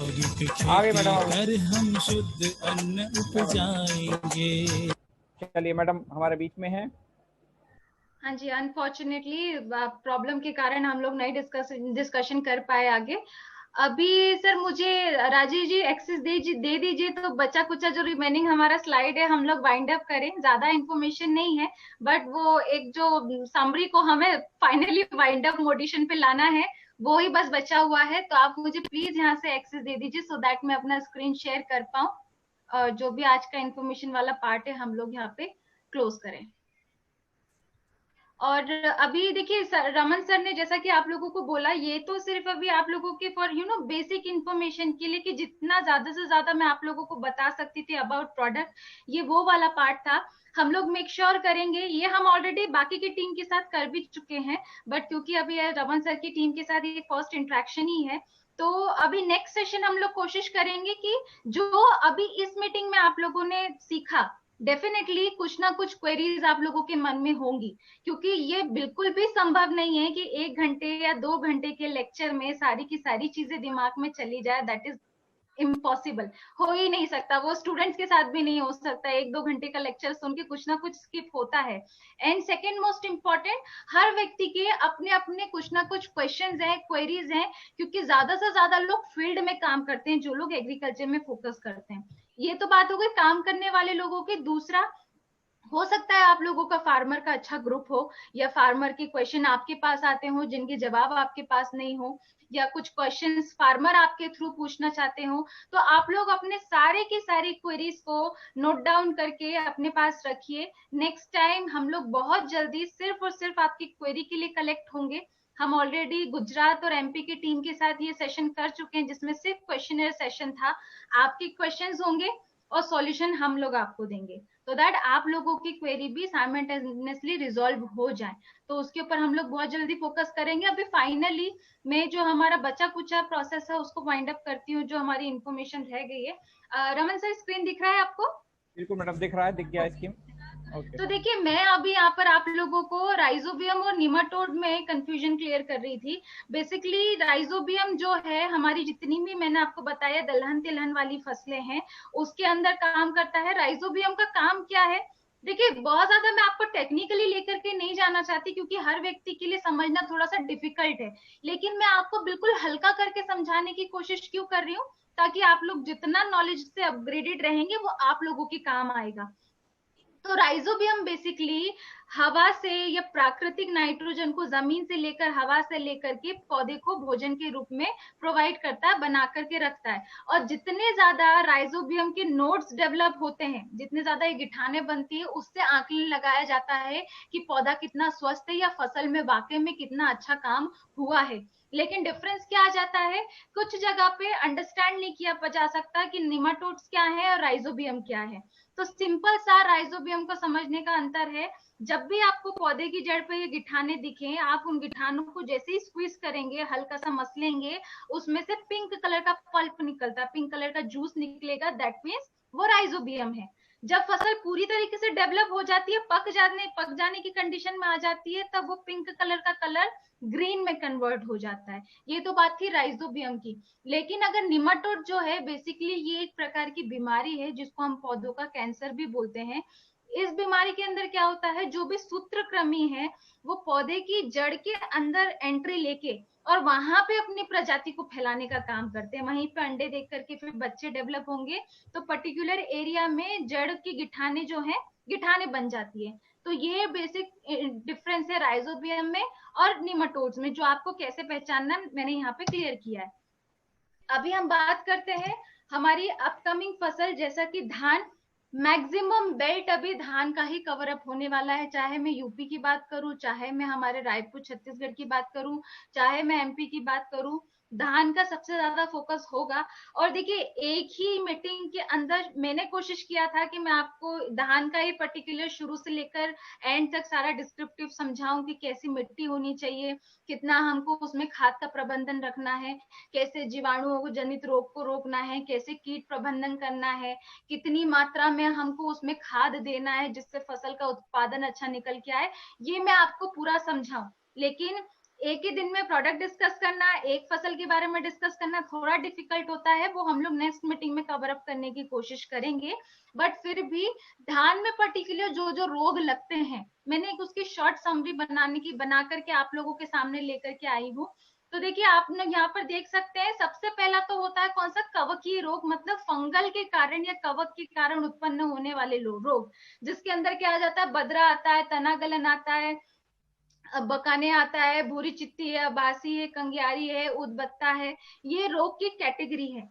आगे मैडम, कर हम शुद्ध अन्न उपजाएंगे। चलिए मैडम हमारे बीच में है। हाँ जी, अनफॉर्चुनेटली प्रॉब्लम के कारण हम लोग नहीं डिस्कशन कर पाए आगे। अभी सर मुझे राजीव जी एक्सेस दे दीजिए, तो बचा कुचा जो रिमेनिंग हमारा स्लाइड है हम लोग वाइंड अप करें। ज्यादा इंफॉर्मेशन नहीं है, बट वो एक जो समरी को हमें फाइनली वाइंड अप मोडिशन पे लाना है, वो ही बस बचा हुआ है। तो आप मुझे प्लीज यहाँ से एक्सेस दे दीजिए, सो दैट मैं अपना स्क्रीन शेयर कर पाऊँ, जो भी आज का इंफॉर्मेशन वाला पार्ट है हम लोग यहाँ पे क्लोज करें। और अभी देखिए रमन सर ने जैसा कि आप लोगों को बोला, ये तो सिर्फ अभी आप लोगों के फॉर बेसिक इंफॉर्मेशन के लिए, कि जितना ज्यादा से ज्यादा मैं आप लोगों को बता सकती थी अबाउट प्रोडक्ट, ये वो वाला पार्ट था। हम लोग मेक श्योर करेंगे, ये हम ऑलरेडी बाकी की टीम के साथ कर भी चुके हैं, बट क्योंकि अभी रमन सर की टीम के साथ ये फर्स्ट इंट्रैक्शन ही है, तो अभी नेक्स्ट सेशन हम लोग कोशिश करेंगे कि जो अभी इस मीटिंग में आप लोगों ने सीखा, डेफिनेटली कुछ ना कुछ क्वेरीज आप लोगों के मन में होंगी, क्योंकि ये बिल्कुल भी संभव नहीं है कि 1 घंटे या 2 घंटे के लेक्चर में सारी की सारी चीजें दिमाग में चली जाए। दैट इज इम्पॉसिबल, हो ही नहीं सकता। वो स्टूडेंट्स के साथ भी नहीं हो सकता। 1-2 घंटे का लेक्चर सुन के कुछ ना कुछ स्किप होता है। एंड सेकेंड मोस्ट इम्पॉर्टेंट, हर व्यक्ति के अपने अपने कुछ ना कुछ क्वेश्चंस हैं, क्वेरीज हैं, क्योंकि ज्यादा से ज्यादा लोग फील्ड में काम करते हैं, जो लोग एग्रीकल्चर में फोकस करते हैं। ये तो बात हो गई काम करने वाले लोगों की। दूसरा, हो सकता है आप लोगों का फार्मर का अच्छा ग्रुप हो, या फार्मर के क्वेश्चन आपके पास आते हो जिनके जवाब आपके पास नहीं हो, या कुछ क्वेश्चंस फार्मर आपके थ्रू पूछना चाहते हो। तो आप लोग अपने सारे की सारी क्वेरीज को नोट डाउन करके अपने पास रखिए। नेक्स्ट टाइम हम लोग बहुत जल्दी सिर्फ और सिर्फ आपकी क्वेरी के लिए कलेक्ट होंगे। हम ऑलरेडी गुजरात और एमपी की टीम के साथ ये सेशन कर चुके हैं, जिसमें सिर्फ क्वेश्चनर सेशन था। आपके क्वेश्चंस होंगे और सॉल्यूशन हम लोग आपको देंगे, तो दैट आप लोगों की क्वेरी भी साइमल्टेनियसली रिजॉल्व हो जाए। तो उसके ऊपर हम लोग बहुत जल्दी फोकस करेंगे। अभी फाइनली मैं जो हमारा बचा कुचा प्रोसेस है उसको वाइंड अप करती हूँ, जो हमारी इंफॉर्मेशन रह गई है। रमन सर, स्क्रीन दिख रहा है आपको? बिल्कुल मैडम, दिख रहा है, दिख गया स्कीम। ओके। तो देखिए, मैं अभी यहाँ पर आप लोगों को राइजोबियम और निमाटोड में कंफ्यूजन क्लियर कर रही थी। बेसिकली राइजोबियम जो है, हमारी जितनी भी मैंने आपको बताया दलहन तिलहन वाली फसलें हैं, उसके अंदर काम करता है। राइजोबियम का काम क्या है? देखिए, बहुत ज्यादा मैं आपको टेक्निकली लेकर के नहीं जाना चाहती, क्योंकि हर व्यक्ति के लिए समझना थोड़ा सा डिफिकल्ट है, लेकिन मैं आपको बिल्कुल हल्का करके समझाने की कोशिश क्यों कर रही हूँ, ताकि आप लोग जितना नॉलेज से अपग्रेडेड रहेंगे वो आप लोगों के काम आएगा। तो राइजोबियम बेसिकली हवा से या प्राकृतिक नाइट्रोजन को जमीन से लेकर, हवा से लेकर के पौधे को भोजन के रूप में प्रोवाइड करता है, बना करके रखता है। और जितने ज्यादा राइजोबियम के नोड्स डेवलप होते हैं, जितने ज्यादा ये गिठाने बनती है, उससे आकलन लगाया जाता है कि पौधा कितना स्वस्थ है, या फसल में वाकई में कितना अच्छा काम हुआ है। लेकिन डिफरेंस क्या आ जाता है, कुछ जगह पे अंडरस्टैंड नहीं किया जा सकता कि निमाटोड्स क्या है और राइजोबियम क्या है। तो सिंपल सा राइजोबियम को समझने का अंतर है, जब भी आपको पौधे की जड़ पे ये गिठाने दिखे, आप उन गिठानों को जैसे ही स्क्वीज करेंगे, हल्का सा मसलेंगे, उसमें से पिंक कलर का पल्प निकलता है, पिंक कलर का जूस निकलेगा, दैट मीन्स वो राइजोबियम है। जब फसल पूरी तरीके से डेवलप हो जाती है, पक जाने की कंडीशन में आ जाती है, तब वो पिंक कलर का कलर ग्रीन में कन्वर्ट हो जाता है। ये तो बात थी राइजोबियम की। लेकिन अगर निमाटोड जो है, बेसिकली ये एक प्रकार की बीमारी है जिसको हम पौधों का कैंसर भी बोलते हैं। इस बीमारी के अंदर क्या होता है, जो भी सूत्रकृमि है वो पौधे की जड़ के अंदर एंट्री लेके और वहां पे अपनी प्रजाति को फैलाने का काम करते हैं। वहीं पे अंडे देख करके फिर बच्चे डेवलप होंगे, तो पर्टिकुलर एरिया में जड़ की गिठाने जो है, गिठाने बन जाती है। तो ये बेसिक डिफरेंस है राइजोबियम में और निमाटोड्स में, जो आपको कैसे पहचानना मैंने यहाँ पे क्लियर किया है। अभी हम बात करते हैं हमारी अपकमिंग फसल, जैसा कि धान। मैक्सिमम बेल्ट अभी धान का ही कवर अप होने वाला है, चाहे मैं यूपी की बात करूं, चाहे मैं हमारे रायपुर छत्तीसगढ़ की बात करूं, चाहे मैं एमपी की बात करूं, धान का सबसे ज्यादा फोकस होगा। और देखिए, एक ही मीटिंग के अंदर मैंने कोशिश किया था कि मैं आपको धान का ही पर्टिकुलर शुरू से लेकर एंड तक सारा डिस्क्रिप्टिव समझाऊं कि कैसी मिट्टी होनी चाहिए, कितना हमको उसमें खाद का प्रबंधन रखना है, कैसे जीवाणुओं जनित रोग को रोकना है, कैसे कीट प्रबंधन करना है, कितनी मात्रा में हमको उसमें खाद देना है जिससे फसल का उत्पादन अच्छा निकल के आए। ये मैं आपको पूरा समझाऊं, लेकिन एक ही दिन में प्रोडक्ट डिस्कस करना, एक फसल के बारे में डिस्कस करना थोड़ा डिफिकल्ट होता है, वो हम लोग नेक्स्ट मीटिंग में कवर अप करने की कोशिश करेंगे। बट फिर भी धान में पर्टिकुलर जो जो रोग लगते हैं, मैंने एक उसकी शॉर्ट समरी बना करके आप लोगों के सामने लेकर के आई हूँ। तो देखिए आप लोग यहाँ पर देख सकते हैं, सबसे पहला तो होता है कौन सा, कवकीय रोग, मतलब फंगल के कारण या कवक के कारण उत्पन्न होने वाले रोग, जिसके अंदर क्या आ जाता है, बदरा आता है, तना गलन आता है, बकाने आता है, भूरी चित्ती है, अबासी है, कंगियारी है, उदबत्ता है, ये रोग की कैटेगरी है।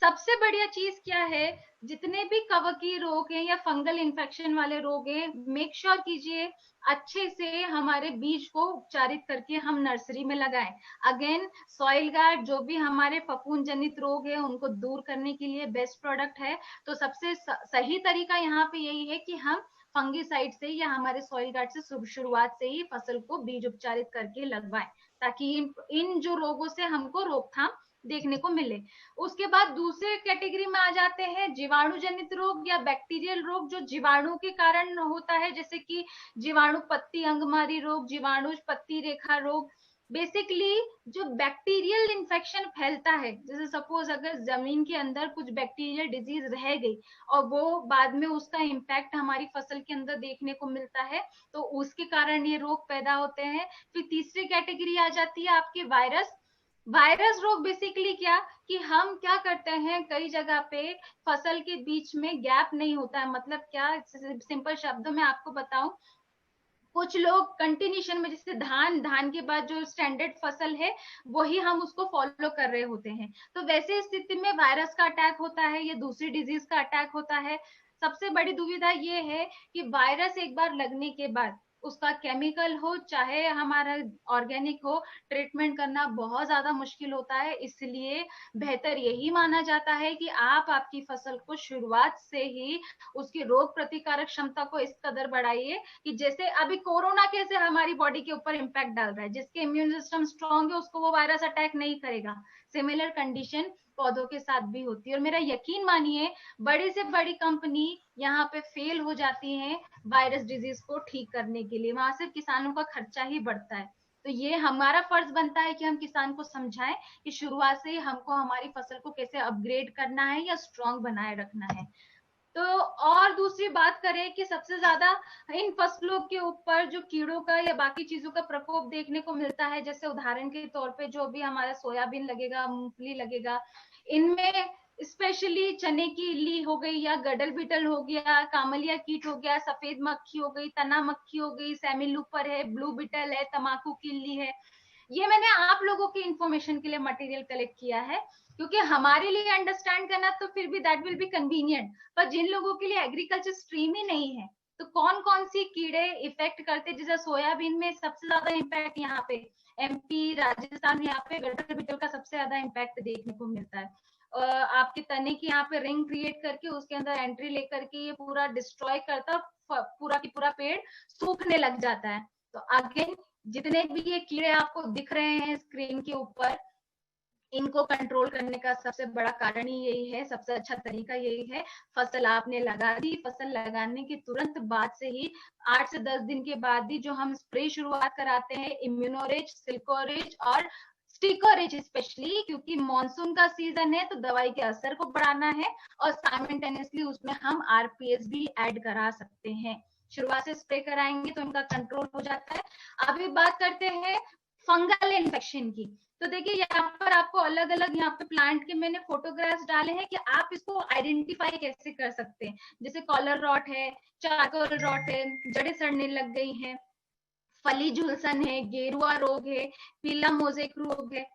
सबसे बढ़िया चीज क्या है, जितने भी कवकीय रोग हैं या फंगल इन्फेक्शन वाले रोग हैं, मेक श्योर कीजिए अच्छे से हमारे बीज को उपचारित करके हम नर्सरी में लगाएं। अगेन सॉइल गार्ड, जो भी हमारे फफूंद जनित रोग है उनको दूर करने के लिए बेस्ट प्रोडक्ट है। तो सबसे सही तरीका यहाँ पे यही है कि हम फंगीसाइड से या हमारे सॉइल गार्ड से शुरुआत से ही फसल को बीज उपचारित करके लगवाएं, ताकि इन जो रोगों से हमको रोकथाम देखने को मिले। उसके बाद दूसरे कैटेगरी में आ जाते हैं जीवाणु जनित रोग या बैक्टीरियल रोग, जो जीवाणु के कारण होता है, जैसे कि जीवाणु पत्ती अंगमारी रोग, जीवाणु पत्ती रेखा रोग। बेसिकली जो बैक्टीरियल इन्फेक्शन फैलता है, जैसे सपोज अगर जमीन के अंदर कुछ बैक्टीरियल डिजीज रह गई और वो बाद में उसका इम्पैक्ट हमारी फसल के अंदर देखने को मिलता है, तो उसके कारण ये रोग पैदा होते हैं। फिर तीसरी कैटेगरी आ जाती है आपके वायरस रोग। बेसिकली क्या कि हम क्या करते हैं, कई जगह पे फसल के बीच में गैप नहीं होता है, मतलब क्या, सिंपल शब्दों में आपको बताऊं, कुछ लोग कंटिन्यूशन में, जैसे धान के बाद जो स्टैंडर्ड फसल है वही हम उसको फॉलो कर रहे होते हैं, तो वैसे स्थिति में वायरस का अटैक होता है या दूसरी डिजीज का अटैक होता है। सबसे बड़ी दुविधा ये है कि वायरस एक बार लगने के बाद उसका केमिकल हो चाहे हमारा ऑर्गेनिक हो, ट्रीटमेंट करना बहुत ज्यादा मुश्किल होता है। इसलिए बेहतर यही माना जाता है कि आप आपकी फसल को शुरुआत से ही उसकी रोग प्रतिकारक क्षमता को इस कदर बढ़ाइए कि जैसे अभी कोरोना कैसे हमारी बॉडी के ऊपर इम्पैक्ट डाल रहा है, जिसके इम्यून सिस्टम स्ट्रांग है उसको वो वायरस अटैक नहीं करेगा, सिमिलर कंडीशन पौधों के साथ भी होती है। और मेरा यकीन मानिए, बड़ी से बड़ी कंपनी यहाँ पे फेल हो जाती है वायरस डिजीज को ठीक करने के लिए, वहां से किसानों का खर्चा ही बढ़ता है। तो ये हमारा फर्ज बनता है कि हम किसान को समझाएं कि शुरुआत से ही हमको हमारी फसल को कैसे अपग्रेड करना है या स्ट्रांग बनाए रखना है। तो और दूसरी बात करें कि सबसे ज्यादा इन फसलों के ऊपर जो कीड़ों का या बाकी चीजों का प्रकोप देखने को मिलता है, जैसे उदाहरण के तौर पे जो भी हमारा सोयाबीन लगेगा, मूंगफली लगेगा, इनमें स्पेशली चने की इल्ली हो गई या गडल बीटल हो गया, कामलिया कीट हो गया, सफेद मक्खी हो गई, तना मक्खी हो गई, सेमी लूपर है, ब्लू बीटल है, तमाकू की इल्ली है। ये मैंने आप लोगों की इंफॉर्मेशन के लिए मटेरियल कलेक्ट किया है, क्योंकि हमारे लिए अंडरस्टैंड करना तो फिर भी दैट विल बी कन्वीनियंट, पर जिन लोगों के लिए एग्रीकल्चर स्ट्रीम ही नहीं है, तो कौन कौन सी कीड़े इफेक्ट करते, जैसे सोयाबीन में सबसे ज्यादा इम्पैक्ट यहाँ पे एमपी राजस्थान, यहाँ पे गडल बीटल का सबसे ज्यादा इम्पैक्ट देखने को मिलता है। आपके तने की यहाँ पे रिंग क्रिएट करके उसके अंदर एंट्री लेकर के ये पूरा डिस्ट्रॉय करता, पूरा की पूरा पेड़ सूखने लग जाता है। तो अगेन जितने भी ये कीड़े आपको दिख रहे हैं स्क्रीन के ऊपर, इनको कंट्रोल करने का सबसे बड़ा कारण ही यही है, सबसे अच्छा तरीका यही है। फसल आपने लगा दी, फसल लगाने के तुरंत बाद से ही 8 से 10 दिन के बाद ही जो हम स्प्रे शुरुआत कराते हैं, इम्यूनोरेज, सिल्कोरेज और स्टिकोरेज, स्पेशली क्योंकि मॉनसून का सीजन है तो दवाई के असर को बढ़ाना है, और साइमल्टेनियसली उसमें हम आरपीएस भी ऐड करा सकते हैं। शुरुआत से स्प्रे कराएंगे तो इनका कंट्रोल हो जाता है। अभी बात करते हैं फंगल इन्फेक्शन की। तो देखिए यहाँ पर आपको अलग अलग यहाँ पे प्लांट के मैंने फोटोग्राफ्स डाले हैं कि आप इसको आइडेंटिफाई कैसे कर सकते हैं। जैसे कॉलर रॉट है, चारकोल रॉट है, जड़ें सड़ने लग गई हैं, फली झुलसन है, गेरुआ रोग है, पीला मोजेक रोग है,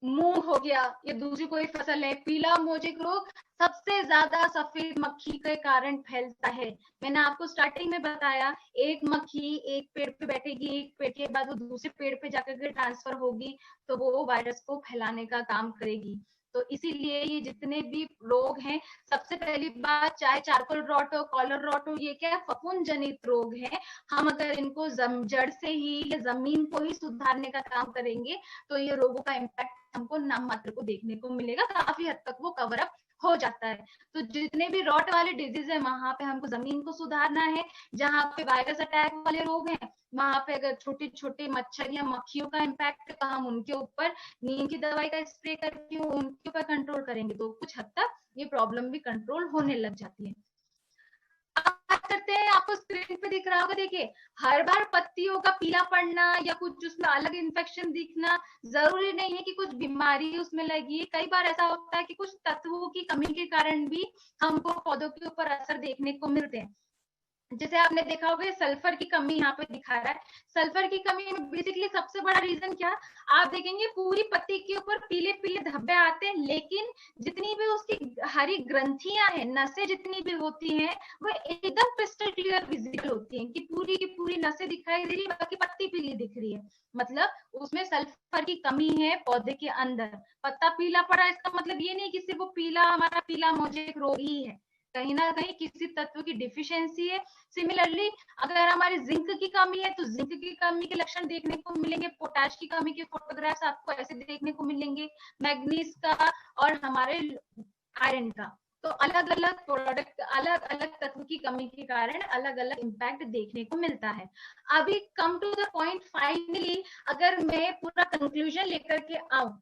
मूंग हो गया, ये दूसरी कोई फसल है, पीला मोजेक रोग सबसे ज्यादा सफेद मक्खी के कारण फैलता है। मैंने आपको स्टार्टिंग में बताया, एक मक्खी एक पेड़ पे बैठेगी, एक पेड़ के बाद वो दूसरे पेड़ पे जाकर के ट्रांसफर होगी, तो वो वायरस को फैलाने का काम करेगी। तो इसीलिए ये जितने भी रोग हैं, सबसे पहली बात, चाहे चारकोल रॉट हो, कॉलर रॉट हो, ये क्या है, फफूंद जनित रोग है। हम अगर इनको जड़ से ही या जमीन को ही सुधारने का काम करेंगे तो ये रोगों का इम्पैक्ट हमको नाम मात्र को देखने को मिलेगा, काफी हद तक वो कवर अप हो जाता है। तो जितने भी रॉट वाले डिजीज है वहां पे हमको जमीन को सुधारना है, जहां पे वायरस अटैक वाले रोग हैं वहां पे अगर छोटे छोटे मच्छर या मक्खियों का इम्पैक्ट है तो हम उनके ऊपर नीम की दवाई का स्प्रे करके उनके ऊपर कंट्रोल करेंगे तो कुछ हद तक ये प्रॉब्लम भी कंट्रोल होने लग जाती है। बात करते हैं, आपको स्क्रीन पे दिख रहा होगा, देखिए हर बार पत्तियों का पीला पड़ना या कुछ उसमें अलग इन्फेक्शन दिखना जरूरी नहीं है कि कुछ बीमारी उसमें लगी है। कई बार ऐसा होता है कि कुछ तत्वों की कमी के कारण भी हमको पौधों के ऊपर असर देखने को मिलते हैं। जैसे आपने देखा होगा सल्फर की कमी यहाँ पे दिखा रहा है। सल्फर की कमी में बेसिकली सबसे बड़ा रीजन क्या, आप देखेंगे पूरी पत्ती के ऊपर पीले पीले धब्बे आते हैं, लेकिन जितनी भी उसकी हरी ग्रंथियां हैं, नसें जितनी भी होती हैं, वो एकदम क्रिस्टल क्लियर विजिबल होती हैं कि पूरी की पूरी नसें दिखाई दे रही है, बाकी पत्ती पीली दिख रही है। मतलब उसमें सल्फर की कमी है पौधे के अंदर। पत्ता पीला पड़ा इसका मतलब ये नहीं कि सिर्फ वो पीला हमारा पीला मोजेक रोग ही है, कहीं ना कहीं किसी तत्व की डिफिशियंसी है। सिमिलरली अगर हमारी जिंक की कमी है तो जिंक की कमी के लक्षण देखने को मिलेंगे। पोटैश की कमी के फोटोग्राफ्स आपको ऐसे देखने को मिलेंगे, मैग्नीज का और हमारे आयरन का। तो अलग अलग प्रोडक्ट, अलग अलग तत्व की कमी के कारण अलग अलग इम्पैक्ट देखने को मिलता है। अभी come to the point, finally अगर मैं पूरा कंक्लूजन लेकर के आऊं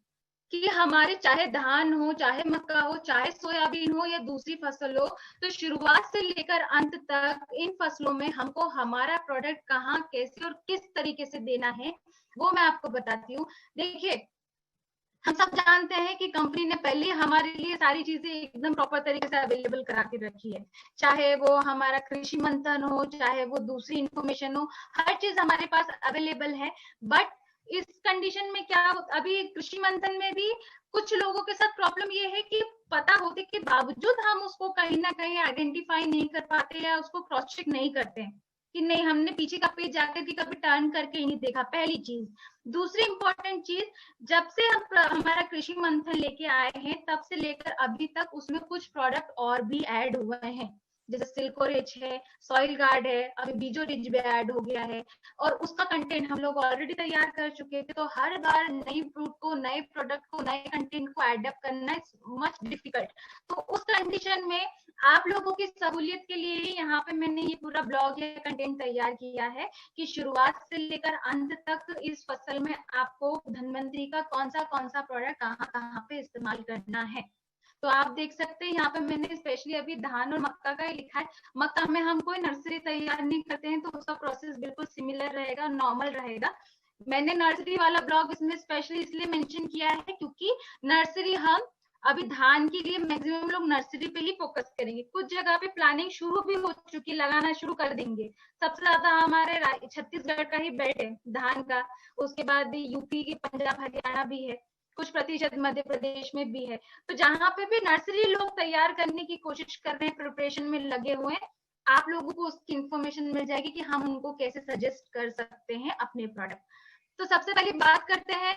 कि हमारे चाहे धान हो, चाहे मक्का हो, चाहे सोयाबीन हो या दूसरी फसल हो, तो शुरुआत से लेकर अंत तक इन फसलों में हमको हमारा प्रोडक्ट कहाँ, कैसे और किस तरीके से देना है वो मैं आपको बताती हूँ। देखिए हम सब जानते हैं कि कंपनी ने पहले हमारे लिए सारी चीजें एकदम प्रॉपर तरीके से अवेलेबल करा के रखी है, चाहे वो हमारा कृषि मंथन हो, चाहे वो दूसरी इंफॉर्मेशन हो, हर चीज हमारे पास अवेलेबल है। बट इस कंडीशन में क्या, अभी कृषि मंथन में भी कुछ लोगों के साथ प्रॉब्लम ये है कि पता होने के बावजूद हम उसको कहीं ना कहीं आइडेंटिफाई नहीं कर पाते या उसको क्रॉस चेक नहीं करते हैं कि नहीं हमने पीछे का पेज जाकर के कभी टर्न करके ही नहीं देखा, पहली चीज। दूसरी इंपॉर्टेंट चीज, जब से हम हमारा कृषि मंथन लेके आए हैं तब से लेकर अभी तक उसमें कुछ प्रोडक्ट और भी ऐड हुए हैं, जैसे सिल्कोरिच है, सॉइल गार्ड है, अभी बीजो रिच भी ऐड हो गया है और उसका कंटेंट हम लोग ऑलरेडी तैयार कर चुके थे। तो हर बार नई फ्रूट को, नए प्रोडक्ट को, नए कंटेंट को एडप्ट करना इज मच डिफिकल्ट। तो उस कंडीशन में आप लोगों की सहूलियत के लिए ही यहाँ पे मैंने ये पूरा ब्लॉग या कंटेंट तैयार किया है कि शुरुआत से लेकर अंत तक इस फसल में आपको धन्वंतरी का कौन सा प्रोडक्ट कहाँ कहाँ पे इस्तेमाल करना है। तो आप देख सकते हैं यहाँ पे मैंने स्पेशली अभी धान और मक्का का ही लिखा है। मक्का में हम कोई नर्सरी तैयार नहीं करते हैं तो उसका प्रोसेस बिल्कुल सिमिलर रहेगा, नॉर्मल रहेगा। मैंने नर्सरी वाला ब्लॉग इसमें स्पेशली इसलिए मेंशन किया है क्योंकि नर्सरी हम अभी धान के लिए मैक्सिमम लोग नर्सरी पे ही फोकस करेंगे। कुछ जगह पे प्लानिंग शुरू भी हो चुकी, लगाना शुरू कर देंगे। सबसे ज्यादा हमारे छत्तीसगढ़ का ही बेल्ट है धान का, उसके बाद यूपी की, पंजाब, हरियाणा भी है, कुछ प्रतिशत मध्य प्रदेश में भी है। तो जहां पे भी नर्सरी लोग तैयार करने की कोशिश कर रहे हैं, प्रिपरेशन में लगे हुए हैं, आप लोगों को उसकी इंफॉर्मेशन मिल जाएगी कि हम उनको कैसे सजेस्ट कर सकते हैं अपने प्रोडक्ट। तो सबसे पहले बात करते हैं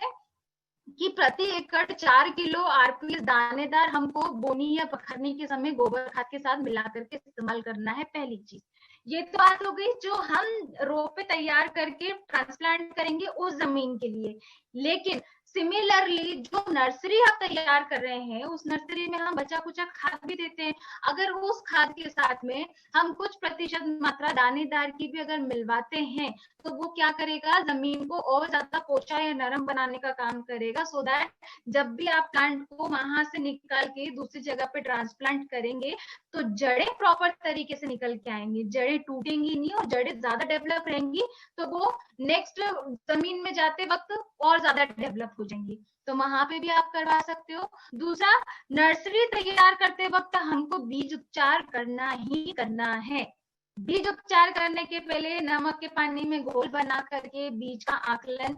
कि प्रति एकड़ 4 किलो आरपीएस दानेदार हमको बोनी या पखरनी के समय गोबर खाद के साथ मिला करके इस्तेमाल करना है, पहली चीज। ये तो बात हो गई जो हम रो पे तैयार करके ट्रांसप्लांट करेंगे उस जमीन के लिए। लेकिन सिमिलरली जो नर्सरी आप तैयार कर रहे हैं उस नर्सरी में हम बचा कुचा खाद भी देते हैं। अगर उस खाद के साथ में हम कुछ प्रतिशत मात्रा दानेदार की भी अगर मिलवाते हैं तो वो क्या करेगा, जमीन को और ज्यादा पोषा या नरम बनाने का काम करेगा, सो दैट जब भी आप प्लांट को वहां से निकाल के दूसरी जगह पे ट्रांसप्लांट करेंगे तो जड़ें प्रॉपर तरीके से निकल के आएंगी, जड़ें टूटेंगी नहीं और जड़ें ज्यादा डेवलप रहेंगी, तो वो नेक्स्ट जमीन में जाते वक्त और ज्यादा डेवलप हो जाएंगी। तो वहां पे भी आप करवा सकते हो। दूसरा, नर्सरी तैयार करते वक्त हमको बीज उपचार करना ही करना है। बीज उपचार करने के पहले नमक के पानी में घोल बना करके बीज का आकलन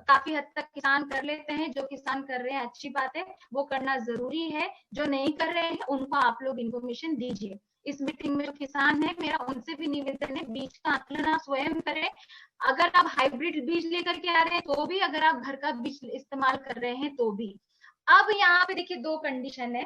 काफी हद तक किसान कर लेते हैं। जो किसान कर रहे हैं अच्छी बात है, वो करना जरूरी है। जो नहीं कर रहे हैं उनको आप लोग इन्फॉर्मेशन दीजिए। इस मीटिंग में जो किसान है मेरा उनसे भी निवेदन है, बीज का आकलन आप स्वयं करें। अगर आप हाइब्रिड बीज लेकर के आ रहे हैं तो भी, अगर आप घर का बीज इस्तेमाल कर रहे हैं तो भी। अब यहाँ पे देखिए दो कंडीशन है।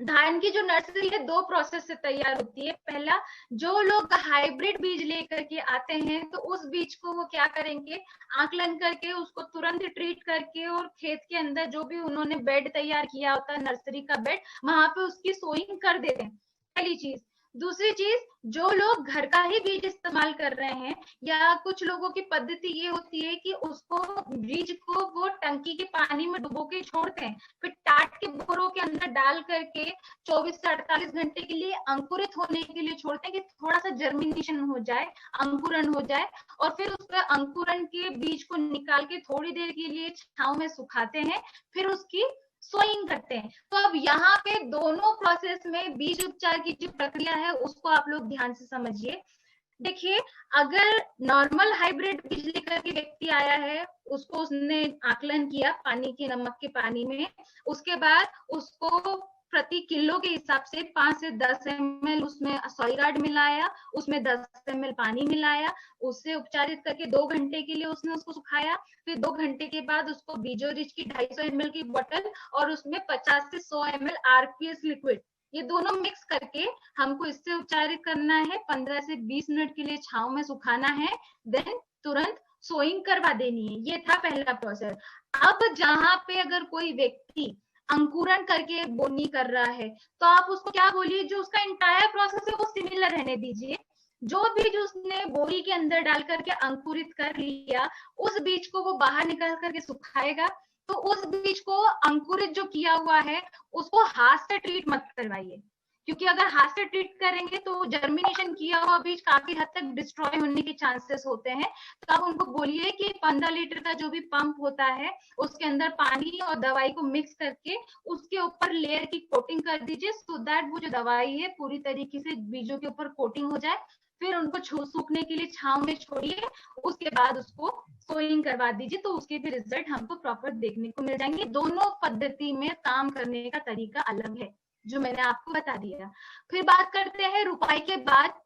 धान की जो नर्सरी है 2 प्रोसेस से तैयार होती है। पहला, जो लोग हाइब्रिड बीज लेकर के आते हैं तो उस बीज को वो क्या करेंगे, आकलन करके उसको तुरंत ट्रीट करके और खेत के अंदर जो भी उन्होंने बेड तैयार किया होता है, नर्सरी का बेड, वहां पे उसकी सोइंग कर देते हैं, पहली चीज। दूसरी चीज, जो लोग घर का ही बीज इस्तेमाल कर रहे हैं, या कुछ लोगों की पद्धति ये होती है कि उसको बीज को वो टंकी के पानी में डुबो के छोड़ते हैं, फिर टाट के बोरों के अंदर डाल करके 24 से 48 घंटे के लिए अंकुरित होने के लिए छोड़ते हैं कि थोड़ा सा जर्मिनेशन हो जाए, अंकुरन हो जाए, और फिर उसका अंकुरन के बीज को निकाल के थोड़ी देर के लिए छांव में सुखाते हैं, फिर उसकी सोइंग करते हैं। तो अब यहाँ पे दोनों प्रोसेस में बीज उपचार की जो प्रक्रिया है उसको आप लोग ध्यान से समझिए। देखिए, अगर नॉर्मल हाइब्रिड बीज लेकर के व्यक्ति आया है, उसको उसने आकलन किया पानी के, नमक के पानी में, उसके बाद उसको प्रति किलो के हिसाब से 5 से 10 ml उसमें सॉइल मिलाया, उसमें 10 ml पानी मिलाया, उससे उपचारित करके 2 घंटे के लिए उसने उसको सुखाया, फिर 2 घंटे के बाद उसको बीजो रिच की 250 ml की बोतल और उसमें 50 से 100 ml आरपीएस लिक्विड, ये दोनों मिक्स करके हमको इससे उपचारित करना है, 15 से 20 मिनट के लिए छांव में सुखाना है, देन तुरंत सोइंग करवा देनी है। ये था पहला प्रोसेस। अब जहां पे अगर कोई व्यक्ति अंकुरन करके बोनी कर रहा है, तो आप उसको क्या बोलिए, जो उसका इंटायर प्रोसेस है वो सिमिलर रहने दीजिए। जो बीज उसने बोरी के अंदर डाल करके अंकुरित कर लिया, उस बीज को वो बाहर निकाल करके सुखाएगा। तो उस बीज को अंकुरित जो किया हुआ है उसको हाथ से ट्रीट मत करवाइए, क्योंकि अगर हाथ से ट्रीट करेंगे तो जर्मिनेशन किया हुआ बीज काफी हद तक डिस्ट्रॉय होने के चांसेस होते हैं। तो आप उनको बोलिए कि 15 लीटर का जो भी पंप होता है उसके अंदर पानी और दवाई को मिक्स करके उसके ऊपर लेयर की कोटिंग कर दीजिए, सो दैट वो जो दवाई है पूरी तरीके से बीजों के ऊपर कोटिंग हो जाए। फिर उनको सूखने के लिए छांव में छोड़िए, उसके बाद उसको सोइंग करवा दीजिए, तो उसके भी रिजल्ट हमको प्रॉपर देखने को मिल जाएंगे। दोनों पद्धति में काम करने का तरीका अलग है, जो मैंने आपको बता दिया। फिर बात करते हैं रुपाई के बाद।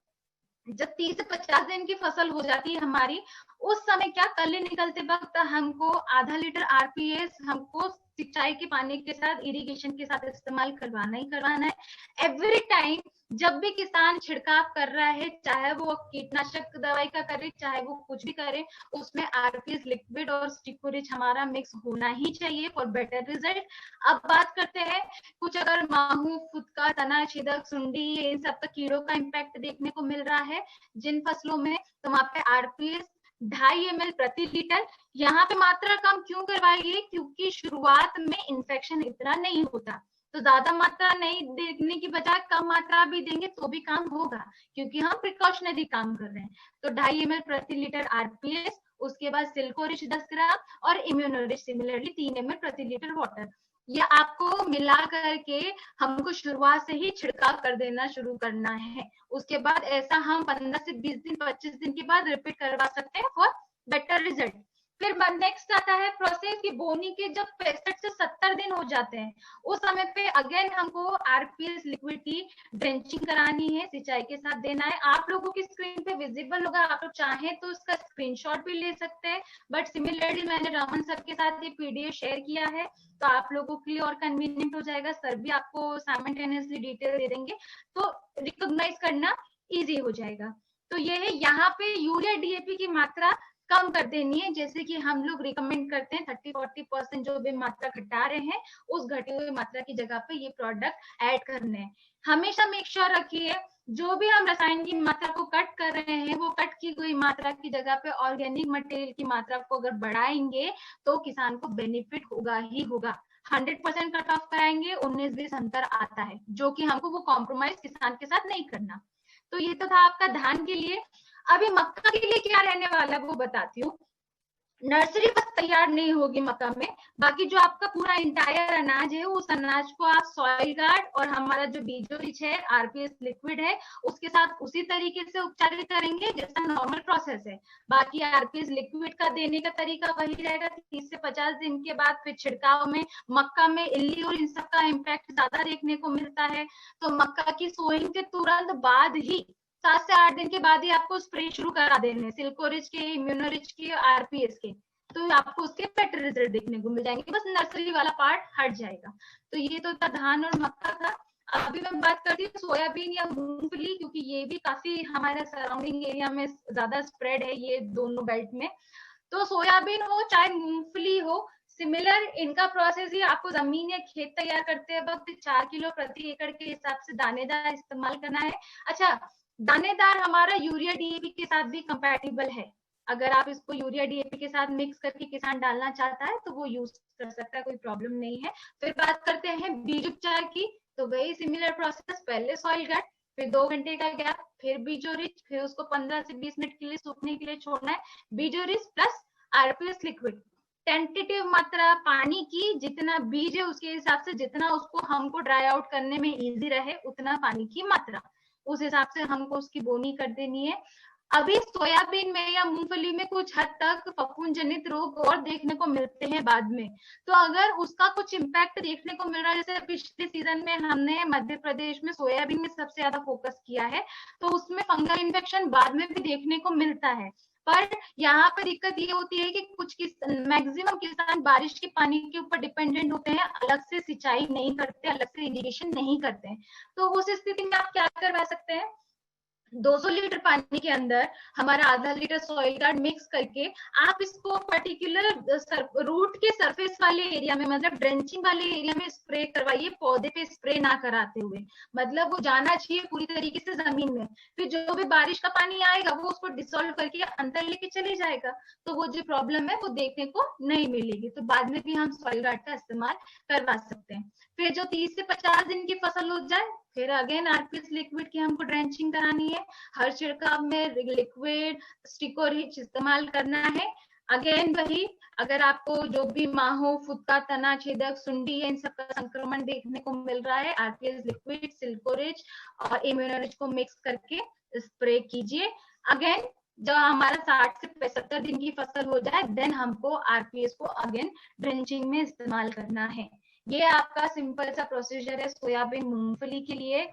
जब 30 से 50 दिन की फसल हो जाती है हमारी, उस समय क्या, कली निकलते वक्त हमको आधा लीटर आरपीएस हमको सिंचाई के पानी के साथ, इरिगेशन के साथ इस्तेमाल करवाना ही करवाना है। एवरी टाइम जब भी किसान छिड़काव कर रहा है, चाहे वो कीटनाशक दवाई का करे, चाहे वो कुछ भी करे, उसमें आरपीएस लिक्विड और स्टिकोरिच हमारा मिक्स होना ही चाहिए फॉर बेटर रिजल्ट। अब बात करते हैं कुछ, अगर माहू, फुदका, तना छेदक, सुंडी, इन सब का कीड़ों का इम्पैक्ट देखने को मिल रहा है जिन फसलों में, तो वहां पे आरपीएस 2.5 ml प्रति लीटर। यहाँ पे मात्रा कम क्यों करवाइए, क्योंकि शुरुआत में इन्फेक्शन इतना नहीं होता, तो ज्यादा मात्रा नहीं देने की बजाय कम मात्रा भी देंगे तो भी काम होगा, क्योंकि हम प्रिकॉशनरी काम कर रहे हैं। तो 2.5 ml प्रति लीटर आरपीएस, उसके बाद सिल्कोरिच 10 ग्राम और इम्यूनोरिच सिमिलरली 3 ml प्रति लीटर वाटर। ये आपको मिला करके हमको शुरुआत से ही छिड़काव कर देना शुरू करना है। उसके बाद ऐसा हम 15 से 20 दिन, 25 दिन के बाद रिपीट करवा सकते हैं फॉर बेटर रिजल्ट। फिर नेक्स्ट आता है प्रोसेस की बोनी के जब 65 से 70 दिन हो जाते हैं, उस समय पे अगेन हमको आरपीएस लिक्विड की ड्रेंचिंग करानी है, सिंचाई के साथ देना है। आप लोगों की स्क्रीन पे विजिबल होगा, आप लोग चाहें तो इसका स्क्रीनशॉट भी ले सकते हैं, बट सिमिलरली मैंने रमन सर के साथ ये पीडीएफ शेयर किया है, तो आप लोगों के लिए और कन्वीनियंट हो जाएगा। सर भी आपको साइमल्टेनियसली डिटेल दे देंगे, तो रिकॉग्नाइज करना इजी हो जाएगा। तो ये है, यहाँ पे यूरिया डीएपी की मात्रा कम कर देनी है, जैसे कि हम लोग रिकमेंड करते हैं 30-40% जो भी मात्रा घटा रहे हैं, उस घटी हुई मात्रा की जगह पे ये प्रोडक्ट ऐड करने हैं। हमेशा मेक श्योर रखिए जो भी हम रसायन की मात्रा को कट कर रहे हैं, वो कट की हुई मात्रा की जगह पे ऑर्गेनिक मटेरियल की मात्रा को अगर बढ़ाएंगे तो किसान को बेनिफिट होगा ही होगा। 100% कट ऑफ कराएंगे, 19-20 अंतर आता है, जो कि हमको वो कॉम्प्रोमाइज किसान के साथ नहीं करना। तो ये तो था आपका धान के लिए। अभी मक्का के लिए क्या रहने वाला है वो बताती हूँ। नर्सरी बस तैयार नहीं होगी मक्का में, बाकी जो आपका पूरा इंटायर अनाज है, उस अनाज को आप सॉइल गार्ड और हमारा जो बीजो रिच है, आरपीएस लिक्विड है, उसके साथ उसी तरीके से उपचारित करेंगे जैसा नॉर्मल प्रोसेस है। बाकी आरपीएस लिक्विड का देने का तरीका वही रहेगा। 30 से 50 दिन के बाद फिर छिड़काव में मक्का में इल्ली और इन सब का इम्पैक्ट ज्यादा देखने को मिलता है, तो मक्का की सोइंग के तुरंत बाद ही 7 से 8 दिन के बाद ही आपको स्प्रे शुरू करा देने, सिल्कोरिच के, इम्यूनोरिच के, आरपीएस के, तो आपको उसके बेटर रिजल्ट देखने को मिल जाएंगे, बस नर्सरी वाला पार्ट हट जाएगा। तो ये तो था धान और मक्का का। अभी मैं बात करती हूँ सोयाबीन या मूंगफली, क्योंकि ये भी काफी हमारे सराउंडिंग एरिया में ज्यादा स्प्रेड है ये दोनों बेल्ट में। तो सोयाबीन हो चाहे मूंगफली हो, सिमिलर इनका प्रोसेस ही आपको जमीन या खेत तैयार करते वक्त 4 किलो प्रति एकड़ के हिसाब से दानेदार इस्तेमाल करना है। अच्छा, दानेदार हमारा यूरिया डीएपी के साथ भी कंपैटिबल है। अगर आप इसको यूरिया डीएपी के साथ मिक्स करके किसान डालना चाहता है तो वो यूज कर सकता है, कोई प्रॉब्लम नहीं है। फिर बात करते हैं बीज उपचार की, तो वही सिमिलर प्रोसेस, पहले सॉइल गार्ड, फिर 2 घंटे का गैप, फिर बीजो रिच, फिर उसको 15 से 20 मिनट के लिए सूखने के लिए छोड़ना है। बीजो rich plus RPS liquid, tentative मात्रा पानी की, जितना बीज है उसके हिसाब से, जितना उसको हमको ड्राई आउट करने में इजी रहे उतना पानी की मात्रा, उस हिसाब से हमको उसकी बोनी कर देनी है। अभी सोयाबीन में या मूंगफली में कुछ हद तक फफूंद जनित रोग और देखने को मिलते हैं बाद में, तो अगर उसका कुछ इम्पैक्ट देखने को मिल रहा है, जैसे पिछले सीजन में हमने मध्य प्रदेश में सोयाबीन में सबसे ज्यादा फोकस किया है, तो उसमें फंगल इन्फेक्शन बाद में भी देखने को मिलता है। पर यहाँ पे दिक्कत ये होती है कि कुछ मैक्सिमम किसान बारिश के पानी के ऊपर डिपेंडेंट होते हैं, अलग से सिंचाई नहीं करते, अलग से इरिगेशन नहीं करते हैं। तो उस स्थिति में आप क्या करवा सकते हैं, 200 लीटर पानी के अंदर हमारा आधा लीटर सॉइल गार्ड मिक्स करके आप इसको पर्टिकुलर रूट के सरफेस वाले एरिया में, मतलब ड्रेंचिंग वाले एरिया में स्प्रे करवाइए, पौधे पे स्प्रे ना कराते हुए, मतलब वो जाना चाहिए पूरी तरीके से जमीन में। फिर जो भी बारिश का पानी आएगा वो उसको डिसॉल्व करके अंदर लेके चले जाएगा, तो वो जो प्रॉब्लम है वो देखने को नहीं मिलेगी। तो बाद में भी हम सॉइल गार्ड का इस्तेमाल करवा सकते हैं। फिर जो 30 से 50 दिन की फसल हो जाए, फिर अगेन आरपीएस लिक्विड की हमको ड्रेंचिंग करानी है। हर छिड़काव में लिक्विड स्टिकोरिच इस्तेमाल करना है। अगेन वही, अगर आपको जो भी माहो, फुदका, तना छेदक, सुंडी, इन सब का संक्रमण देखने को मिल रहा है, आरपीएस लिक्विड, सिल्कोरिच और इम्यूनोरिच को मिक्स करके स्प्रे कीजिए। अगेन जब हमारा 60 से 75 दिन की फसल हो जाए, देन हमको आरपीएस को अगेन ड्रेंचिंग में इस्तेमाल करना है। ये आपका सिंपल सा प्रोसीजर है सोयाबीन मूंगफली के लिए।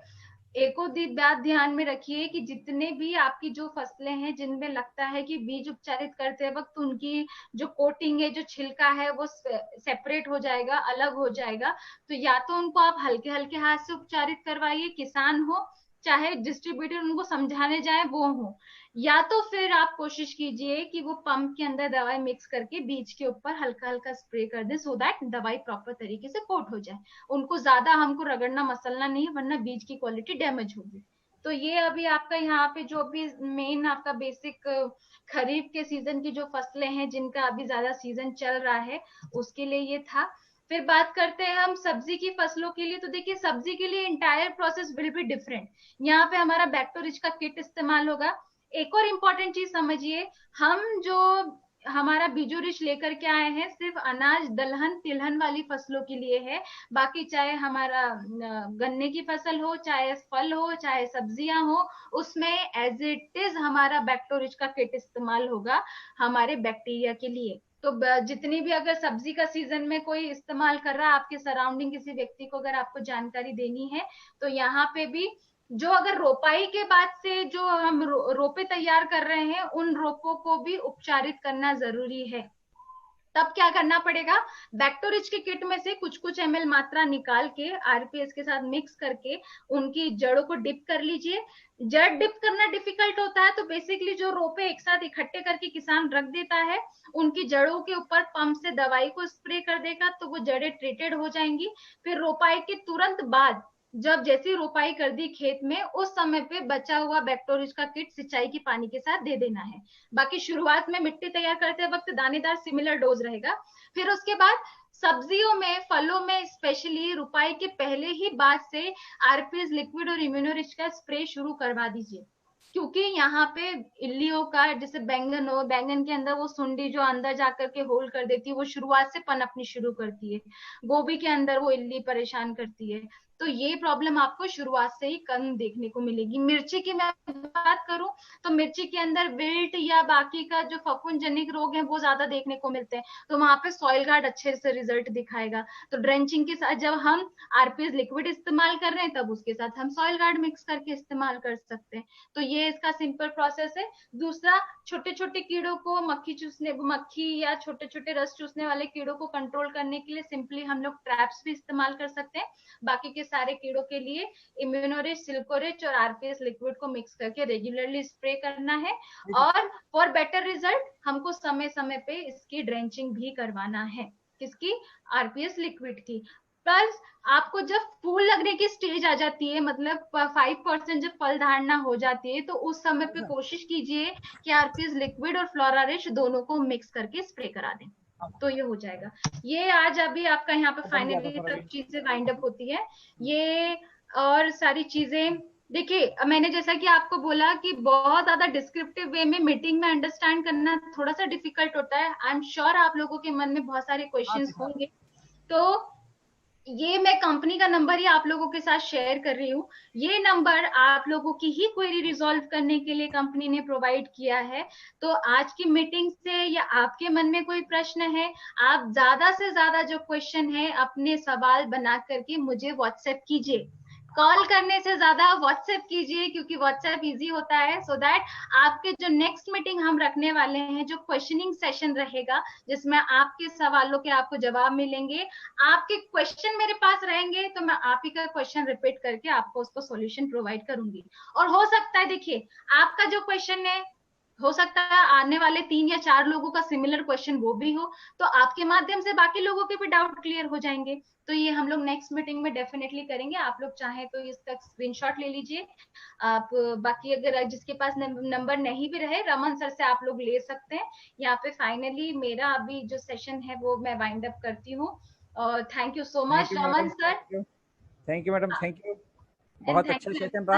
एक और बात ध्यान में रखिए कि जितने भी आपकी जो फसलें हैं जिनमें लगता है कि बीज उपचारित करते वक्त उनकी जो कोटिंग है, जो छिलका है, वो सेपरेट हो जाएगा, अलग हो जाएगा, तो या तो उनको आप हल्के हल्के हाथ से उपचारित करवाइए, किसान हो चाहे डिस्ट्रीब्यूटर उनको समझाने जाए वो हो, या तो फिर आप कोशिश कीजिए कि वो पंप के अंदर दवाई मिक्स करके बीज के ऊपर हल्का हल्का स्प्रे कर दे, सो दैट दवाई प्रॉपर तरीके से कोट हो जाए। उनको ज्यादा हमको रगड़ना मसलना नहीं, वरना बीज की क्वालिटी डैमेज होगी। तो ये अभी आपका यहाँ पे जो भी मेन आपका बेसिक खरीफ के सीजन की जो फसलें हैं जिनका अभी ज्यादा सीजन चल रहा है उसके लिए ये था। फिर बात करते हैं हम सब्जी की फसलों के लिए। तो देखिए सब्जी के लिए entire process will be different. यहाँ पे हमारा बैक्टोरिच का किट इस्तेमाल होगा। एक और इम्पोर्टेंट चीज समझिए, हम जो हमारा बीजो रिच लेकर के आए हैं सिर्फ अनाज, दलहन, तिलहन वाली फसलों के लिए है। बाकी चाहे हमारा गन्ने की फसल हो, चाहे फल हो, चाहे सब्जियां हो, उसमें एज इट इज हमारा बैक्टोरिच का किट इस्तेमाल होगा हमारे बैक्टीरिया के लिए। तो जितनी भी अगर सब्जी का सीजन में कोई इस्तेमाल कर रहा है, आपके सराउंडिंग किसी व्यक्ति को अगर आपको जानकारी देनी है, तो यहाँ पे भी जो अगर रोपाई के बाद से जो हम रोपे तैयार कर रहे हैं, उन रोपों को भी उपचारित करना जरूरी है। तब क्या करना पड़ेगा, बैक्टोरिच के किट में से कुछ कुछ ml मात्रा निकाल के आरपीएस के साथ मिक्स करके उनकी जड़ों को डिप कर लीजिए। जड़ डिप करना डिफिकल्ट होता है तो बेसिकली जो रोपे एक साथ इकट्ठे करके किसान रख देता है, उनकी जड़ों के ऊपर पंप से दवाई को स्प्रे कर देगा तो वो जड़ें ट्रीटेड हो जाएंगी। फिर रोपाई के तुरंत बाद जब जैसी रोपाई कर दी खेत में, उस समय पे बचा हुआ बैक्टोरिच का किट सिंचाई की पानी के साथ दे देना है। बाकी शुरुआत में मिट्टी तैयार करते वक्त दानेदार सिमिलर डोज रहेगा। फिर उसके बाद सब्जियों में, फलों में स्पेशली रोपाई के पहले ही बाद से आरपीएस लिक्विड और इम्यूनोरिच का स्प्रे शुरू करवा दीजिए, क्योंकि यहाँ पे इल्लियों का, जैसे बैंगन हो, बैंगन के अंदर वो सुंडी जो अंदर जाकर के होल्ड कर देती है, वो शुरुआत से पनपनी शुरू करती है। गोभी के अंदर वो इल्ली परेशान करती है, तो ये प्रॉब्लम आपको शुरुआत से ही कम देखने को मिलेगी। मिर्ची की मैं बात करूं तो मिर्ची के अंदर विल्ट या बाकी का जो फफूंद जनित रोग है वो ज्यादा देखने को मिलते हैं, तो वहां पे सॉइल गार्ड अच्छे से रिजल्ट दिखाएगा। तो ड्रेंचिंग के साथ जब हम आरपीएस लिक्विड इस्तेमाल कर रहे हैं, तब उसके साथ हम सॉइल गार्ड मिक्स करके इस्तेमाल कर सकते हैं। तो ये इसका सिंपल प्रोसेस है। दूसरा, छोटे छोटे कीड़ों को, मक्खी या छोटे छोटे रस चूसने वाले कीड़ों को कंट्रोल करने के लिए सिंपली हम लोग ट्रैप्स भी इस्तेमाल कर सकते हैं। बाकी के सारे कीड़ों के लिए इम्यूनोरिच, सिल्कोरिच और आरपीएस लिक्विड को मिक्स करके रेगुलरली स्प्रे करना है। और फॉर बेटर रिजल्ट हमको समय समय पे इसकी ड्रेंचिंग भी करवाना है। किसकी? आरपीएस लिक्विड की। प्लस आपको जब फूल लगने की स्टेज आ जाती है, मतलब 5% जब फल धारणा हो जाती है, तो उस समय पे कोशिश कीजिए कि आरपीएस लिक्विड और फ्लोरारिश दोनों को मिक्स करके स्प्रे करा दें, तो ये हो जाएगा। ये आज अभी आपका यहाँ पे फाइनली सब चीजें वाइंड अप होती है। ये और सारी चीजें देखिए, मैंने जैसा कि आपको बोला कि बहुत ज्यादा डिस्क्रिप्टिव वे में मीटिंग में अंडरस्टैंड करना थोड़ा सा डिफिकल्ट होता है। आई एम श्योर आप लोगों के मन में बहुत सारे क्वेश्चंस होंगे, तो ये मैं कंपनी का नंबर ही आप लोगों के साथ शेयर कर रही हूँ। ये नंबर आप लोगों की ही क्वेरी रिजॉल्व करने के लिए कंपनी ने प्रोवाइड किया है। तो आज की मीटिंग से या आपके मन में कोई प्रश्न है, आप ज्यादा से ज्यादा जो क्वेश्चन है अपने सवाल बना करके मुझे व्हाट्सएप कीजिए। कॉल करने से ज्यादा व्हाट्सएप कीजिए, क्योंकि व्हाट्सएप इजी होता है, सो दैट आपके जो नेक्स्ट मीटिंग हम रखने वाले हैं, जो क्वेश्चनिंग सेशन रहेगा जिसमें आपके सवालों के आपको जवाब मिलेंगे, आपके क्वेश्चन मेरे पास रहेंगे, तो मैं आप ही का क्वेश्चन रिपीट करके आपको उसको सॉल्यूशन प्रोवाइड करूंगी। और हो सकता है, देखिए, आपका जो क्वेश्चन है हो सकता है आने वाले 3 या 4 लोगों का सिमिलर क्वेश्चन वो भी हो, तो आपके माध्यम से बाकी लोगों के भी डाउट क्लियर हो जाएंगे। तो ये हम लोग नेक्स्ट मीटिंग में डेफिनेटली करेंगे। आप लोग चाहें तो इसका स्क्रीनशॉट ले लीजिए आप। बाकी अगर जिसके पास नंबर नहीं भी रहे, रमन सर से आप लोग ले सकते हैं। यहाँ पे फाइनली मेरा अभी जो सेशन है वो मैं वाइंड अप करती हूँ। और thank you so much Raman sir. Thank you madam, thank you. बहुत अच्छा सेशन रहा।